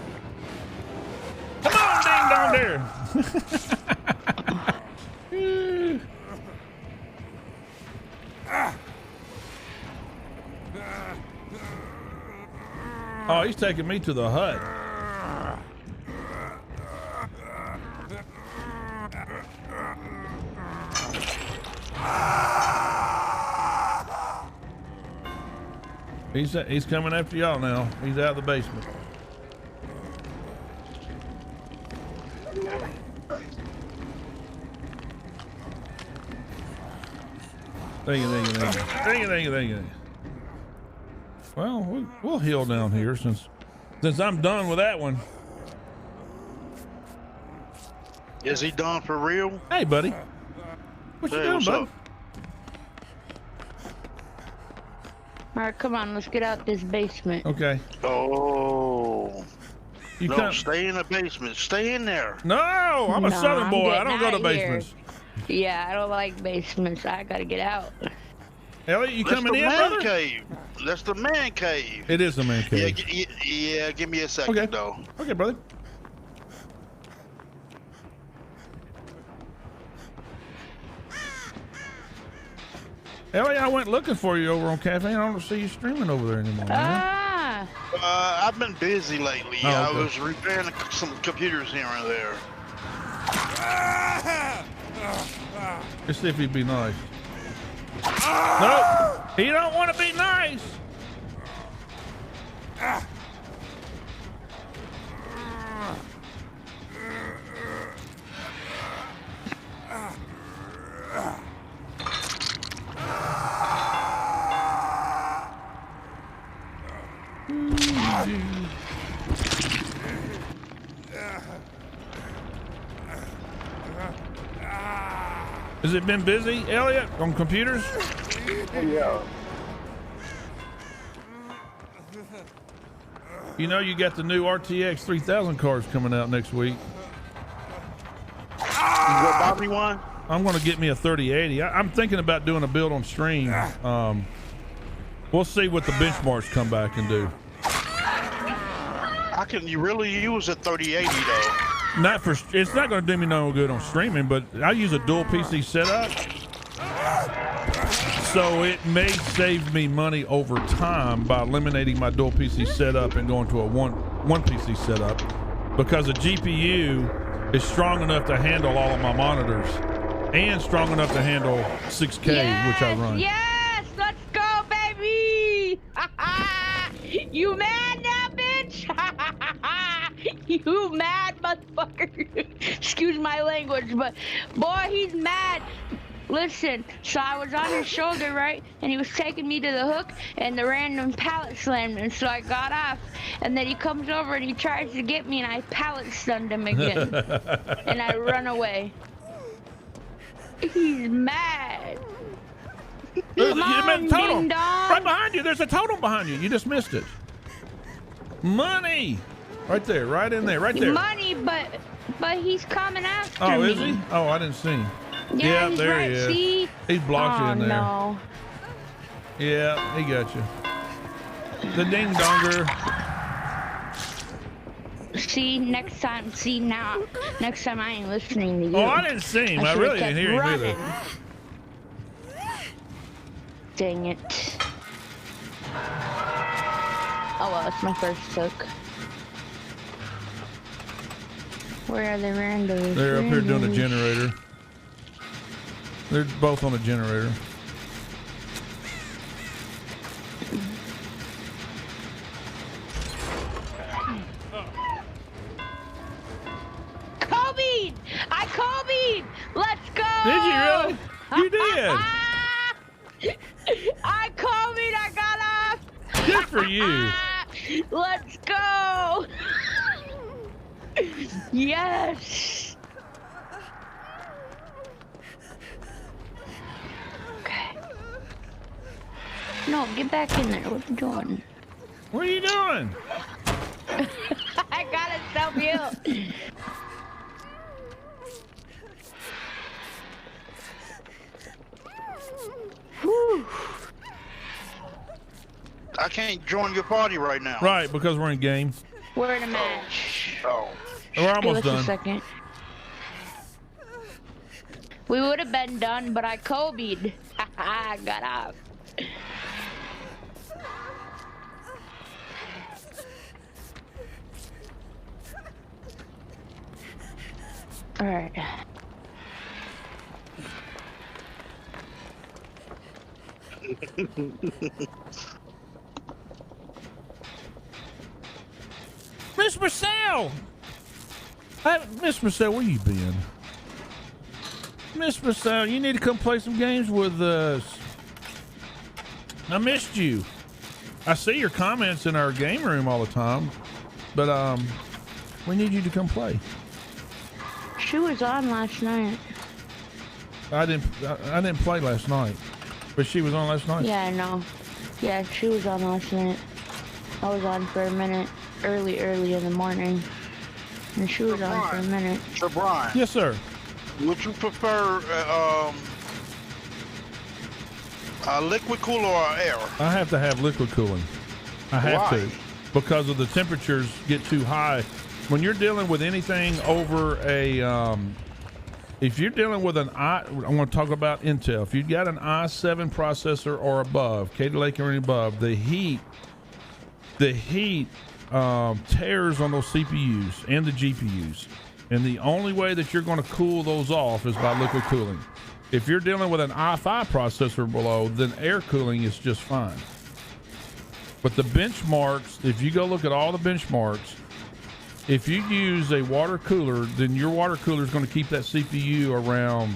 Come on, Ding Dong there. Oh, he's taking me to the hut. He's coming after y'all now. He's out of the basement. Thank you. Well, we'll heal down here since I'm done with that one. Is he done for real? Hey, buddy. What you Hey, doing, what's bud? up? Alright, come on, let's get out this basement. Okay. Oh. You No, come. stay in the basement. Stay in there. No, I'm a No, Southern I'm boy. I getting don't go to outta here. basements. Yeah, I don't like basements. I gotta get out. Elliot, you That's coming the in, man brother? cave. That's the man cave. It is a man Yeah, cave. yeah, give me a second, Okay. though. Okay, brother. Elliot, I went looking for you over on Cafe, and I don't see you streaming over there anymore. Man. Ah! I've been busy lately. Oh, I okay. was repairing some computers here and there. Let's see if he'd be nice. Nope. He don't want to be nice. Has it been busy, Elliot, on computers? Yeah. You know you got the new RTX 3000 cars coming out next week. You gonna buy me one? I'm going to get me a 3080. I'm thinking about doing a build on stream. We'll see what the benchmarks come back and do. I can you really use a 3080 though? Not for, it's not going to do me no good on streaming, but I use a dual PC setup. So it may save me money over time by eliminating my dual PC setup and going to a one PC setup, because the GPU is strong enough to handle all of my monitors and strong enough to handle 6K, which I run. Yes, let's go, baby! You mad now, bitch? You mad, motherfucker? Excuse my language, but boy, he's mad. Listen, so I was on his shoulder, right? And he was taking me to the hook, and the random pallet slammed him. So I got off, and then he comes over and he tries to get me, and I pallet stunned him again. And I run away. He's mad. Come on, totem. ding dong. Right behind you. There's a totem behind you. You just missed it. Money. Right there. Right in there. Right there. Money, but he's coming after Oh, me. is he? Oh, I didn't see him. Yeah, he's there right. he is. See? He blocked you in there. No. Yeah, he got you. The ding donger. See, next time. See now. Next time I ain't listening to you. Oh, I didn't see him. I should've really kept didn't hear him running. either. Dang it. Oh well, it's my first hook. Where are the randos? They're up here doing a generator. They're both on a generator. Kobe! I Kobe! Let's go! Did you really? You did. I Kobe! I got off! Good for you. Let's go! Yes! Okay. No, get back in there. What are you doing? What are you doing? I gotta stop you. Whew. I can't join your party right now. Right, because we're in game. We're in a match. Oh. We're almost Give us done. a second. We would have been done, but I Kobe'd. I got off. All right. Miss Marcel! Miss Marcel, where you been? Miss Marcel, you need to come play some games with us. I missed you. I see your comments in our game room all the time, but we need you to come play. She was on last night. I didn't play last night, but she was on last night. Yeah, I know. Yeah, she was on last night. I was on for a minute, early in the morning. And she was on for a minute. So Brian, Yes, sir. would you prefer a liquid cooler or air? I have to have liquid cooling. I have Why? to, because of the temperatures get too high. When you're dealing with anything over a, if you're dealing with an I want to talk about Intel. If you've got an i7 processor or above, Katy Lake or above, the heat tears on those CPUs and the GPUs. And the only way that you're going to cool those off is by liquid cooling. If you're dealing with an i5 processor below, then air cooling is just fine. But the benchmarks, if you go look at all the benchmarks, if you use a water cooler, then your water cooler is going to keep that CPU around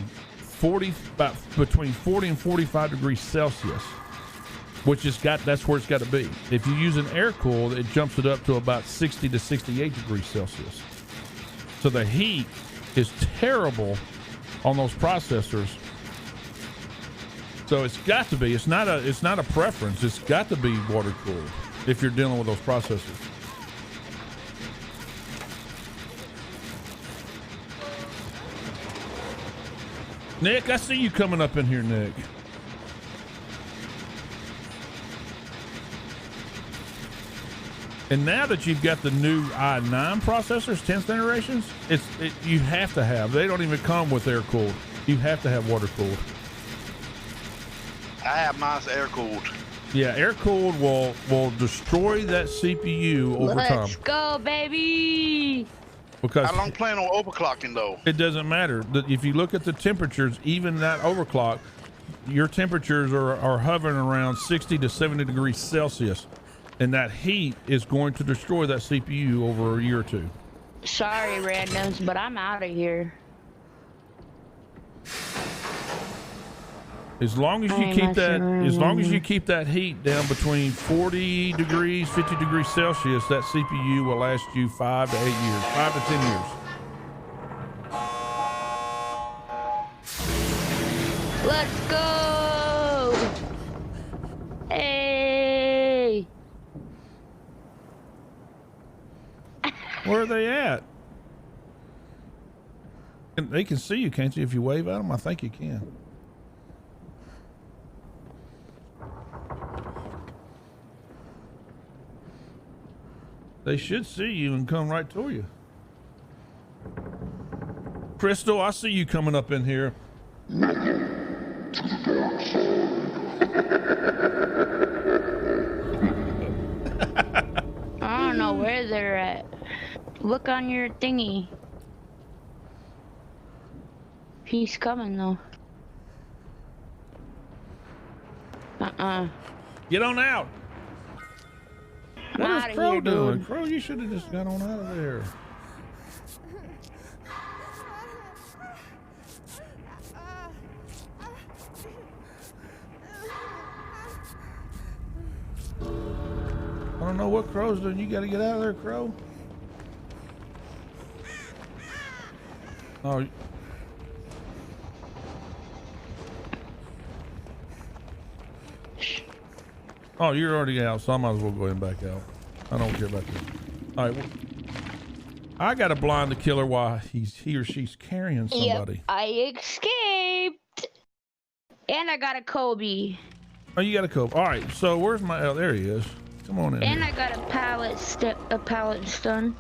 between 40 and 45 degrees Celsius, that's where it's got to be. If you use an air cooled, it jumps it up to about 60 to 68 degrees Celsius. So the heat is terrible on those processors. So it's got to be. It's not a preference. It's got to be water cooled if you're dealing with those processors. Nick, I see you coming up in here, Nick. And now that you've got the new i9 processors, 10th generations, you have to have. They don't even come with air cooled. You have to have water cooled. I have mine air cooled. Yeah, air cooled will destroy that CPU over time. Let's go, baby. Because I don't plan on overclocking though. It doesn't matter. If you look at the temperatures, even that overclock, your temperatures are hovering around 60 to 70 degrees Celsius. And that heat is going to destroy that CPU over a year or two. Sorry, randoms, but I'm out of here. As long as you keep that heat down between 40 degrees, 50 degrees Celsius, that CPU will last you 5 to 8 years, 5 to 10 years. Let's go! Hey! Where are they at? They can see you, can't you? If you wave at them, I think you can. They should see you and come right to you. Crystal, I see you coming up in here. I don't know where they're at. Look on your thingy. He's coming though. Get on out. I'm What is Crow here, doing? dude. Crow, you should have just got on out of there. I don't know what Crow's doing. You got to get out of there, Crow. Oh. Oh, you're already out, so I might as well go ahead and back out. I don't care about that. All right. Well, I got to blind the killer while he or she's carrying somebody. Yep, I escaped. And I got a Kobe. Oh, you got a Kobe. All right. So where's my? Oh, there he is. Come on in. And here. I got a pallet stun.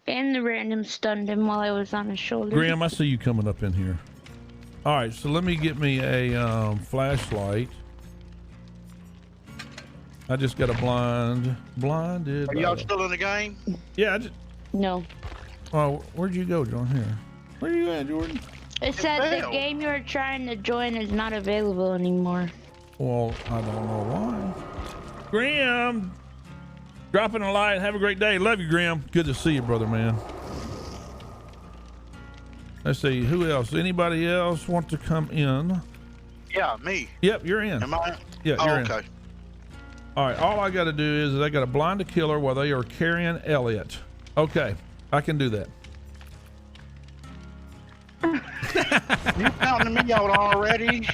And the random stunned him while I was on his shoulder. Graham, I see you coming up in here. All right, so let me get me a flashlight. I just got a blinded. Are y'all still in the game? Yeah, No. Oh, where'd you go, John? Here. Where you at, Jordan? It said the game you're trying to join is not available anymore. Well, I don't know why. Graham, dropping a light. Have a great day. Love you, Graham. Good to see you, brother, man. Let's see, who else? Anybody else want to come in? Yeah, me. Yep, you're in. Am I? Yeah, oh, you're okay. in. All right, all I got to do is I got to blind a killer while they are carrying Elliot. Okay, I can do that. You counting me out already?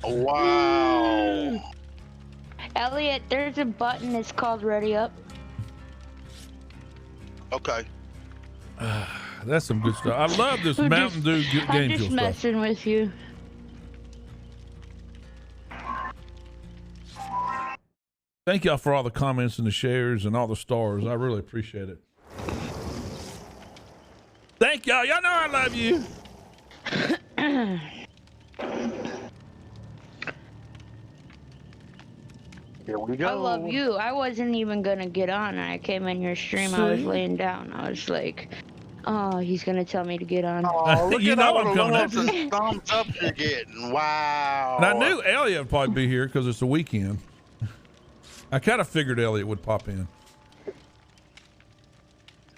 Wow. Elliot, there's a button that's called Ready Up. Okay. That's some good stuff. I love this Mountain Dew game I'm just fuel stuff. messing with you. Thank y'all for all the comments and the shares and all the stars. I really appreciate it. Thank y'all. Y'all know I love you. Here we go. I love you. I wasn't even gonna get on. I came in your stream. I was See? laying down. I was like, oh, he's gonna tell me to get on. Oh, look You at know all I'm the coming loves after and thumbs up you're getting. Wow. And I knew Elliot would probably be here because it's the weekend. I kind of figured Elliot would pop in.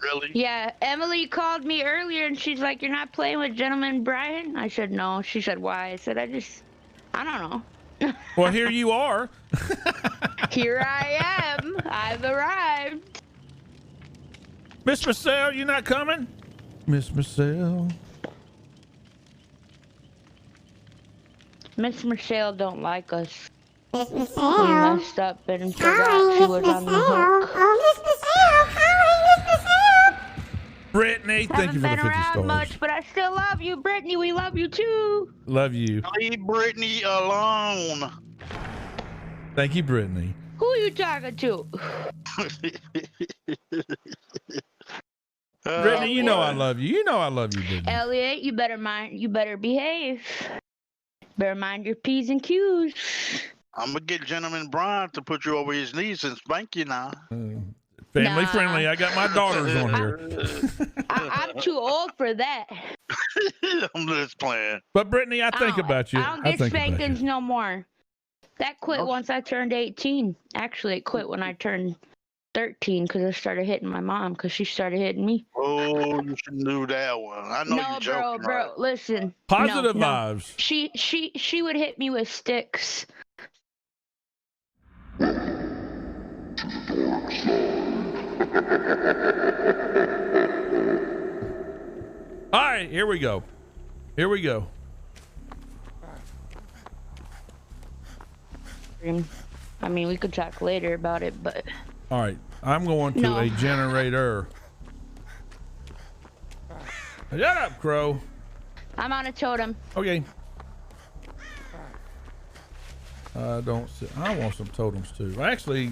Really? Yeah, Emily called me earlier and she's like, you're not playing with Gentleman Brian? I said, no. She said, why? I said, I don't know. Well, here you are. Here I am. I've arrived. Miss Marcel, you not coming? Miss Marcel. Miss Michelle don't like us. Miss We Michelle. messed up and Hi, forgot she Miss was on the Michelle. hook. Oh, Miss Michelle. Hi, Miss Michelle. Brittany, thank you Haven't for the been 50 around stars. much, but I still love you, Brittany. We love you too. Love you. Leave Brittany alone. Thank you, Brittany. Who are you talking to? Brittany, you know I love you. You know I love you, Brittany. Elliot, you better behave. Better mind your P's and Q's. I'm gonna get Gentleman Brian to put you over his knees and spank you now. Family Nah. friendly. I got my daughters on here. I'm too old for that. I'm just playing. But Brittany, I think about you. I don't get think about you. spankings no more. That quit No. once I turned 18. Actually, it quit when I turned 13 because I started hitting my mom because she started hitting me. Oh, you should do that one. I know No, you're joking. bro, right? listen. Positive no. vibes. She would hit me with sticks. All right, here we go. Here we go. I mean, we could talk later about it, but All right, I'm going to No. a generator. Shut up, Crow. I'm on a totem. Okay. I don't see. I want some totems too. Actually,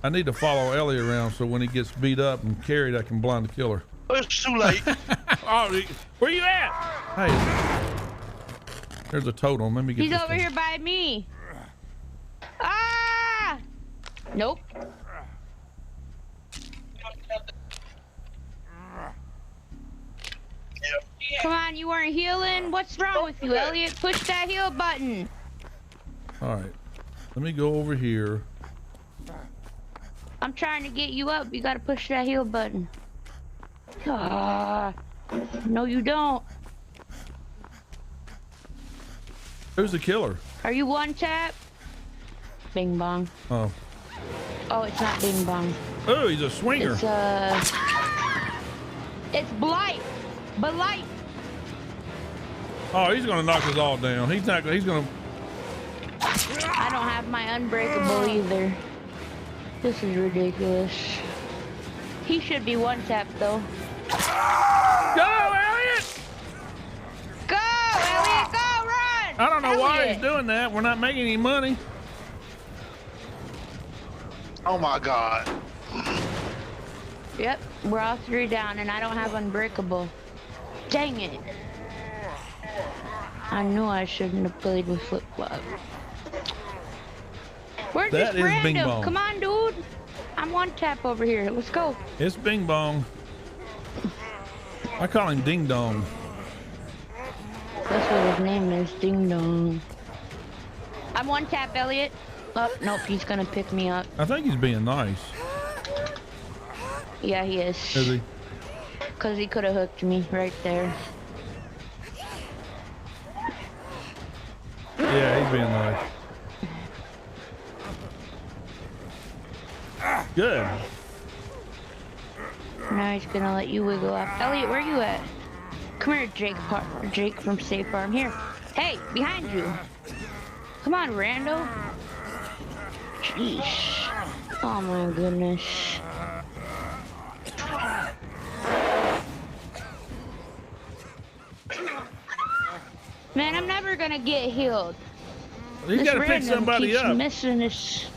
I need to follow Ellie around so when he gets beat up and carried, I can blind the killer. It's too late. Oh, where you at? Hey, there's a totem. Let me get. He's this over thing. here by me. Ah! Nope. Come on, you weren't healing? What's wrong with you, Elliot? Push that heal button. All right, let me go over here. I'm trying to get you up. You gotta push that heal button. Ah. No, you don't. Who's the killer? Are you one tap? Bing bong. Oh, Oh, it's not bing bong. oh, he's a swinger. It's Blight. Blight. Oh, he's gonna knock us all down. He's not. He's gonna. I don't have my unbreakable either. This is ridiculous. He should be one tap though. Go, Elliot! Go, Elliot, go, run! I don't know why Elliot. he's doing that. We're not making any money. Oh my God. Yep, we're all three down and I don't have unbreakable. Dang it. I knew I shouldn't have played with flip-flop. Where's That this is Bing random? Bong. Come on, dude. I'm one tap over here. Let's go. It's Bing Bong. I call him Ding Dong. That's what his name is, Ding Dong. I'm one tap, Elliot. Oh, nope, he's gonna pick me up. I think he's being nice. Yeah, he is. Is he? Because he could have hooked me right there. Yeah, he's being nice. Good. Now he's gonna let you wiggle up. Elliot, where you at? Come here, Jake from State Farm. Here. Hey, behind you. Come on, Rando. Jeez. Oh my goodness. Man, I'm never gonna get healed. He's got to pick random somebody keeps up. missing his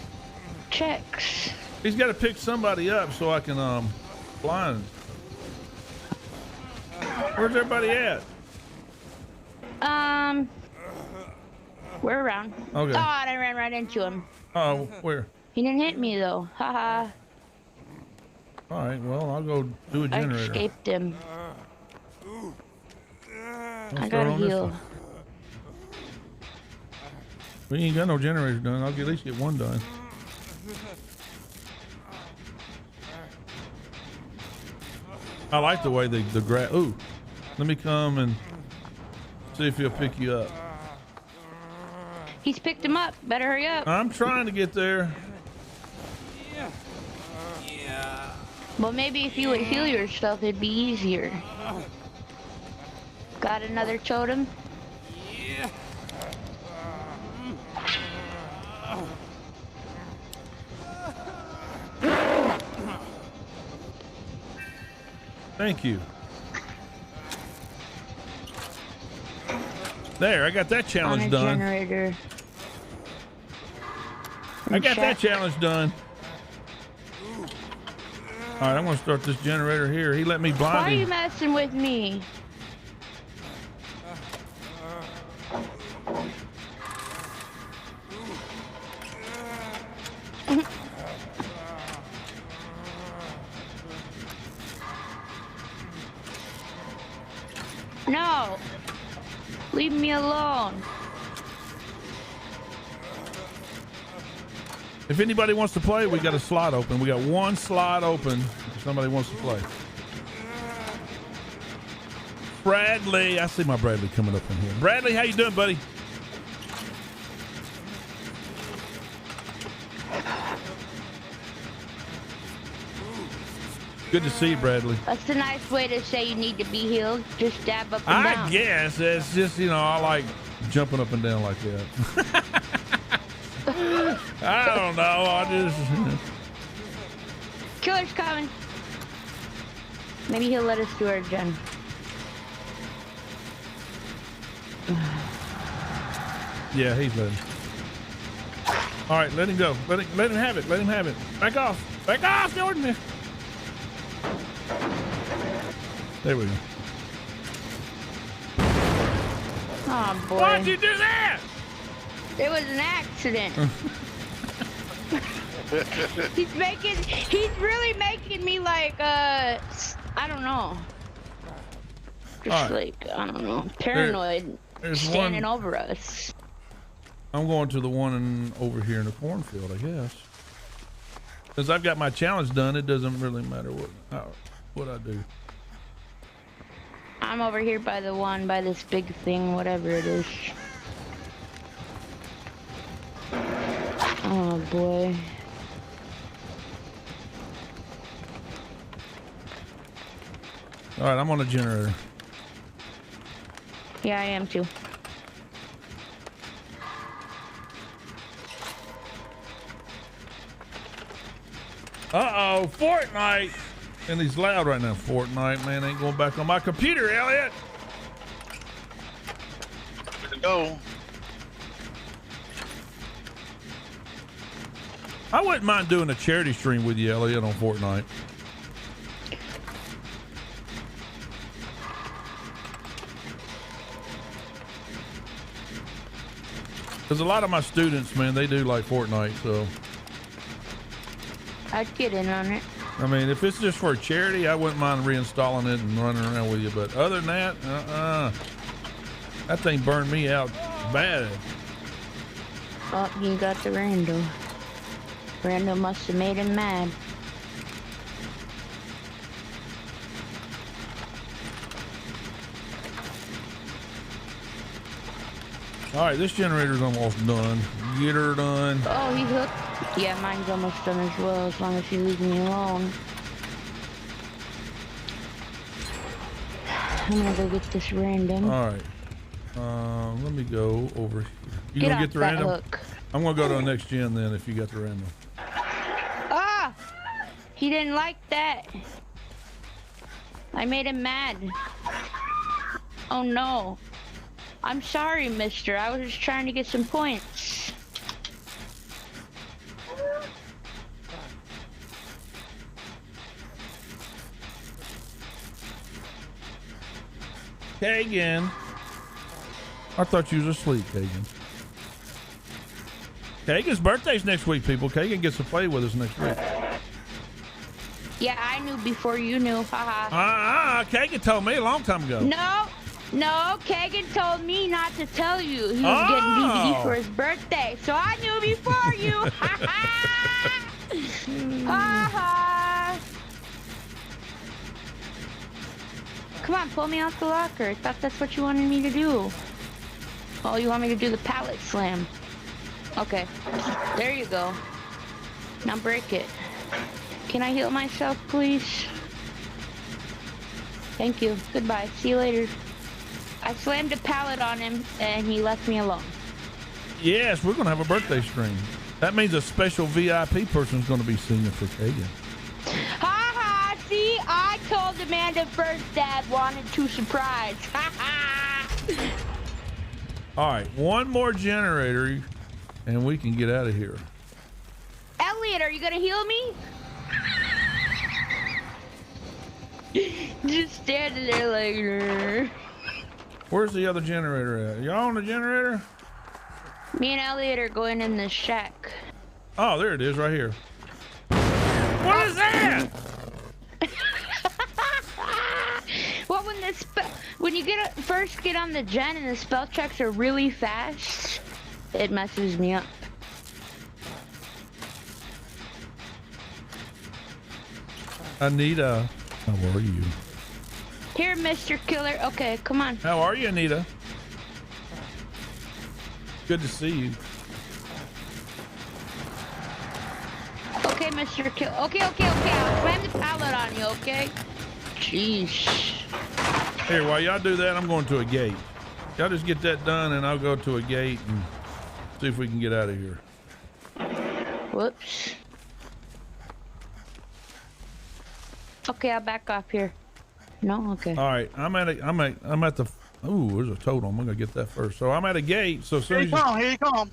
checks. He's got to pick somebody up so I can blind. Where's everybody at? We're around. Okay. Oh, and I ran right into him. Oh, where? He didn't hit me though. Haha. All right, well, I'll go do a I generator. escaped him. I'll I start gotta on this heal. one. We ain't got no generators done. I'll at least get one done. I like the way the grass. Ooh, let me come and see if he'll pick you up. He's picked him up. Better hurry up. I'm trying to get there. Well, maybe if you would heal yourself, it'd be easier. Got another totem? Thank you. There, I got that On challenge a done. generator. I got that Check. challenge done. All right, I'm gonna start this generator here. He let me Why blind are you him. messing with me? No! Leave me alone. If anybody wants to play, we got a slot open. We got one slot open if somebody wants to play. Bradley, I see my Bradley coming up in here. Bradley, how you doing, buddy? Good to see you, Bradley. That's a nice way to say you need to be healed. Just dab up and down. I guess it's just, you know, I like jumping up and down like that. I don't know. I just. Killer's coming. Maybe he'll let us do our gen. Yeah, he's letting. All right, let him go. Let him have it. Let him have it. Back off. Back off, Jordan. There we go. Oh boy. Why'd you do that? It was an accident. He's really making me like, I don't know. Just All right. like, I don't know, paranoid, there's standing one. over us. I'm going to the one over here in the cornfield, I guess. Because I've got my challenge done, it doesn't really matter what I do. I'm over here by the one, by this big thing, whatever it is. Oh boy. All right, I'm on a generator. Yeah, I am too. Uh-oh, Fortnite. And he's loud right now. Fortnite, man, ain't going back on my computer, Elliot. Good to go. I wouldn't mind doing a charity stream with you, Elliot, on Fortnite. Because a lot of my students, man, they do like Fortnite, so. I'd get in on it. I mean, if it's just for a charity, I wouldn't mind reinstalling it and running around with you. But other than that, that thing burned me out bad. Oh, you got the Randall. Randall must have made him mad. All right, this generator's almost done. Get her done. Oh, he hooked. Yeah, mine's almost done as well, as long as you leave me alone. I'm gonna go get this random. All right. Let me go over here. You Get gonna off get the that random? hook. I'm gonna go to the next gen then if you got the random. Ah! He didn't like that. I made him mad. Oh no. I'm sorry, mister. I was just trying to get some points. Kagan. I thought you was asleep, Kagan. Kagan's birthday's next week, people. Kagan gets to play with us next week. Yeah, I knew before you knew. Haha. Kagan told me a long time ago. No, Kagan told me not to tell you he was getting DVD for his birthday, so I knew before you. Ha Come on, pull me off the locker. I thought that's what you wanted me to do. Oh, you want me to do the pallet slam? Okay, there you go. Now break it. Can I heal myself, please? Thank you. Goodbye. See you later. I slammed a pallet on him, and he left me alone. Yes, we're going to have a birthday stream. That means a special VIP person's going to be singing for Kagan. Ha! See, I told Amanda first Dad wanted to surprise. Ha! All right, one more generator, and we can get out of here. Elliot, are you going to heal me? Just standing there like... Where's the other generator at? Y'all on the generator? Me and Elliot are going in the shack. Oh, there it is, right here. What is that? Well, when you first get on the gen and the spell checks are really fast, it messes me up. Anita, how are you? Here, Mr. Killer. Okay, come on. How are you, Anita? Good to see you. Okay, Mr. Killer. Okay. I'll slam the pallet on you, okay? Jeez. Here, while y'all do that, I'm going to a gate. Y'all just get that done, and I'll go to a gate and see if we can get out of here. Whoops. Okay, I'll back off here. No, okay. All right, I'm at the. Ooh, there's a totem. I'm gonna get that first. So I'm at a gate. So as soon as Here you come.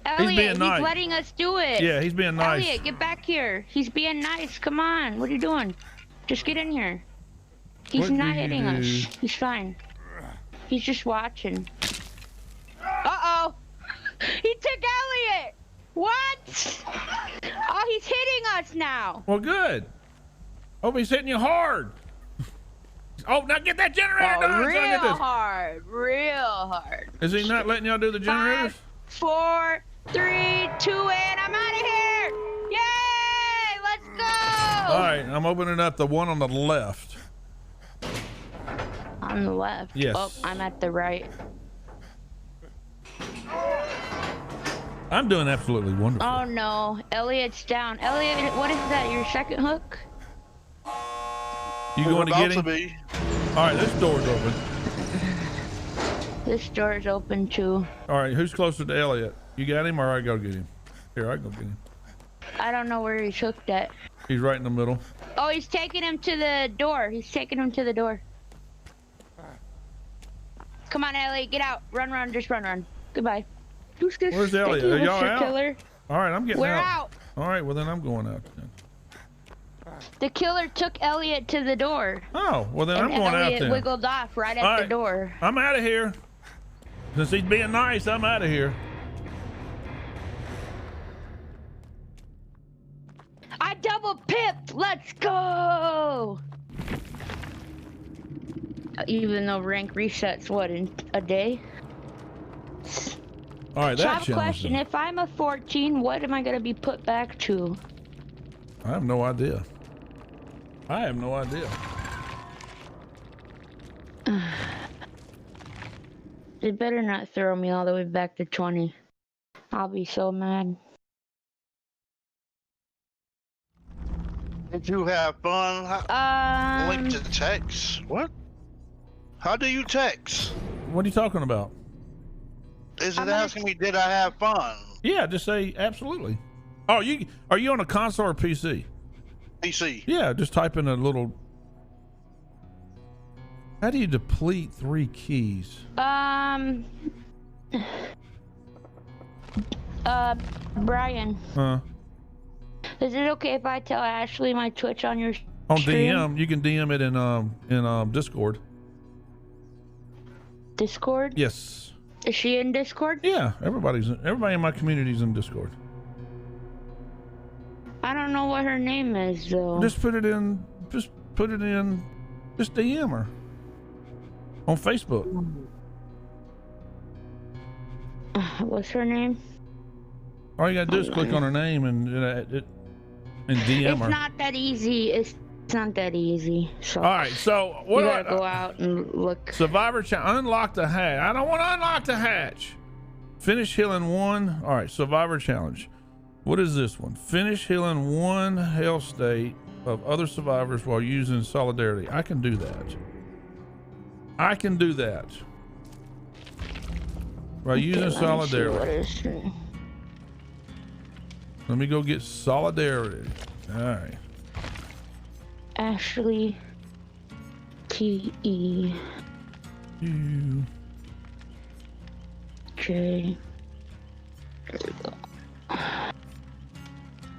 Elliot, nice. he's letting us do it. Yeah, he's being nice. Elliot, get back here. He's being nice. Come on. What are you doing? Just get in here. He's What not do you hitting do? us. He's fine. He's just watching. Uh-oh. He took Elliot. What? Oh, he's hitting us now. Well, good. Hope he's hitting you hard. Oh, now get that generator done. So I Real get this. hard. Real hard. Is he not letting y'all do the generators? 5, 4, 3, 2, and I'm out of here. Yay! Let's go. All right, I'm opening up the one on the left. On the left. Yes. Oh, I'm at the right. I'm doing absolutely wonderful. Oh no, Elliot's down. Elliot, what is that? Your second hook? You going to get him? Be. All right, this door's open. This door is open too. All right, who's closer to Elliot? You got him, or I go get him? Here, I go get him. I don't know where he's hooked at. He's right in the middle. Oh, he's taking him to the door. He's taking him to the door. Come on, Elliot, get out. Run, just run. Goodbye. Where's Elliot? Thank Are you, y'all Mr. out? Killer. All right, I'm getting We're out. out. All right, well then I'm going out then. The killer took Elliot to the door. Oh, well then And I'm going out Elliot then. wiggled off right at All the right. door. I'm out of here. Since he's being nice, I'm out of here. I double pipped. Let's go. Even though rank resets, what, in a day? All right, So I that have a question. challenge. If I'm a 14, what am I going to be put back to? I have no idea. I have no idea. They better not throw me all the way back to 20. I'll be so mad. Did you have fun? Link to text. What? How do you text? What are you talking about? Is I'm it gonna- asking me, did I have fun? Yeah, just say absolutely. Oh, are you on a console or PC? PC. Yeah, just type in a little. How do you deplete 3 keys? Brian, Huh? is it okay if I tell Ashley my Twitch on your On stream? DM, you can DM it in Discord. Discord? Yes. Is she in Discord? Yeah, everybody in my community's in Discord. I don't know what her name is though. Just DM her on Facebook. What's her name? All you gotta do is click on her name and DM It's her. not that easy. It's not that easy. So All right, so what you do gotta go out and look. Survivor Challenge. Unlock the hatch. I don't want to unlock the hatch. Finish healing 1. All right, Survivor Challenge. What is this one? Finish healing 1 hell state of other survivors while using solidarity. I can do that. I can do that. By using solidarity. Let me go get solidarity. All right. Ashley T.E. You. J. There we go.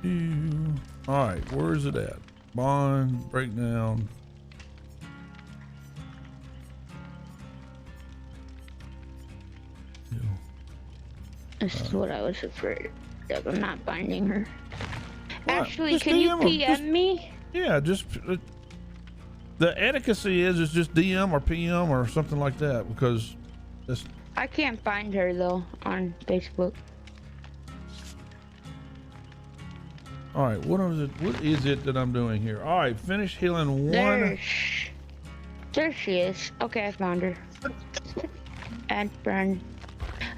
You. All right, where is it at? Bond, breakdown. This is what I was afraid of. I'm not finding her. What? Actually, Just can you DM her. PM me? Yeah, just the etiquette is just DM or PM or something like that because that's. I can't find her though on Facebook. All right, what is it that I'm doing here? All right, finish healing 1. There she is. Okay, I found her. Add friend.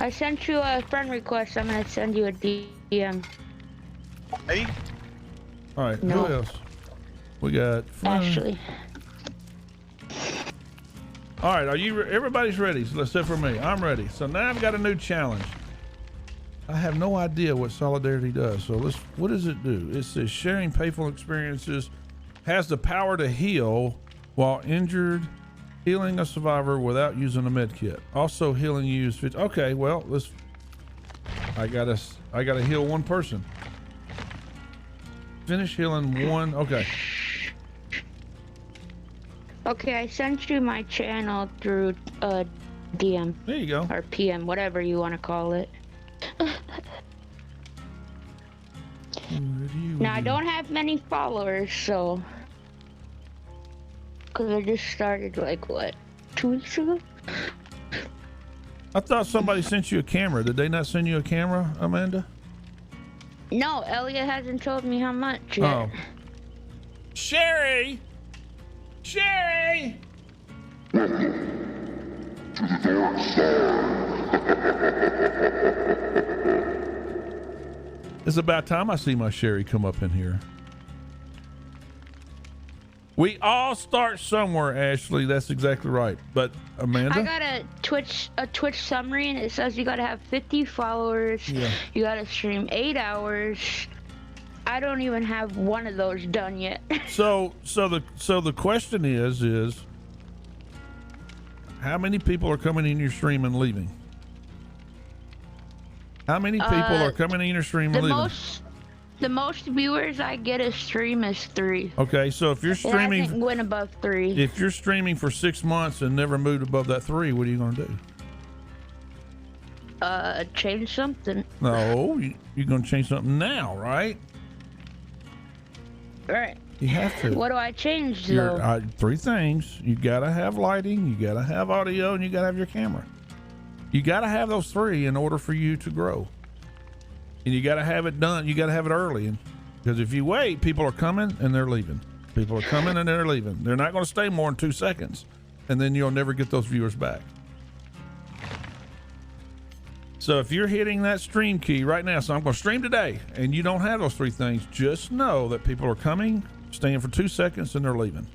I sent you a friend request. I'm gonna send you a DM. Hey, All right, No. who else? We got friend. Ashley. All right, everybody's ready, so except for me. I'm ready. So now I've got a new challenge. I have no idea what Solidarity does. So what does it do? It says sharing painful experiences, has the power to heal while injured, healing a survivor without using a med kit. Also healing use. Okay, well, I gotta heal 1 person. Finish healing 1. Okay. Okay, I sent you my channel through DM There you go. or PM, whatever you want to call it. Now I don't have many followers, so because I just started like what, 2 weeks ago? I thought somebody sent you a camera. Did they not send you a camera, Amanda? No, Elliot hasn't told me how much yet. Oh. Sherry! Sherry! It's about time I see my Sherry come up in here. We all start somewhere, Ashley. That's exactly right. But Amanda? I got a Twitch summary, and it says you gotta have 50 followers. Yeah. You gotta stream 8 hours. I don't even have one of those done yet. So the question is how many people are coming in your stream and leaving? How many people are coming in your stream and leaving? The most viewers I get a stream is 3. Okay, so if you're It hasn't streaming, went above 3. if you're streaming for 6 months and never moved above that 3, what are you gonna do? Change something. No, you're gonna change something now, right? Right. You have to. What do I change though? 3 things. You gotta have lighting, you gotta have audio, and you gotta have your camera. You gotta have those 3 in order for you to grow. And you gotta have it done. You gotta have it early, because if you wait, people are coming and they're leaving. People are coming and they're leaving. They're not gonna stay more than 2 seconds, and then you'll never get those viewers back. So if you're hitting that stream key right now, so I'm going to stream today, and you don't have those 3 things, just know that people are coming, staying for 2 seconds, and they're leaving.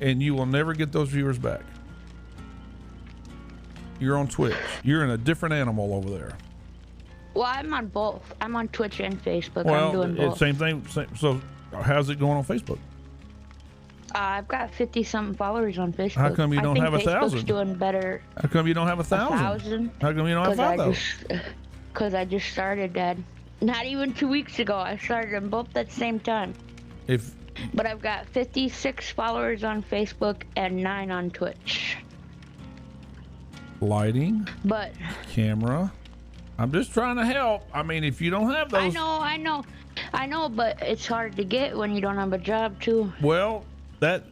And you will never get those viewers back. You're on Twitch. You're in a different animal over there. Well, I'm on both. I'm on Twitch and Facebook. I'm Well, doing it's both. same thing. So how's it going on Facebook? I've got 50-something followers on Facebook. How come you don't have I think 1,000? Facebook's doing better. How come you don't have 1,000? 1,000. How come you don't have 5,000? Because I just started, Dad. Not even 2 weeks ago. I started them both at the same time. But I've got 56 followers on Facebook and 9 on Twitch. lighting, But camera. I'm just trying to help. I mean, if you don't have those, I know, but it's hard to get when you don't have a job too. well, that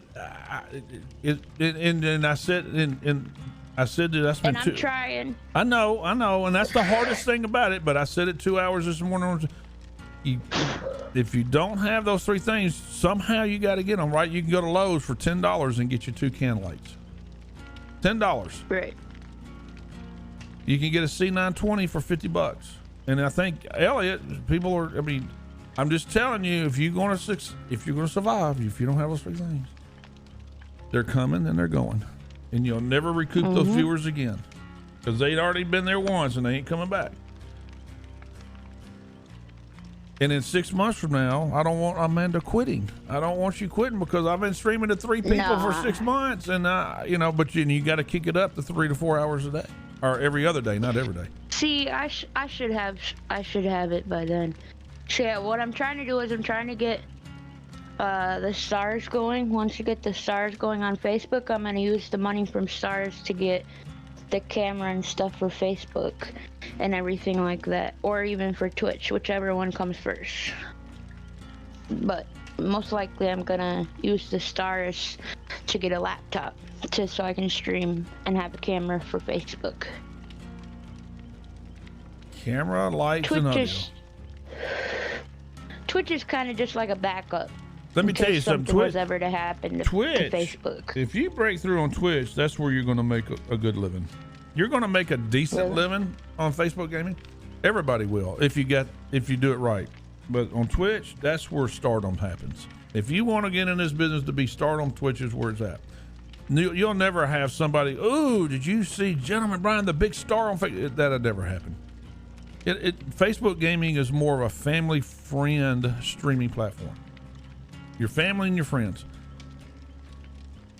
and I said I said that I spent And I'm trying. I know, and that's the hardest thing about it. But I said it 2 hours this morning. If you don't have those three things, somehow you got to get them, right? You can go to Lowe's for $10 and get you 2 can lights. $10. Right. You can get a C920 for $50. And I think Elliot, people are. I mean, I'm just telling you, if you're going to survive, if you don't have those three things, they're coming and they're going, and you'll never recoup those viewers again, because they'd already been there once and they ain't coming back. And in 6 months from now, I don't want Amanda quitting. I don't want you quitting, because I've been streaming to 3 people for 6 months, and but you got to kick it up to 3 to 4 hours a day, or every other day, not every day. See, I should have it by then. So yeah, what I'm trying to do is I'm trying to get the stars going. Once you get the stars going on Facebook, I'm gonna use the money from stars to get the camera and stuff for Facebook and everything like that, or even for Twitch, whichever one comes first. But most likely I'm gonna use the stars to get a laptop so I can stream and have a camera for Facebook. Camera, lights, and audio. Twitch is kind of just like a backup. Let me tell you something. Twitch was ever to happen to Facebook. If you break through on Twitch, that's where you're going to make a good living. You're going to make a decent living on Facebook gaming. Everybody will if you do it right. But on Twitch, that's where stardom happens. If you want to get in this business to be stardom, Twitch is where it's at. You'll never have somebody, "Ooh, did you see Gentleman Brian, the big star on Facebook?" That'll never happen. Facebook gaming is more of a family friend streaming platform. Your family and your friends.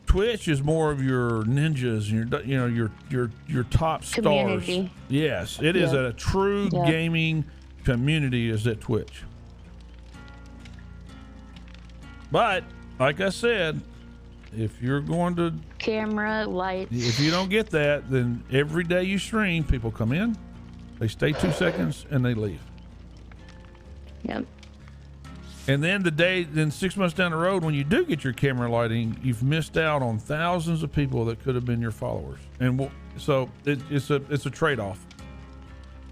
Twitch is more of your ninjas and your top stars. Community. Yes, it is a true gaming community is at Twitch. But like I said, if you're going to camera, lights, if you don't get that, then every day you stream, people come in, they stay 2 seconds, and they leave. Yep. And then 6 months down the road, when you do get your camera lighting, you've missed out on thousands of people that could have been your followers. And so it's a trade-off.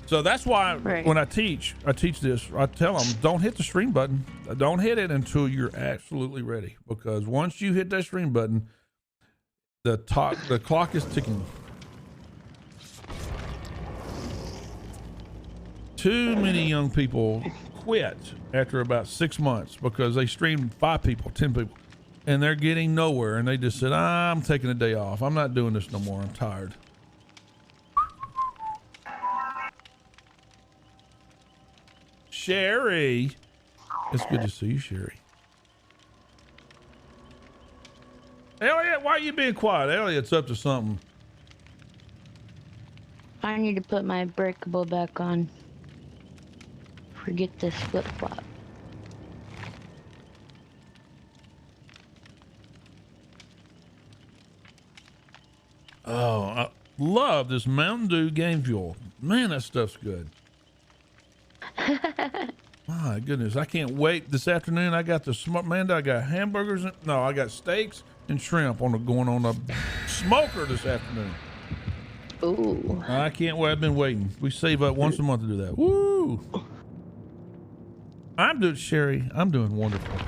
So that's why when I teach this, I tell them, don't hit the stream button. Don't hit it until you're absolutely ready. Because once you hit that stream button, the clock is ticking. Too many young people quit after about 6 months because they streamed 5 people, 10 people, and they're getting nowhere. And they just said, "I'm taking a day off. I'm not doing this no more. I'm tired." Sherry, it's good to see you, Sherry. Elliot, why are you being quiet? Elliot's up to something. I need to put my breakable back on. Forget this flip-flop. Oh, I love this Mountain Dew Game Fuel. Man, that stuff's good. My goodness, I can't wait. This afternoon, I got I got hamburgers. I got steaks and shrimp going on a smoker this afternoon. Ooh. I can't wait. I've been waiting. We save up once a month to do that. Woo! Sherry, I'm doing wonderful.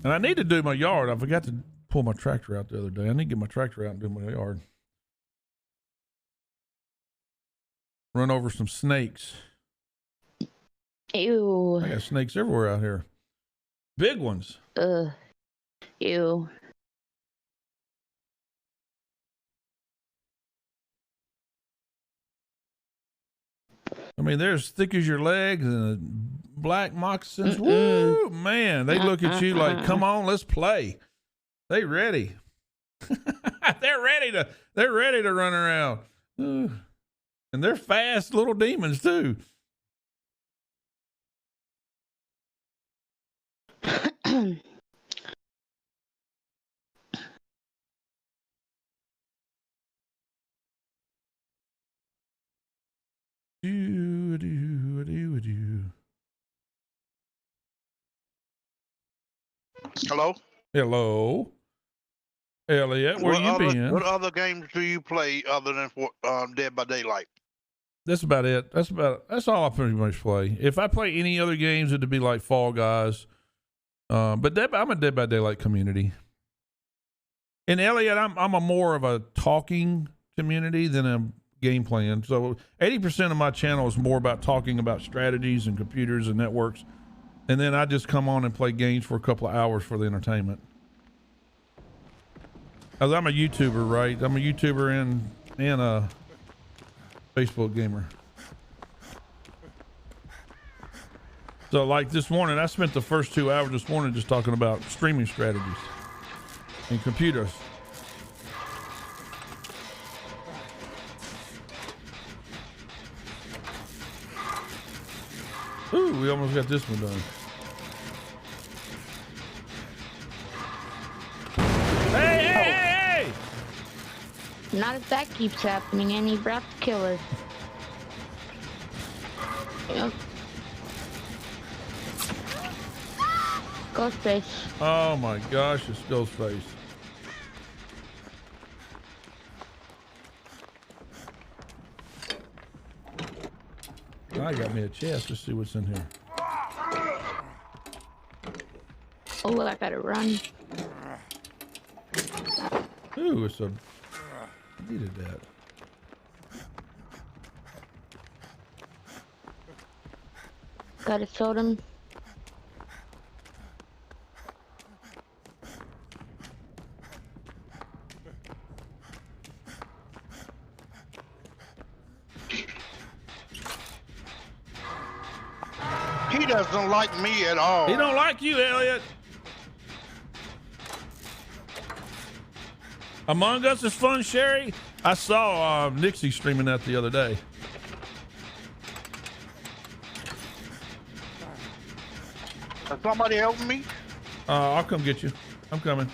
And I need to do my yard. I forgot to pull my tractor out the other day. I need to get my tractor out and do my yard. Run over some snakes. Ew. I got snakes everywhere out here. Big ones. Ew. I mean, they're as thick as your legs and black moccasins. Woo, man. They look at you like, "Come on, let's play." They ready. They're ready to run around. And they're fast little demons too. Hello? Hello. Elliot, where you been? What other games do you play other than Dead by Daylight? That's about it. That's all I pretty much play. If I play any other games, it'd be like Fall Guys. But I'm a Dead by Daylight community. And Elliot, I'm a more of a talking community than a game playing. So 80% of my channel is more about talking about strategies and computers and networks. And then I just come on and play games for a couple of hours for the entertainment. Cause I'm a YouTuber, right? I'm a YouTuber and a Facebook gamer. So like this morning, I spent the first 2 hours this morning just talking about streaming strategies and computers. Ooh, we almost got this one done. Hey! Not if that keeps happening, and he brought the killer. Yep. Ghostface. Oh my gosh, it's Ghostface. I got me a chest. Let's see what's in here. Oh, I gotta run. Ooh, it's a... needed that. Got a totem. He doesn't like me at all. He don't like you, Elliot. Among Us is fun, Sherry. I saw Nixie streaming that the other day. Is somebody helping me? I'll come get you. I'm coming.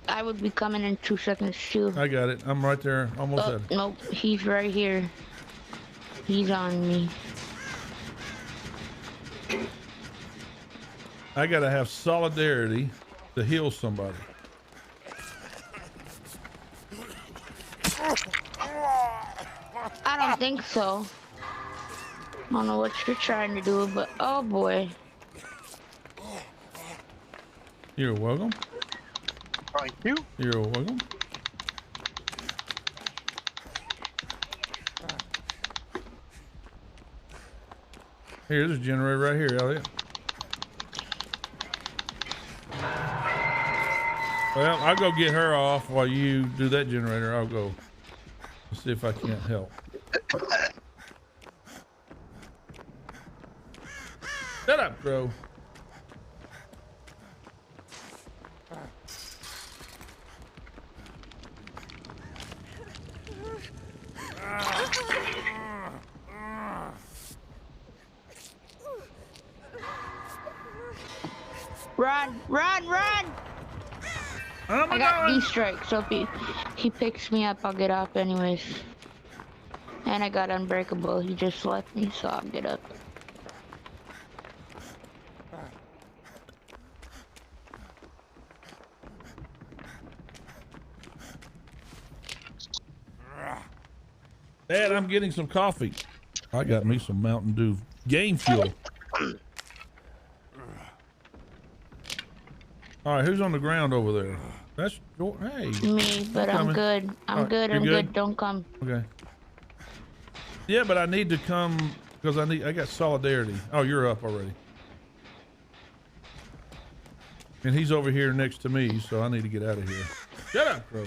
I would be coming in 2 seconds too. I got it. I'm right there. Almost there. Nope, he's right here. He's on me. I gotta have solidarity to heal somebody. I don't think so. I don't know what you're trying to do, but oh boy. You're welcome. Thank you. You're welcome. Here's a generator right here, Elliot. Well, I'll go get her off while you do that generator. I'll go see if I can't help. Shut up, Crow. Run, run, run! Oh my I got God. D-strike, so if he picks me up, I'll get up anyways. And I got unbreakable. He just left me, so I'll get up. Dad, I'm getting some coffee. I got me some Mountain Dew game fuel. All right, who's on the ground over there? That's hey. Me, but I'm good. I'm Right, good. you're I'm good? good. Don't come. Okay. Yeah, but I need to come because I got solidarity. Oh, you're up already. And he's over here next to me, so I need to get out of here. Shut up, Crow.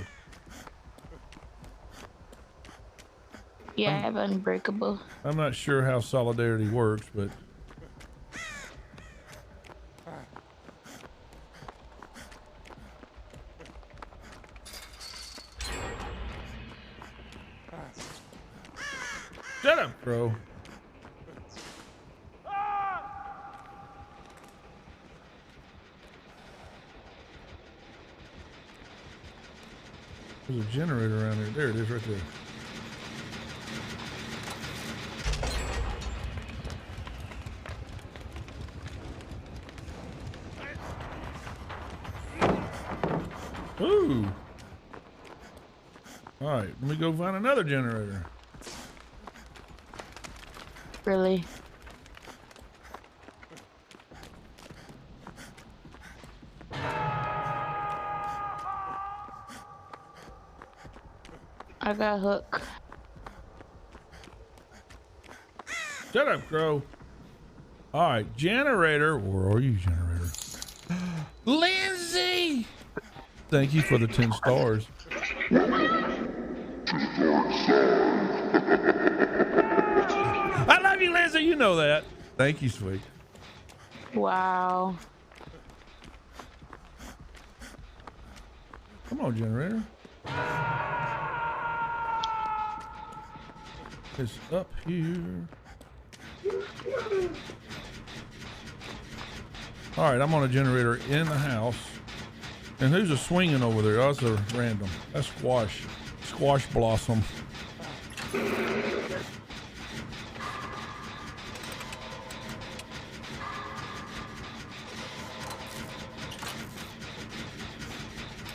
Yeah, I have unbreakable. I'm not sure how solidarity works, but shut up, Crow. There's a generator around there. There it is right there. Ooh. All right, let me go find another generator. Really? I got a hook. Shut up, Crow. All right, generator. Where are you, generator? Lindsay! Thank you for the 10 stars. I love you, Lindsay. You know that. Thank you, sweet. Wow. Come on, generator. It's up here. All right, I'm on a generator in the house. And who's a swinging over there? Oh, that's a random. That's Squash. Squash Blossom.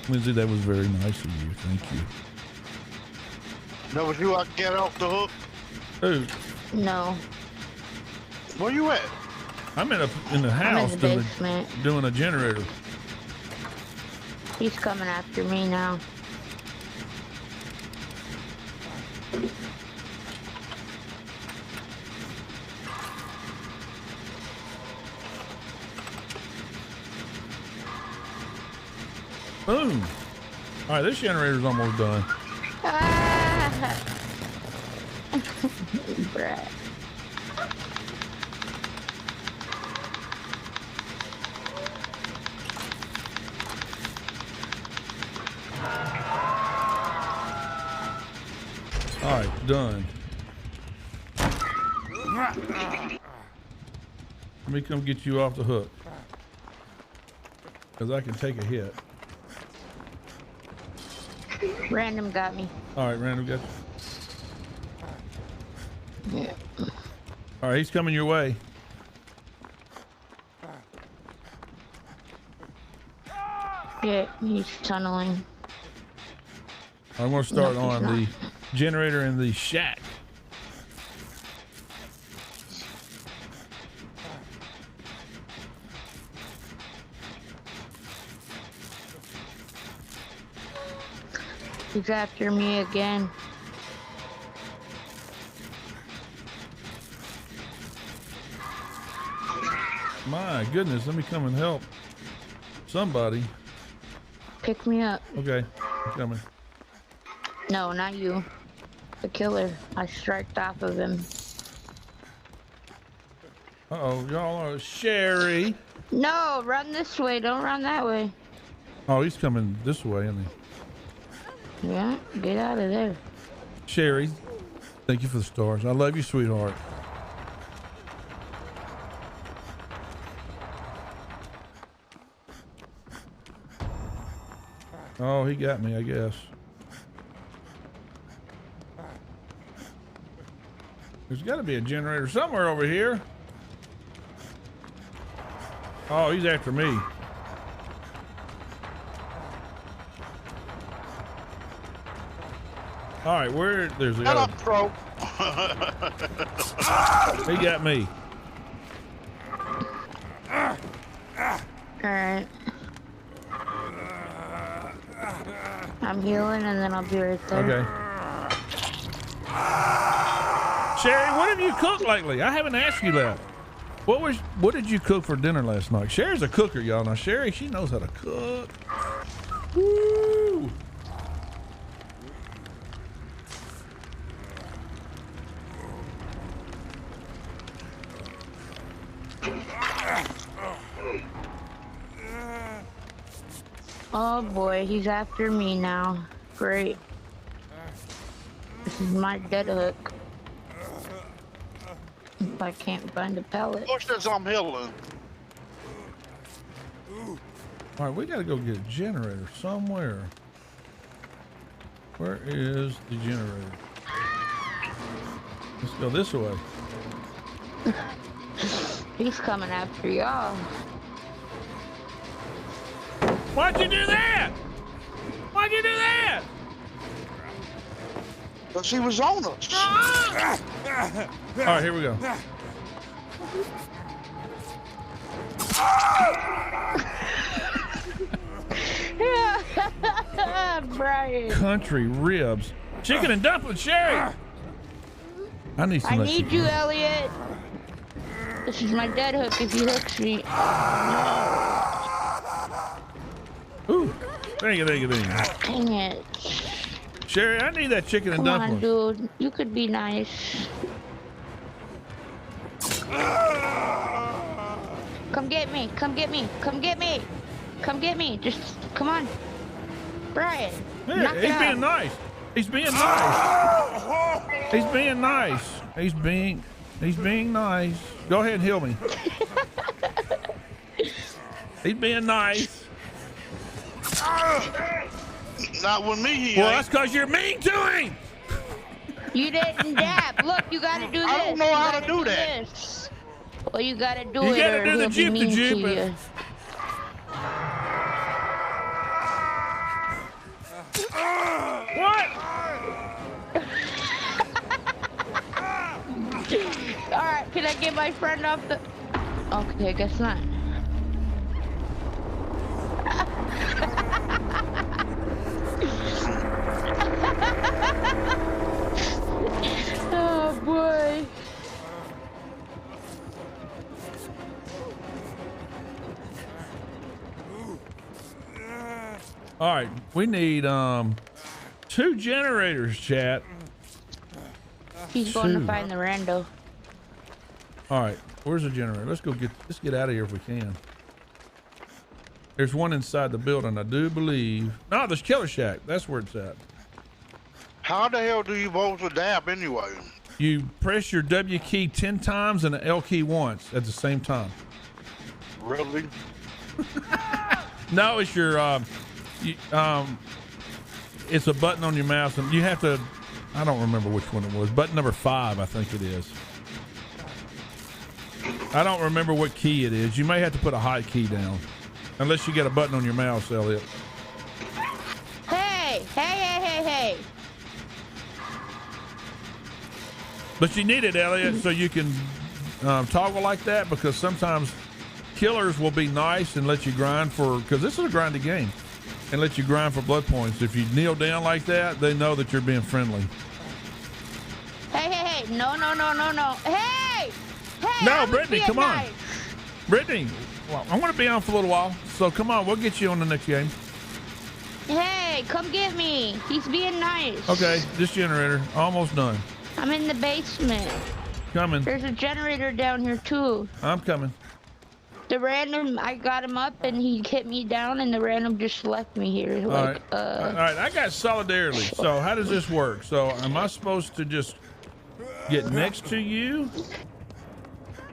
Lindsay, that was very nice of you. Thank you. That was you I get off the hook? No. Where you at? I'm in the house I'm in the basement. doing a generator. He's coming after me now. Boom. All right, this generator's almost done. Ah. Brat. All right, done. Let me come get you off the hook. Because I can take a hit. Random got me. All right, Random got you. Yeah. All right, he's coming your way. Yeah, he's tunneling. I'm going to start No, he's on not. the generator in the shack. He's after me again. My goodness, let me come and help somebody. Pick me up. Okay, I'm coming. No, not you. The killer. I striked off of him. Uh-oh, y'all are Sherry. No, run this way. Don't run that way. Oh, he's coming this way, isn't he? Yeah, get out of there. Sherry, thank you for the stars. I love you, sweetheart. Oh, he got me, I guess. There's got to be a generator somewhere over here. Oh, he's after me. All right, where? There's the Shut other. up, Crow. He got me. Alright. I'm healing and then I'll be right there. Okay. Sherry, what have you cooked lately? I haven't asked you that. What did you cook for dinner last night? Sherry's a cooker, y'all. Now Sherry, she knows how to cook. Woo! Oh boy, he's after me now. Great. This is my dead hook. If I can't find a pellet. Push this, I'm healing. All right, we gotta go get a generator somewhere. Where is the generator? Let's go this way. He's coming after y'all. Why'd you do that? Why'd you do that? Because he was on us. All right, here we go. Brian. Country ribs. Chicken and dumplings, Sherry. I need some. I of that need chicken. you, Elliot. This is my dead hook if he hooks me. Ooh. Thank you. Dang it. Sherry, I need that chicken and Come on, dumplings. dude. You could be nice. Come get me. Come get me. Come get me. Come get me. Just come on. Brian. Yeah, knock it he's being out. nice. He's being nice. He's being nice. He's being nice. Go ahead and heal me. He's being nice. Not with me, he Well, ain't. that's because you're mean to him. You didn't dab. Look, you gotta do this. I don't know You how to gotta do that. This. Well, you gotta do You it gotta or do the he'll be jeep to mean to jeep. you. What? Alright, can I get my friend off the... Okay, guess not. Oh boy. All right, we need 2 generators, chat. He's going to Two. find the rando. All right, where's the generator? Let's get out of here if we can. There's one inside the building, I do believe. No, there's Killer Shack. That's where it's at. How the hell do you both dab anyway? You press your W key 10 times and the L key once at the same time. Really? No, it's your it's a button on your mouse, and you have to. I don't remember which one it was. Button number 5, I think it is. I don't remember what key it is. You may have to put a high key down, unless you get a button on your mouse, Elliot. Hey! But you need it, Elliot, so you can toggle like that, because sometimes killers will be nice and let you grind for, because this is a grindy game, and let you grind for blood points. If you kneel down like that, they know that you're being friendly. Hey! No! Hey! No, I was Brittany, being come on. nice. Brittany, well, I'm going to be on for a little while, so come on, we'll get you on the next game. Hey, come get me. He's being nice. Okay, this generator, almost done. I'm in the basement. Coming. There's a generator down here too. I'm coming. The random, I got him up and he hit me down, and the random just left me here. All Like, right. All right, I got solidarity. So how does this work? So am I supposed to just get next to you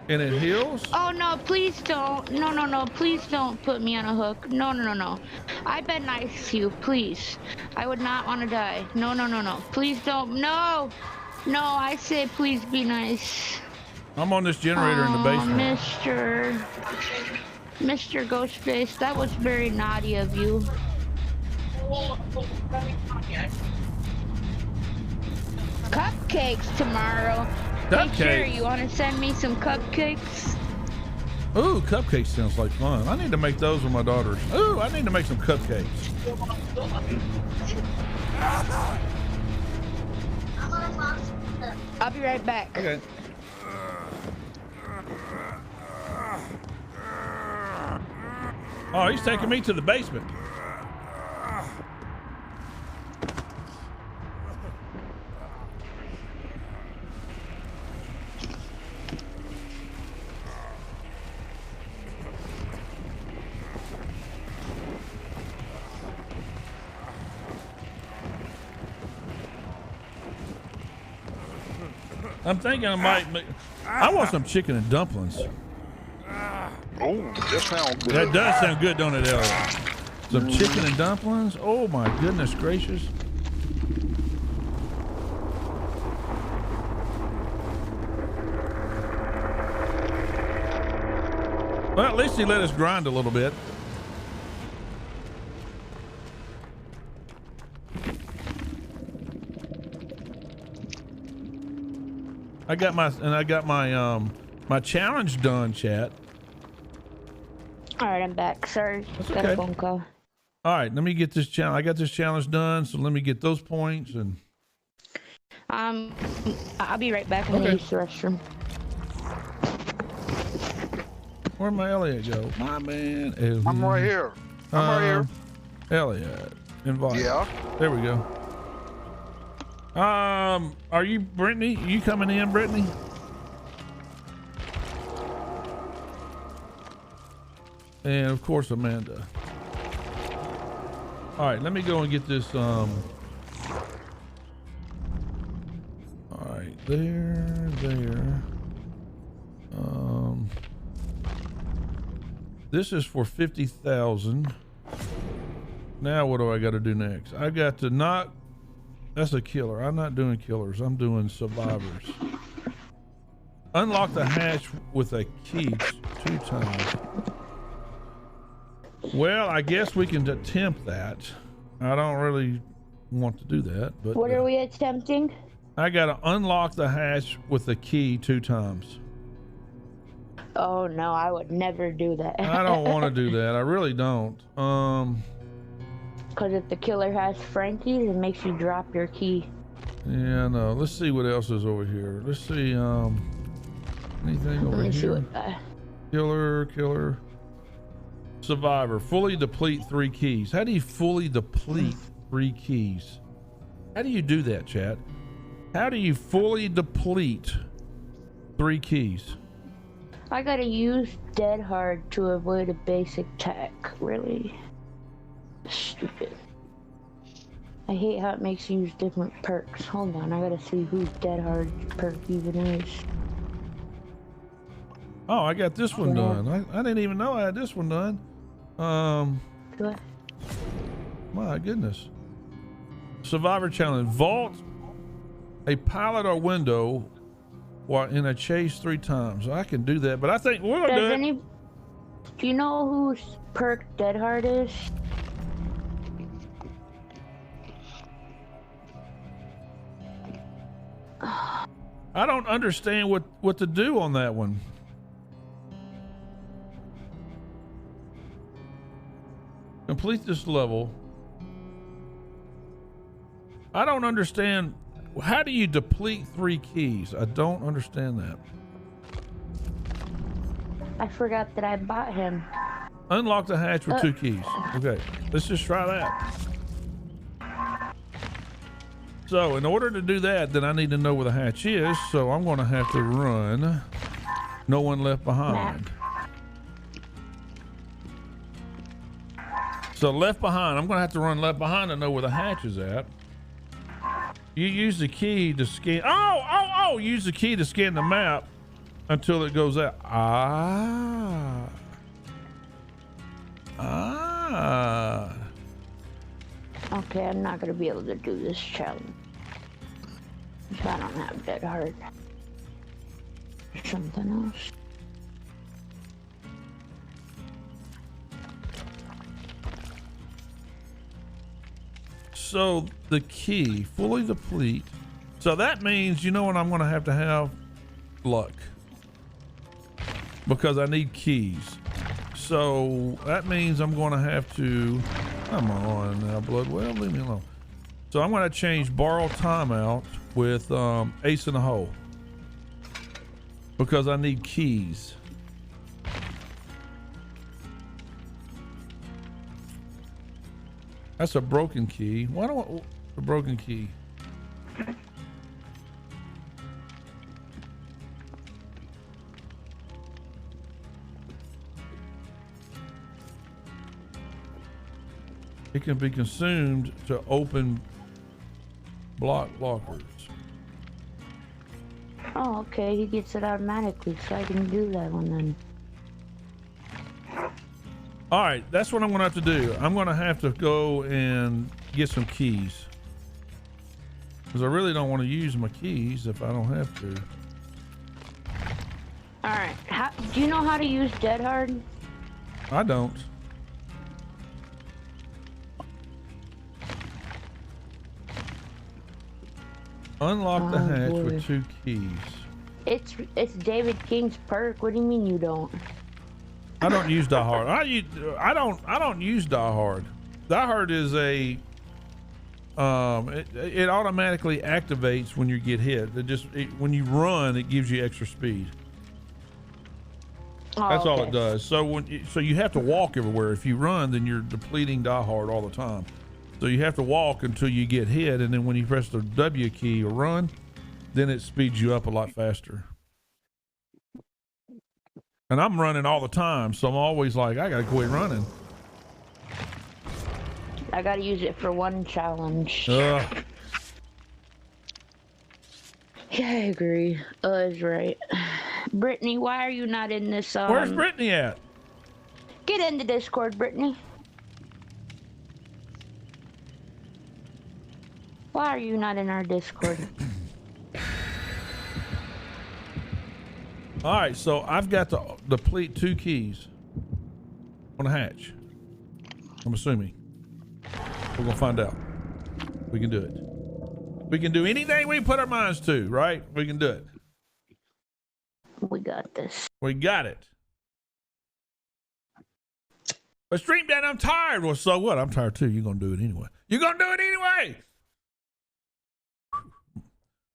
and it heals? Oh no, please don't. No, please don't put me on a hook. No. I've been nice to you, please. I would not want to die. No. Please don't. No, I say please be nice. I'm on this generator in the basement. Mr. Ghostface, that was very naughty of you. Cupcakes tomorrow. Hey, sure, Cupcakes? you want to send me some cupcakes? Ooh, cupcakes sounds like fun. I need to make those with my daughters. Ooh, I need to make some cupcakes. I'll be right back. Okay. Oh, he's taking me to the basement. I'm thinking I might make, I want some chicken and dumplings. Oh, that sounds good. That does sound good, don't it, Elliot? Some chicken and dumplings? Oh my goodness gracious. Well, at least he let us grind a little bit. I got my my challenge done, chat. All right, I'm back. Sorry, got okay. a phone call. All right, let me get this challenge. I got this challenge done, so let me get those points and. I'll be right back. I'm gonna use the restroom. Where'd my Elliot go? My man. Elliot. I'm right here. I'm right here. Elliot, invite. Yeah. There we go. Are you Brittany? Are you coming in, Brittany? And of course, Amanda. All right, let me go and get this. All right, there. This is for 50,000. Now what do I got to do next? I got to not. That's a killer. I'm not doing killers. I'm doing survivors. Unlock the hatch with a key 2 times. Well, I guess we can attempt that. I don't really want to do that, but what are we attempting? I gotta unlock the hatch with the key 2 times. Oh no, I would never do that. I don't want to do that. I really don't. Because if the killer has Frankie's, it makes you drop your key. Yeah, no. Let's see what else is over here. Let's see. Anything over here? Killer. Survivor. Fully deplete 3 keys. How do you fully deplete 3 keys? How do you do that, chat? How do you fully deplete 3 keys? I gotta use dead hard to avoid a basic tech. Really stupid. I hate how it makes you use different perks. Hold on, I gotta see whose dead hard perk even is. Oh, I got this one done. I didn't even know I had this one done. What? My goodness. Survivor challenge. Vault a pallet or window while in a chase 3 times. I can do that, but I think we're gonna do it. Do you know whose perk dead hard is? I don't understand what to do on that one. Complete this level. I don't understand. How do you deplete 3 keys? I don't understand that. I forgot that I bought him. Unlock the hatch with 2 keys. Okay, let's just try that. So in order to do that, then I need to know where the hatch is. So I'm going to have to run No One Left Behind. So Left Behind, I'm going to have to run Left Behind to know where the hatch is at. You use the key to scan. Oh! Use the key to scan the map until it goes out. Okay, I'm not gonna be able to do this challenge. If I don't have dead hard. Something else. So the key, fully deplete. So that means, you know what I'm going to have? Luck. Because I need keys. So that means I'm going to have to, come on now, Bloodwell, leave me alone. So I'm going to change borrow timeout with Ace in the Hole. Because I need keys. That's a broken key. Why don't I, a broken key? It can be consumed to open block lockers. Oh, okay. He gets it automatically, so I can do that one then. All right, that's what I'm gonna have to do. I'm gonna have to go and get some keys. Because I really don't want to use my keys if I don't have to. All right. Do you know how to use dead hard? I don't. Unlock the hatch with 2 keys. It's David King's perk. What do you mean you don't? I don't use Die Hard. I don't use Die Hard. Die Hard is a it automatically activates when you get hit. When you run, it gives you extra speed. Oh, That's all okay. it does. So you have to walk everywhere. If you run, then you're depleting Die Hard all the time. So you have to walk until you get hit, and then when you press the W key or run, then it speeds you up a lot faster. And I'm running all the time, so I'm always like, I gotta quit running. I gotta use it for one challenge. Ugh. Yeah, I agree. Is right. Brittany, why are you not in this? Where's Brittany at? Get into Discord, Brittany. Why are you not in our Discord? All right, so I've got to deplete 2 keys on the hatch. I'm assuming. We're gonna find out. We can do it. We can do anything we put our minds to, right? We can do it. We got this. We got it. But Stream Dad, I'm tired. Well, so what? I'm tired too. You're gonna do it anyway. You're gonna do it anyway.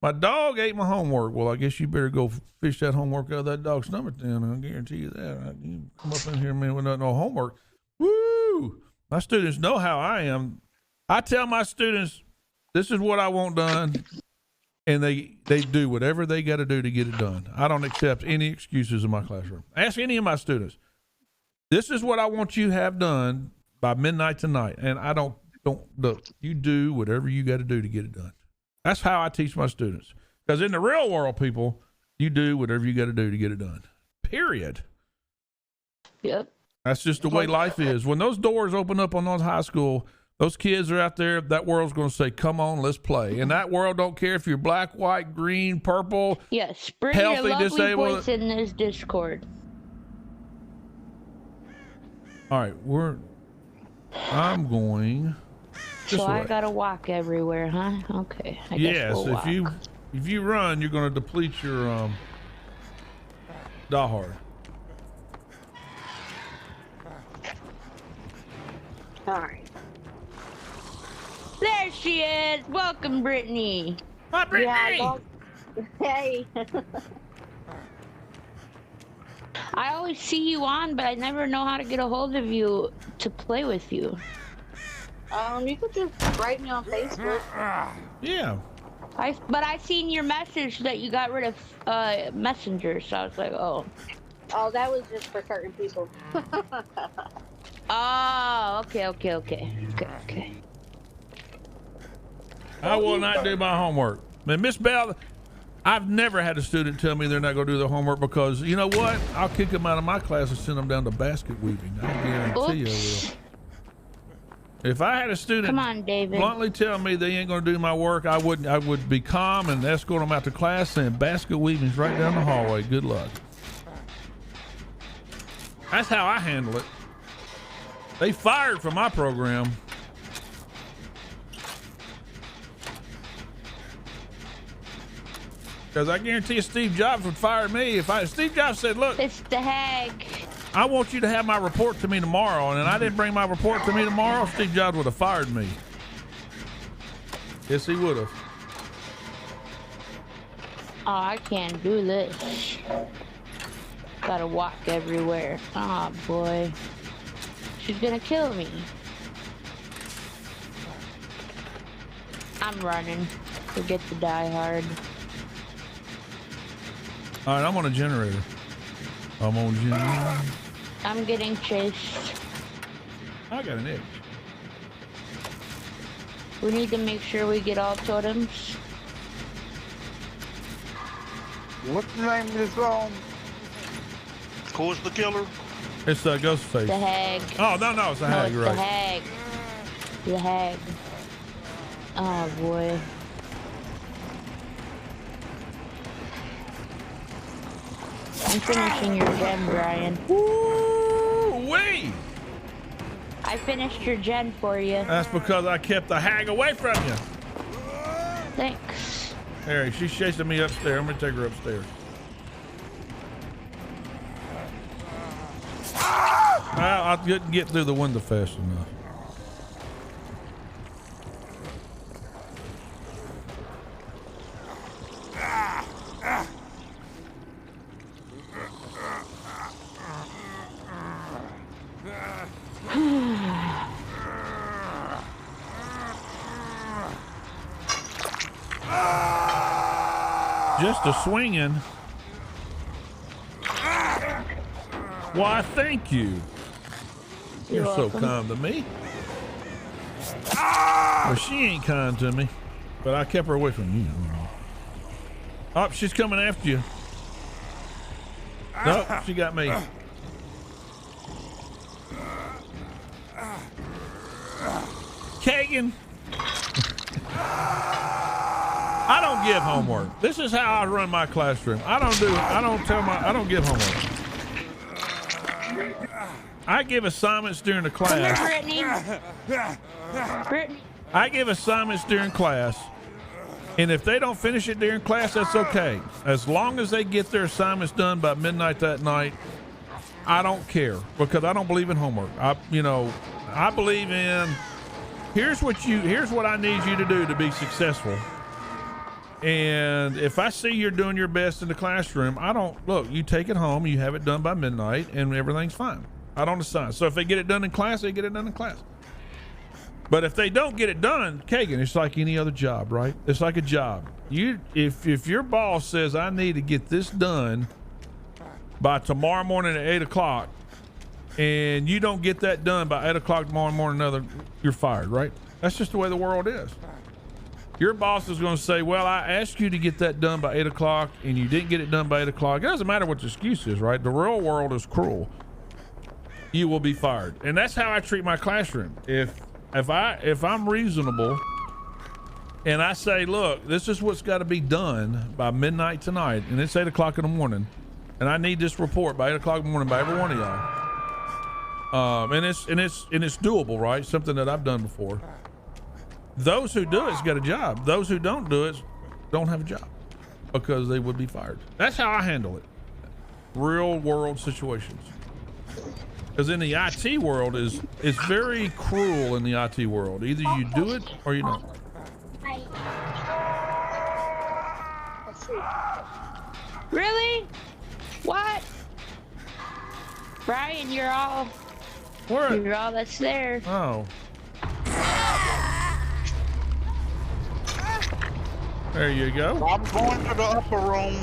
My dog ate my homework. Well, I guess you better go fish that homework out of that dog's stomach then. I'll guarantee you that. You come up in here, man, with no homework. Woo! My students know how I am. I tell my students, this is what I want done, and they do whatever they got to do to get it done. I don't accept any excuses in my classroom. Ask any of my students. This is what I want you to have done by midnight tonight, and I don't look. You do whatever you got to do to get it done. That's how I teach my students. Because in the real world, people, you do whatever you got to do to get it done. Period. Yep. That's just the way life is. When those doors open up on those high school, those kids are out there, that world's going to say, come on, let's play. And that world don't care if you're black, white, green, purple, Yes, bring healthy, your lovely disabled. voice in this Discord. All right, I'm going this So way. I gotta walk everywhere, huh? Okay. I guess Yes, we'll walk. if you run, you're going to deplete your Die Hard. All right. There she is. Welcome, Brittany. Hi, Brittany. Yeah, hey. I always see you on, but I never know how to get a hold of you to play with you. You could just write me on Facebook. Yeah. But I seen your message that you got rid of Messenger, so I was like, oh. Oh, that was just for certain people. Oh, okay. I will not do my homework. Man, Miss Bell, I've never had a student tell me they're not going to do their homework because, you know what? I'll kick them out of my class and send them down to basket weaving. I guarantee you I will. If I had a student Come on, David. bluntly tell me they ain't going to do my work, I would be calm and escort them out to class saying basket weaving's right down the hallway. Good luck. That's how I handle it. They fired from my program. Because I guarantee you Steve Jobs would fire me if Steve Jobs said, look, It's the hag. I want you to have my report to me tomorrow, and I didn't bring my report to me tomorrow, Steve Jobs would have fired me. Yes, he would have. Oh, I can't do this. Gotta walk everywhere. Oh, boy. She's gonna kill me. I'm running. Forget the Die Hard. All right, I'm on a generator. I'm getting chased. I got an itch. We need to make sure we get all totems. What's the name of this song? Who's the killer? It's Ghostface. The hag. Oh, no, it's a hag, it's you're right. the hag. The hag. Oh, boy. I'm finishing your gen, Brian. Woo-wee! I finished your gen for you. That's because I kept the hag away from you. Thanks. Harry, she's chasing me upstairs. I'm gonna take her upstairs. I couldn't get through the window fast enough. Just a swinging. Why, thank you. You're so kind to me. Well, she ain't kind to me, but I kept her away from you. Oh, she's coming after you. Nope, she got me. Kagan. I don't give homework. This is how I run my classroom. I don't give homework. I give assignments during the class. Brittany. I give assignments during class, and if they don't finish it during class, that's okay. As long as they get their assignments done by midnight that night, I don't care, because I don't believe in homework. I believe in here's what I need you to do to be successful. And if I see you're doing your best in the classroom, you take it home, you have it done by midnight, and everything's fine. I don't assign. So if they get it done in class, they get it done in class. But if they don't get it done, Kagan, it's like any other job, right? It's like a job. If your boss says, I need to get this done by tomorrow morning at 8 o'clock, and you don't get that done by 8 o'clock tomorrow morning, you're fired, right? That's just the way the world is. Your boss is going to say, well, I asked you to get that done by 8 o'clock and you didn't get it done by 8 o'clock. It doesn't matter what the excuse is, right? The real world is cruel. You will be fired. And that's how I treat my classroom. If I'm reasonable and I say, look, this is what's got to be done by midnight tonight, and it's 8 o'clock in the morning, and I need this report by 8 o'clock in the morning by every one of y'all. And it's doable, right? Something that I've done before. Those who do it's got a job. Those who don't do it don't have a job because they would be fired. That's how I handle it. Real world situations. Because in the IT world it's very cruel in the IT world. Either you do it or you don't. Really? What? Brian, you're all that's there. Oh. There you go. I'm going to the upper room.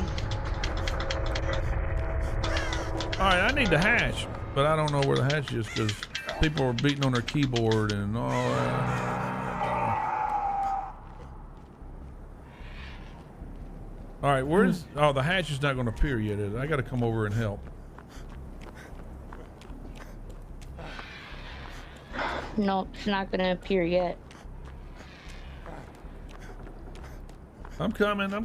All right, I need the hatch, but I don't know where the hatch is because people are beating on their keyboard and all that. All right, where's... Oh, the hatch is not going to appear yet, is it? I got to come over and help. No, it's not going to appear yet. I'm coming. All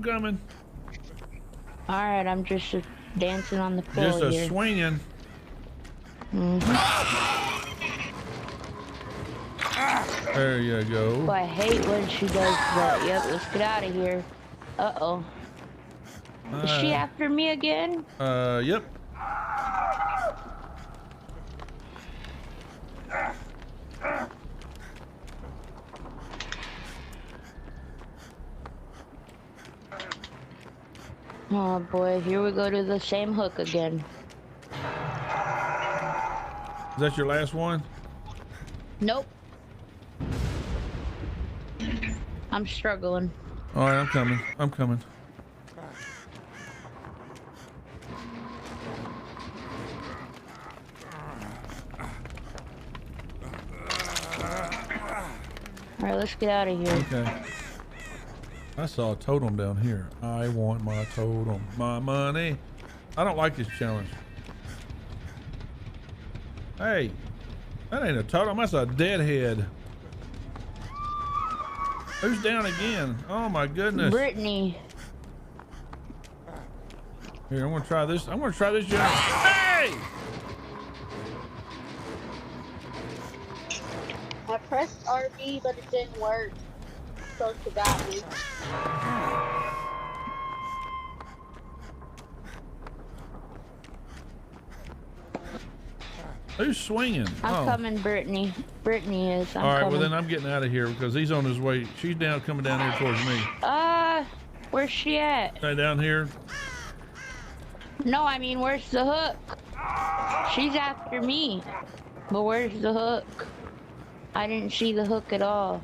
right, I'm just dancing on the floor Just a here. swinging. There you go. Oh, I hate when she does that. Yep, let's get out of here. Uh-oh. Is she after me again? Yep. Oh boy, here we go to the same hook again. Is that your last one? Nope. I'm struggling. All right, I'm coming. All right, let's get out of here. Okay. I saw a totem down here. I want my totem, my money. I don't like this challenge. Hey, that ain't a totem, that's a deadhead. Who's down again? Oh my goodness. Brittany. Here, I'm gonna try this. Jump. Hey! I pressed RB, but it didn't work. So she got me. Who's swinging? I'm coming, Brittany. Brittany is. I'm All right, coming. well then I'm getting out of here because he's on his way. She's coming down here towards me. Where's she at? Right down here. No, I mean, where's the hook? She's after me. But where's the hook? I didn't see the hook at all.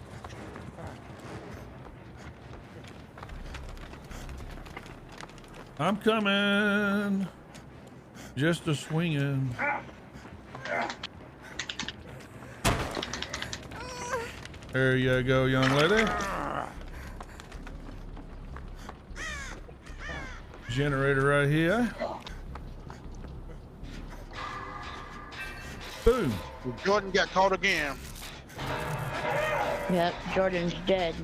I'm coming. Just a swinging. There you go, young lady. Generator right here. Boom. Jordan got caught again. Yep, Jordan's dead.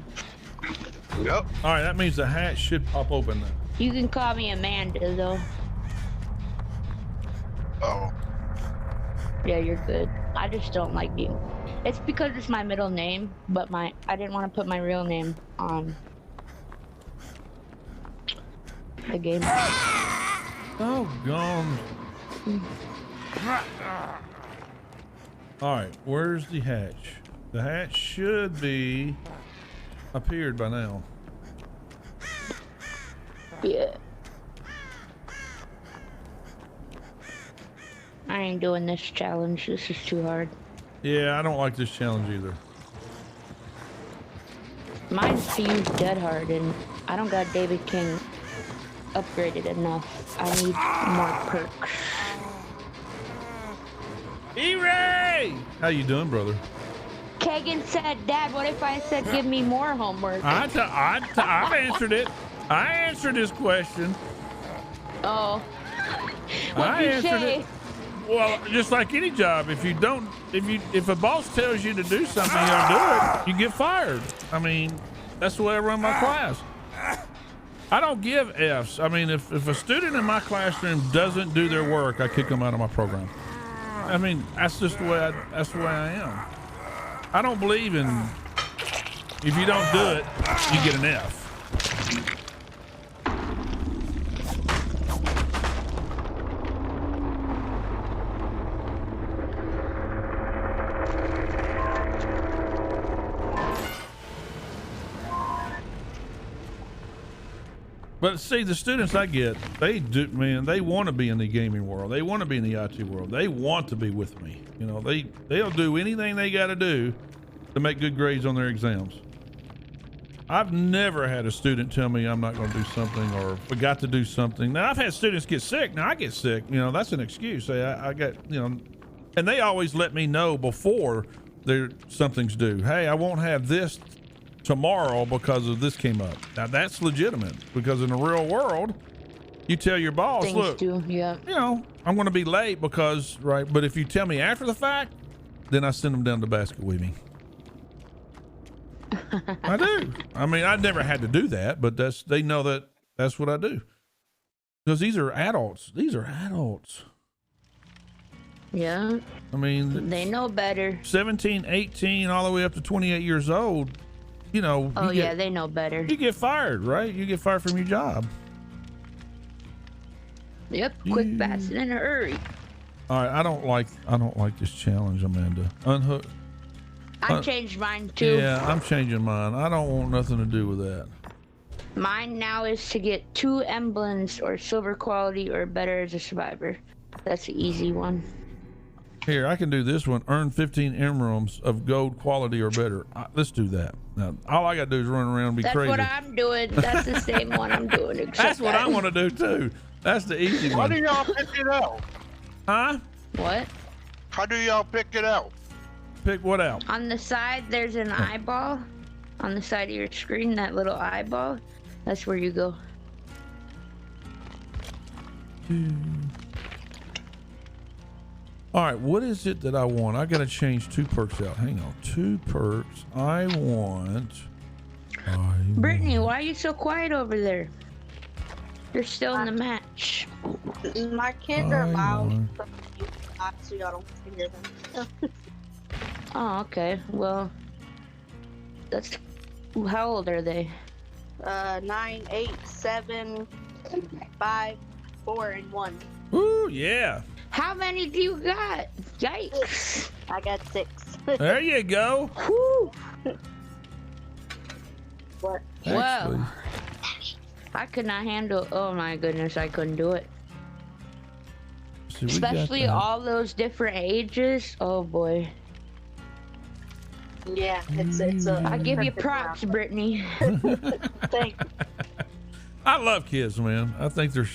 Yep. All right, that means the hatch should pop open now. You can call me Amanda, though. Oh. Yeah, you're good. I just don't like being... It's because it's my middle name, but I didn't want to put my real name on the game. Oh, gone. All right, where's the hatch? The hatch should be appeared by now. Yeah. I ain't doing this challenge. This is too hard. Yeah, I don't like this challenge either. Mine's to use Dead Hard, and I don't got David King upgraded enough. I need more perks. E-Ray! How you doing, brother? Kagan said, Dad, what if I said give me more homework? I've answered it. I answered this question. Oh. I What'd you answered say? it. Well, just like any job, if a boss tells you to do something, you don't do it, you get fired. I mean, that's the way I run my class. I don't give F's. I mean, if a student in my classroom doesn't do their work, I kick them out of my program. I mean, that's just the way I am. I don't believe in if you don't do it, you get an F. But see, the students I get, they want to be in the gaming world. They want to be in the IT world. They want to be with me. You know, they'll do anything they got to do to make good grades on their exams. I've never had a student tell me I'm not going to do something or forgot to do something. Now, I've had students get sick. Now, I get sick. You know, that's an excuse. Say, I got, you know, and they always let me know before something's due. Hey, I won't have this tomorrow because of this came up. Now that's legitimate because in the real world, you tell your boss, Things look, do, yeah. you know, I'm going to be late because, right. But if you tell me after the fact, then I send them down to basket weaving. I do. I mean, I never had to do that, but they know that that's what I do because these are adults. These are adults. Yeah. I mean, they know better. 17, 18, all the way up to 28 years old. You know. Oh yeah, they know better. You get fired, right? You get fired from your job. Yep, quick, fast, and in a hurry. All right, I don't like this challenge, Amanda. Unhook. I changed mine too. Yeah, I'm changing mine. I don't want nothing to do with that. Mine now is to get 2 emblems or silver quality or better as a survivor. That's the easy one. Here, I can do this one. Earn 15 emeralds of gold quality or better. Let's do that. Now, all I got to do is run around and be crazy. That's what I'm doing. That's the same one I'm doing. That's what I want to do too. That's the easy one. How do y'all pick it out? Huh? What? How do y'all pick it out? Pick what out? On the side, there's an eyeball. On the side of your screen, that little eyeball. That's where you go. All right, what is it that I want? I got to change 2 perks out. Hang on. 2 perks. I want. Brittany, why are you so quiet over there? You're still in the match. My kids are loud, so y'all don't hear them. Oh, okay. Well, that's. How old are they? 9, 8, 7, 5, 4, and 1. Ooh, yeah. How many do you got? Yikes. I got 6. There you go. Whew. What? Actually, Wow. I could not handle. Oh my goodness, I couldn't do it. see, we got Especially that. all those different ages. Oh boy. Yeah, it's a. I give you props, Brittany. Thank you. I love kids, man. I think they're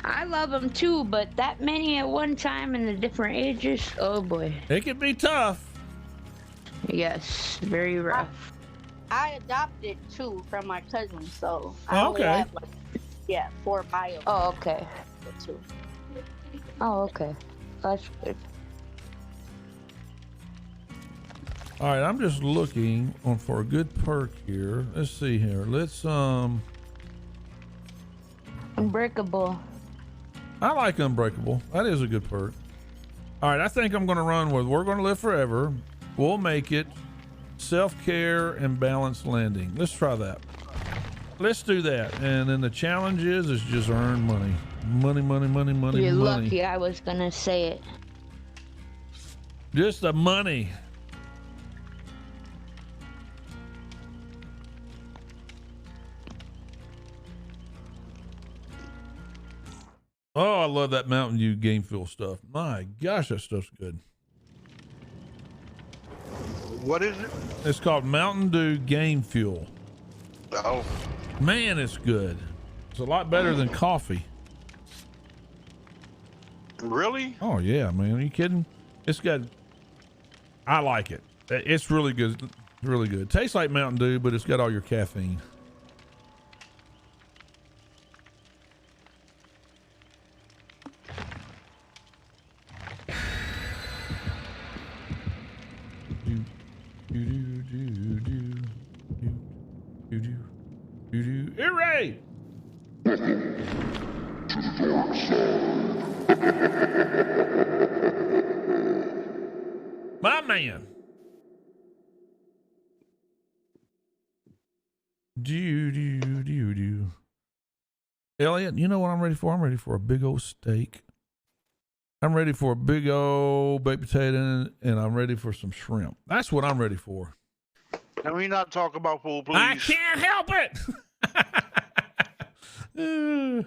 I love them too, but that many at one time and the different ages. Oh boy. it can be tough. Yes, very rough. I adopted 2 from my cousin, so I Oh, only okay. have, like, 4 bio. Oh, okay. 2. Oh, okay. That's good. All right, I'm just looking for a good perk here. Let's see here. Let's Unbreakable. I like Unbreakable. That is a good perk. All right, I think I'm going to run with We're Going to Live Forever. We'll Make It. Self-care and balanced landing. Let's try that. Let's do that. And then the challenge is just earn money. Money. You're lucky I was gonna say it. Just the money. Oh, I love that Mountain Dew Game Fuel stuff. My gosh, that stuff's good. What is it? It's called Mountain Dew Game Fuel. Oh, Man, it's good. It's a lot better than coffee. really? Oh yeah, man. Are you kidding? It's got. I like it. It's really good. Really good. Tastes like Mountain Dew, but it's got all your caffeine. Hooray! My man. Do. Elliot, you know what I'm ready for? I'm ready for a big old steak. I'm ready for a big old baked potato, and I'm ready for some shrimp. That's what I'm ready for. Can we not talk about food, please? I can't help it. Do.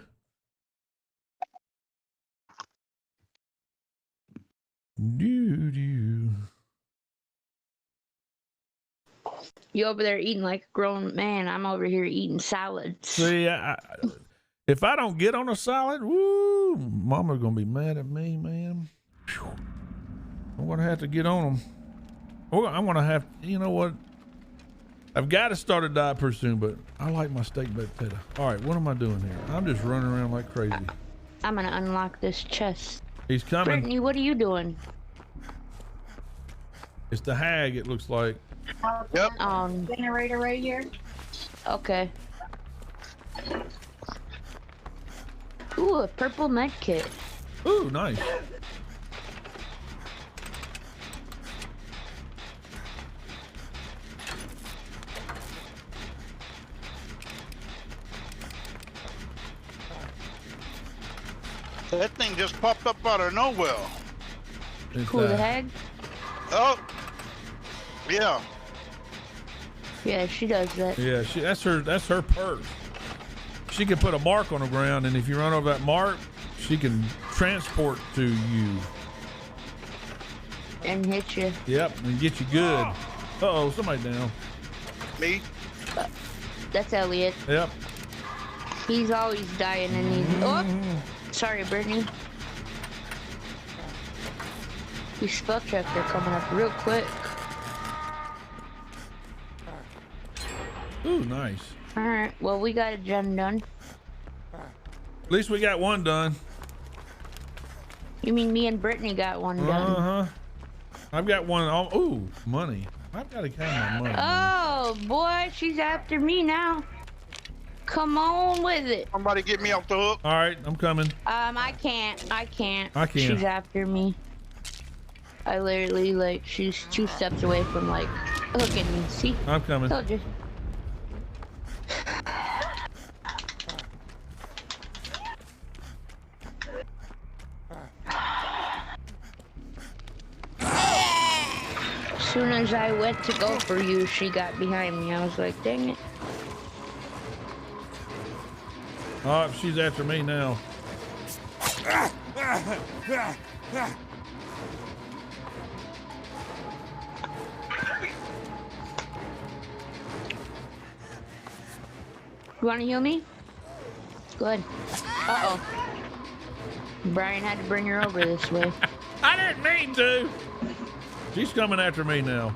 You over there eating like a grown man. I'm over here eating salads. See, if I don't get on a salad, woo, Mama's gonna be mad at me, man. Whew. I'm gonna have to get on them. Or I'm gonna have, you know what? I've got to start a diet pretty soon, but I like my steak baked potato. All right, what am I doing here? I'm just running around like crazy. I'm gonna unlock this chest. He's coming. Brittany, what are you doing? It's the hag, it looks like. Yep. Generator right here. Okay. Ooh, a purple med kit. Ooh, nice. That thing just popped up out of nowhere. It's Cool, the hag? Oh, yeah. Yeah, she does that. Yeah, that's her perk. She can put a mark on the ground, and if you run over that mark, she can transport to you. And hit you. Yep, and get you good. Uh-oh, somebody down. Me? That's Elliot. Yep. He's always dying and he's... Oh! Sorry, Brittany. These spell checks are coming up real quick. Ooh, nice. Alright, well, we got a gen done. At least we got one done. You mean me and Brittany got one done? Uh-huh. I've got one. Ooh, money. I've got to count my money. Oh, boy, she's after me now. Come on with it. Somebody get me off the hook. All right, I'm coming. I can't. I can't. She's after me. I literally, like, she's 2 steps away from, like, hooking me. See? I'm coming. Told you. soon as I went to go for you, she got behind me. I was like, dang it. Oh, she's after me now. You want to heal me? Good. Uh-oh. Brian had to bring her over this way. I didn't mean to. She's coming after me now.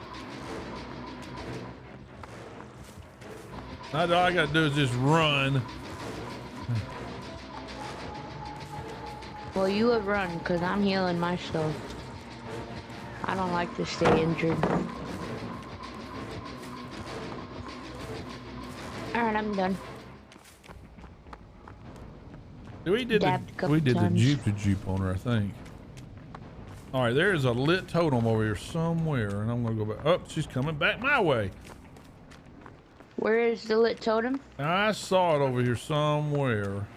All I gotta do is just run. Well, you would run, because I'm healing myself. I don't like to stay injured. Alright, I'm done. We did the Jeep to Jeep on her, I think. All right, there is a lit totem over here somewhere, and I'm gonna go back. Oh, she's coming back my way. Where is the lit totem? I saw it over here somewhere.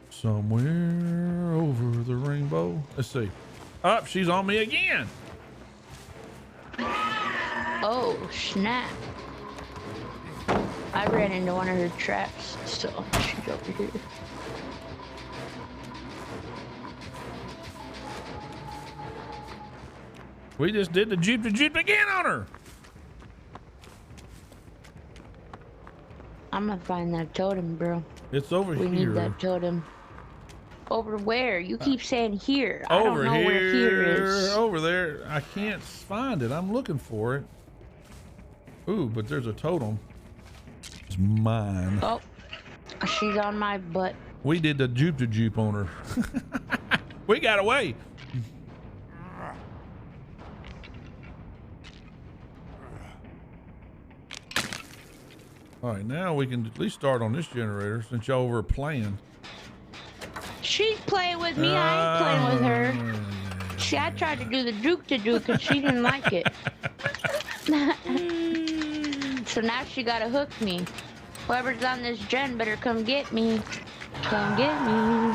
Somewhere over the rainbow. Let's see. Up, she's on me again. Oh, snap. I ran into one of her traps, so she's over here. We just did the Jeep to Jeep again on her. I'm gonna find that totem, bro. It's over here. We need that totem. Over where? You keep saying here. I don't know where here is. Over there. I can't find it. I'm looking for it. Ooh, but there's a totem. It's mine. Oh, she's on my butt. We did the Jeep to Jeep on her. We got away. All right, now we can at least start on this generator since y'all were playing. She's playing with me. I ain't playing with her. See, I tried to do the juke to juke and she didn't like it. So now she gotta hook me. Whoever's on this gen better come get me. Come get me.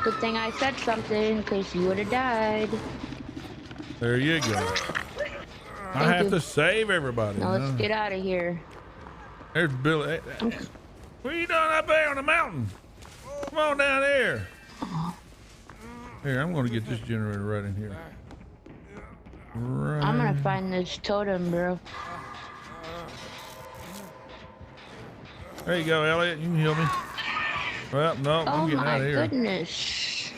Good thing I said something in case you would have died. There you go. I have to save everybody. Now let's get out of here. There's Billy. What are you doing up there on the mountain? Come on down there. Here, I'm going to get this generator right in here. Right. I'm going to find this totem, bro. There you go, Elliot. You can heal me. Well, no, I'm getting out of here. Oh my goodness.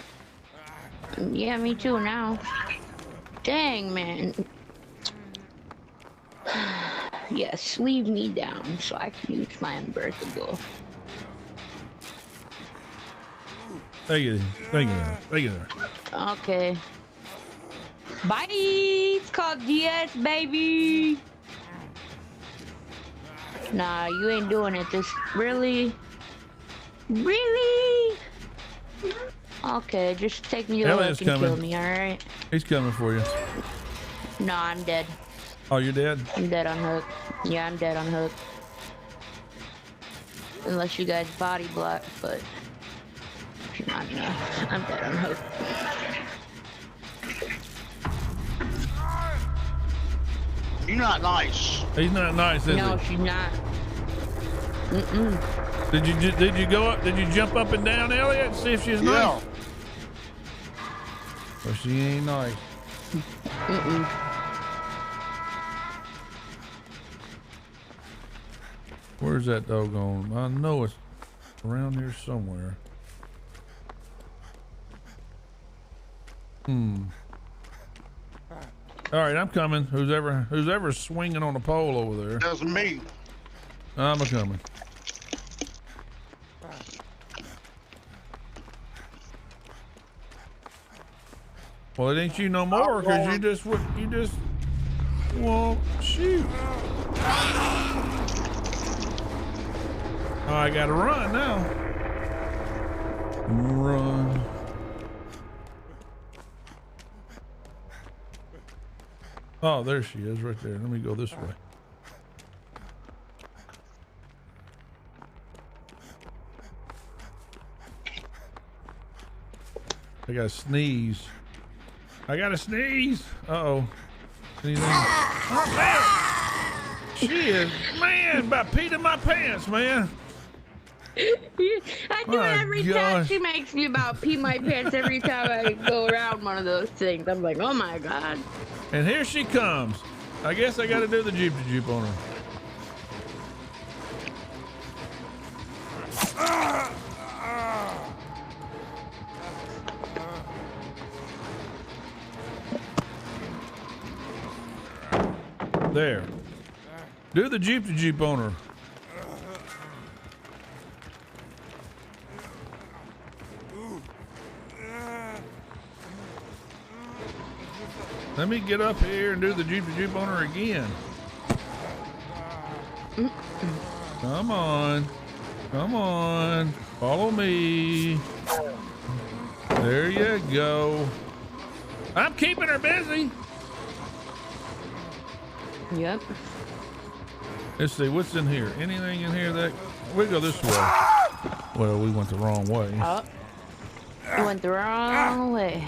Yeah, me too now. Dang, man. Yes, leave me down so I can use my unbreakable. Thank you. Thank you. Thank you. Okay. Bye. It's called DS, baby. Nah, you ain't doing it. This really? Really? Okay, just take me to the hook and kill me, alright? He's coming for you. No, I'm dead. Oh, you're dead? I'm dead on hook. Yeah, I'm dead on hook. Unless you guys body block, but not enough. I'm dead on hook. You're not nice. He's not nice, is he? No, she's not. Mm-mm. Did you go up? Did you jump up and down, Elliot, and see if she's nice? Well, she ain't nice. Mm-mm. Where's that doggone? I know it's around here somewhere. All right, I'm coming. Who's ever swinging on a pole over there? That's me. I'm a coming. Well, it ain't you no more, cause you just well, shoot. Oh, I gotta run now. Run. Oh, there she is right there. Let me go this way. I gotta sneeze. I gotta sneeze. Uh-oh. Anything? Oh, man. She is, man, about peed in my pants, man. I do My it every time. gosh. She makes me about pee my pants every time I go around one of those things. I'm like, oh my god. And here she comes. I guess I gotta do the Jeep to Jeep on her. There. Do the Jeep to Jeep on her. Let me get up here and do the Jeep to Jeep on her again. Come on. Come on. Follow me. There you go. I'm keeping her busy. Yep. Let's see, what's in here? Anything in here that... We go this way. Well, we went the wrong way. Oh. You went the wrong way.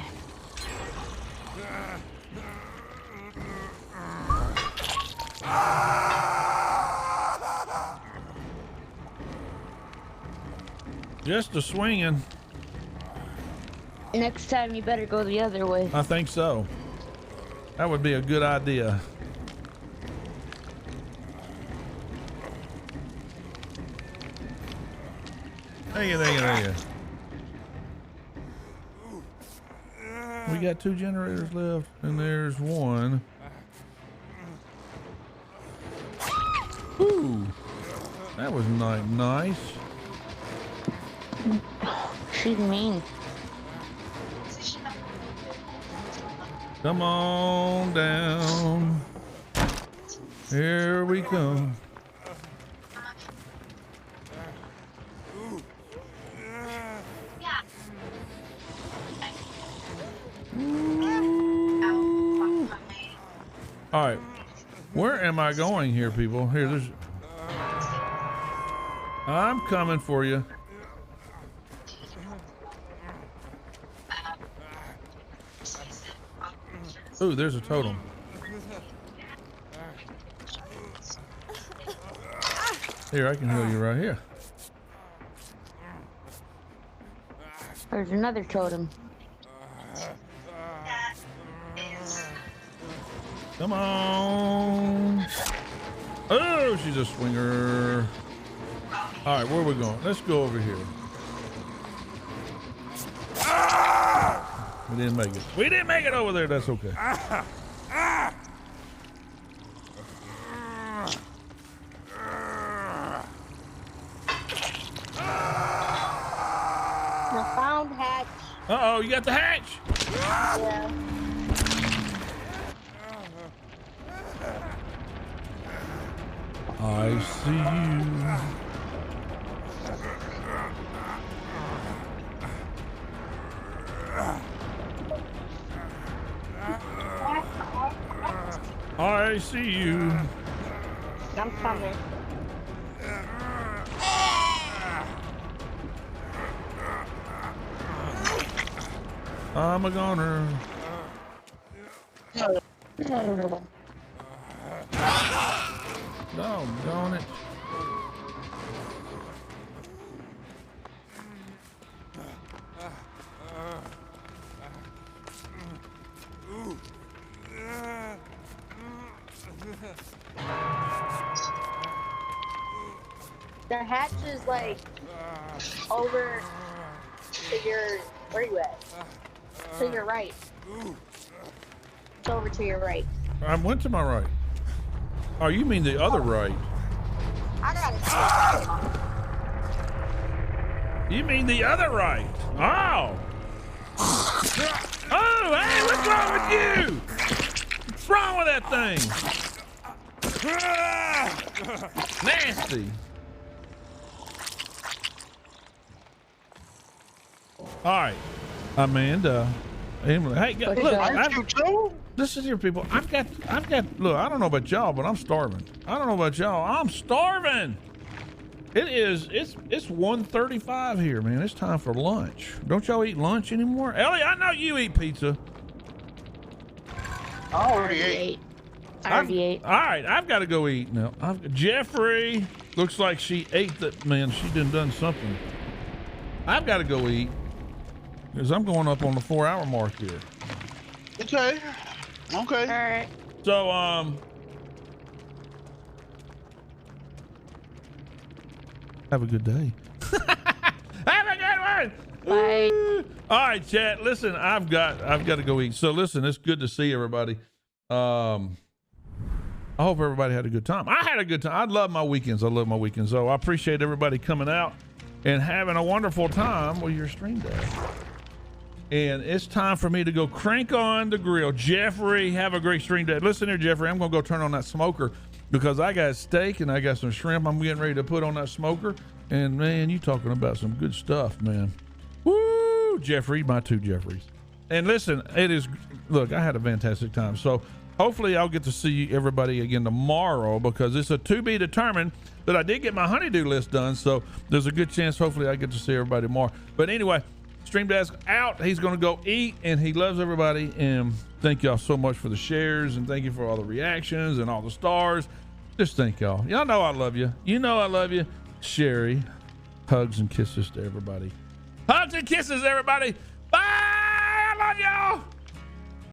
Just a swinging. Next time you better go the other way. I think so. That would be a good idea. Thank you, thank you, thank you. We got 2 generators left, and there's one. Ooh, that was nice. She's mean. Come on down. Here we come. All right, where am I going here, people? Here, there's. I'm coming for you. Ooh, there's a totem. Here, I can heal you right here. There's another totem. Come on. Oh, she's a swinger. All right, where are we going? Let's go over here. We didn't make it. We didn't make it over there. That's okay. I found hatch. Uh-oh, you got the hatch. Yeah. I see you. I see you. I'm coming. I'm a goner. Doggone it. The hatch is like over to your, where you at? To your right. It's over to your right. I went to my right. Oh, you mean the other right? I gotta see. You mean the other right? Oh! Oh, hey, what's wrong with you? What's wrong with that thing? Nasty. All right, Amanda, Emily. Hey, look, listen here, people. I've got. Look, I don't know about y'all, but I'm starving. I don't know about y'all. I'm starving. It's 1:35 here, man. It's time for lunch. Don't y'all eat lunch anymore? Ellie, I know you eat pizza. I already ate. I already ate. All right, I've got to go eat now. Jeffrey looks like she ate that. Man, she done something. I've got to go eat because I'm going up on the 4-hour mark here. Okay. Okay. All right. So have a good day. Have a good one. Bye. All right, chat. Listen, I've got to go eat. So listen, it's good to see everybody. I hope everybody had a good time. I had a good time. I love my weekends. So I appreciate everybody coming out and having a wonderful time with your stream day. And it's time for me to go crank on the grill. Jeffrey, have a great stream day. Listen here, Jeffrey, I'm gonna go turn on that smoker because I got steak and I got some shrimp I'm getting ready to put on that smoker. And man, you talking about some good stuff, man. Woo, Jeffrey, my two Jeffreys. And listen, look, I had a fantastic time. So hopefully I'll get to see everybody again tomorrow because it's a to be determined that I did get my honeydew list done. So there's a good chance hopefully I get to see everybody tomorrow. But anyway, Stream Desk out. He's going to go eat and he loves everybody. And thank y'all so much for the shares and thank you for all the reactions and all the stars. Just thank y'all. Y'all know I love you. You know I love you. Sherry, hugs and kisses to everybody. Hugs and kisses, everybody. Bye. I love y'all.